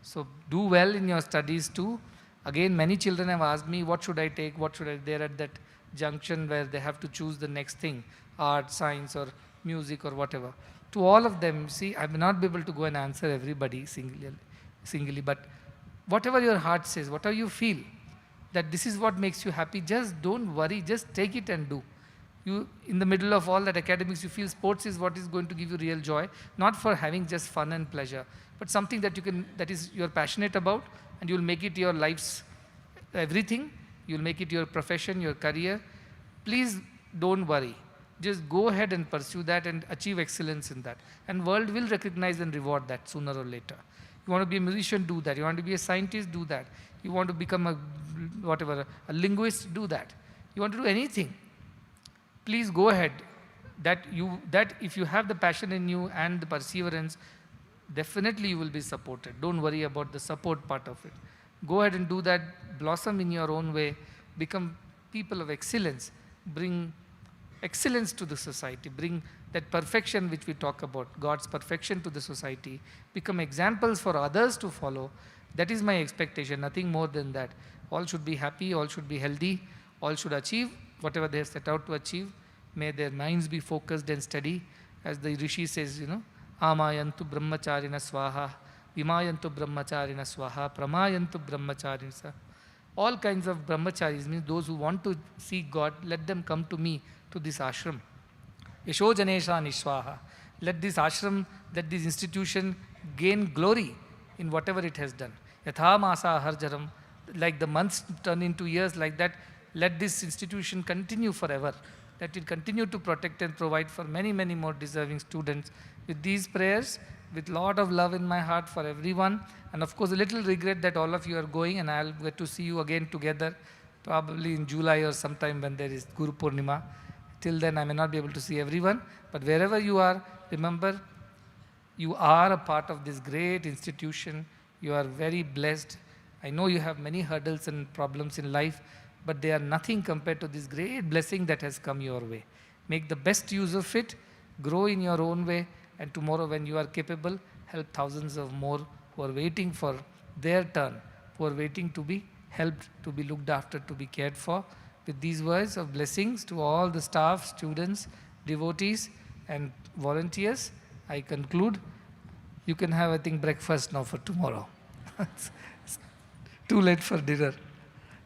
So do well in your studies too. Again, many children have asked me, what should I take, what should I, they're at that junction where they have to choose the next thing, art, science, or music, or whatever. To all of them, see, I may not be able to go and answer everybody singly, but whatever your heart says, whatever you feel, that this is what makes you happy, just don't worry, just take it and do. You, in the middle of all that academics, you feel sports is what is going to give you real joy, not for having just fun and pleasure, but something that you're passionate about, and you'll make it your life's everything. You'll make it your profession, your career. Please don't worry. Just go ahead and pursue that and achieve excellence in that. And world will recognize and reward that sooner or later. You want to be a musician, do that. You want to be a scientist, do that. You want to become a whatever, a linguist, do that. You want to do anything, please go ahead. That if you have the passion in you and the perseverance, definitely you will be supported. Don't worry about the support part of it. Go ahead and do that, blossom in your own way, become people of excellence, bring excellence to the society, bring that perfection which we talk about, God's perfection to the society, become examples for others to follow. That is my expectation, nothing more than that. All should be happy, all should be healthy, all should achieve whatever they have set out to achieve. May their minds be focused and steady. As the Rishi says, Amayantu brahmacharina swaha, vimayantu brahmacharina swaha, pramayantu brahmacharina. All kinds of brahmacharis means those who want to seek God, let them come to me, to this ashram. Yasho janesha nishwaha. Let this ashram, let this institution gain glory in whatever it has done. Yatha masa harjaram. Like the months turn into years, like that, let this institution continue forever. Let it continue to protect and provide for many, many more deserving students. With these prayers, with lot of love in my heart for everyone, and of course a little regret that all of you are going, and I'll get to see you again together, probably in July or sometime when there is Guru Purnima. Till then I may not be able to see everyone, but wherever you are, remember, you are a part of this great institution. You are very blessed. I know you have many hurdles and problems in life, but they are nothing compared to this great blessing that has come your way. Make the best use of it, grow in your own way, and tomorrow when you are capable, help thousands of more who are waiting for their turn, who are waiting to be helped, to be looked after, to be cared for. With these words of blessings to all the staff, students, devotees, and volunteers, I conclude. You can have, I think, breakfast now for tomorrow. It's too late for dinner.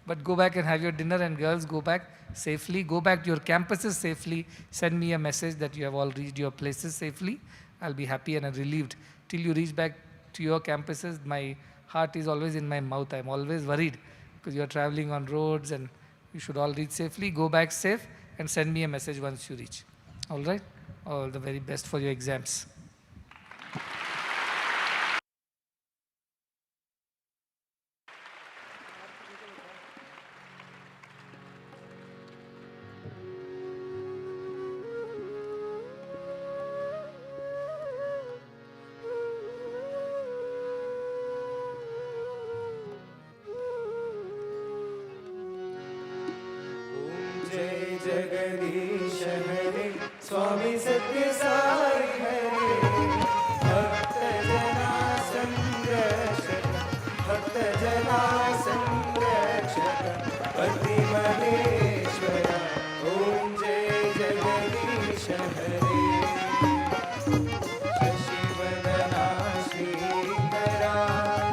But go back and have your dinner, and girls, go back safely. Go back to your campuses safely. Send me a message that you have all reached your places safely. I'll be happy and relieved. Till you reach back to your campuses, my heart is always in my mouth. I'm always worried because you're traveling on roads, and you should all reach safely. Go back safe and send me a message once you reach. All right? All the very best for your exams.
जय जगदीश हरे स्वामी सत्य साई हरे भक्त जना संरक्षक भक्त जना संरक्षक पति महेश्वर ओम जय जगदीश हरे शशिवदना श्रीकरा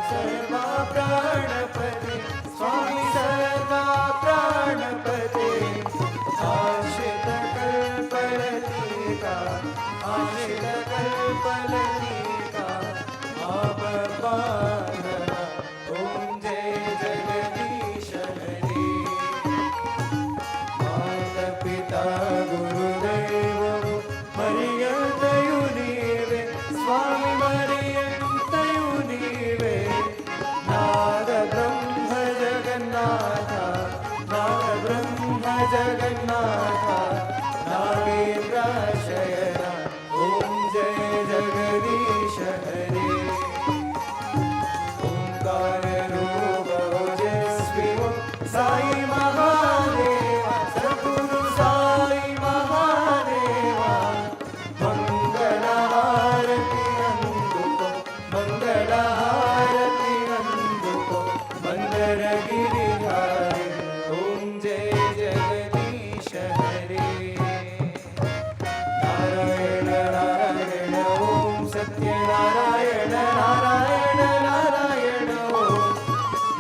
सर्वा प्राणपते स्वामी सर्वा प्राणपते आश्रित कल्पलतिका आपबाधना ओम जय जगदीश हरे माता पिता गुरुदेव मरियंतयु नीवे स्वामी मरियंतयु नीवे नाद ब्रह्म जगन्नाथ नाद ब्रह्म जगन्नाथ नागेन्द्र शयन ओम जय जगदीश हरे ओंकार रूप ओजस्वी साई महादेवा सद्गुरु साई महादेवा मंगल हारति अंदुको मंगल हारति अंदुको मंदर गिरिधारी ओम जय जगदीश हरे नारायण नारायण ओम सत्य नारायण नारायण नारायण ओम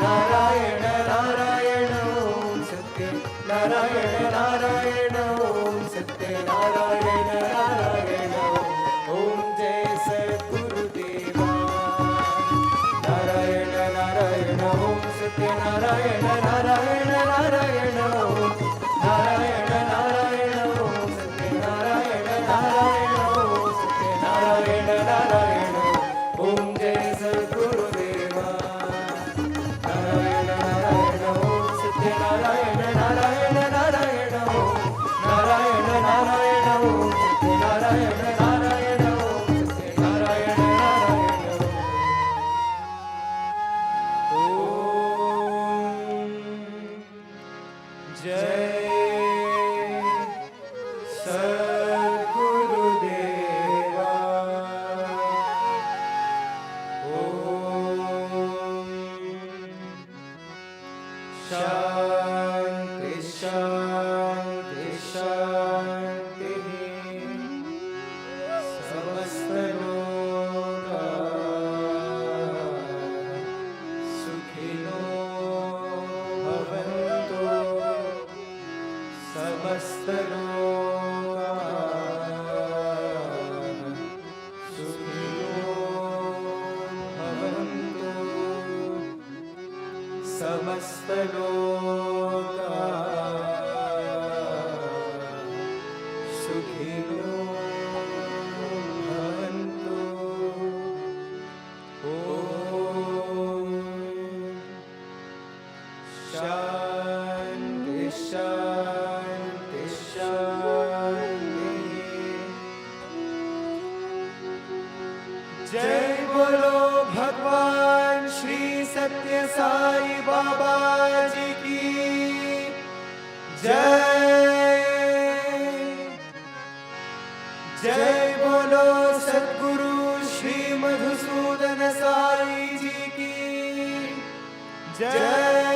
नारायण नारायण ओम सत्य नारायण नारायण ओम सत्य नारायण नारायण ओम जय सद्गुरुदेवा नारायण नारायण ओम सत्य नारायण नारायण नारायण ओम नारायण नारायण ओम सत्य नारायण नारायण ओम सत्य नारायण नारायण ओम जय सद्गुरु शांति शांति शांति समस्त लोका सुखिनो भवन्तु समस्त लोका सुखिनो भवन्तु समस्त लोका सुखिनो भवन्तु ॐ शान्ति शान्ति शान्ति जय बोलो भगवान श्री सत्य साई बाबा जी की जय। जय बोलो सद्गुरु श्री मधुसूदन साई जी की जय।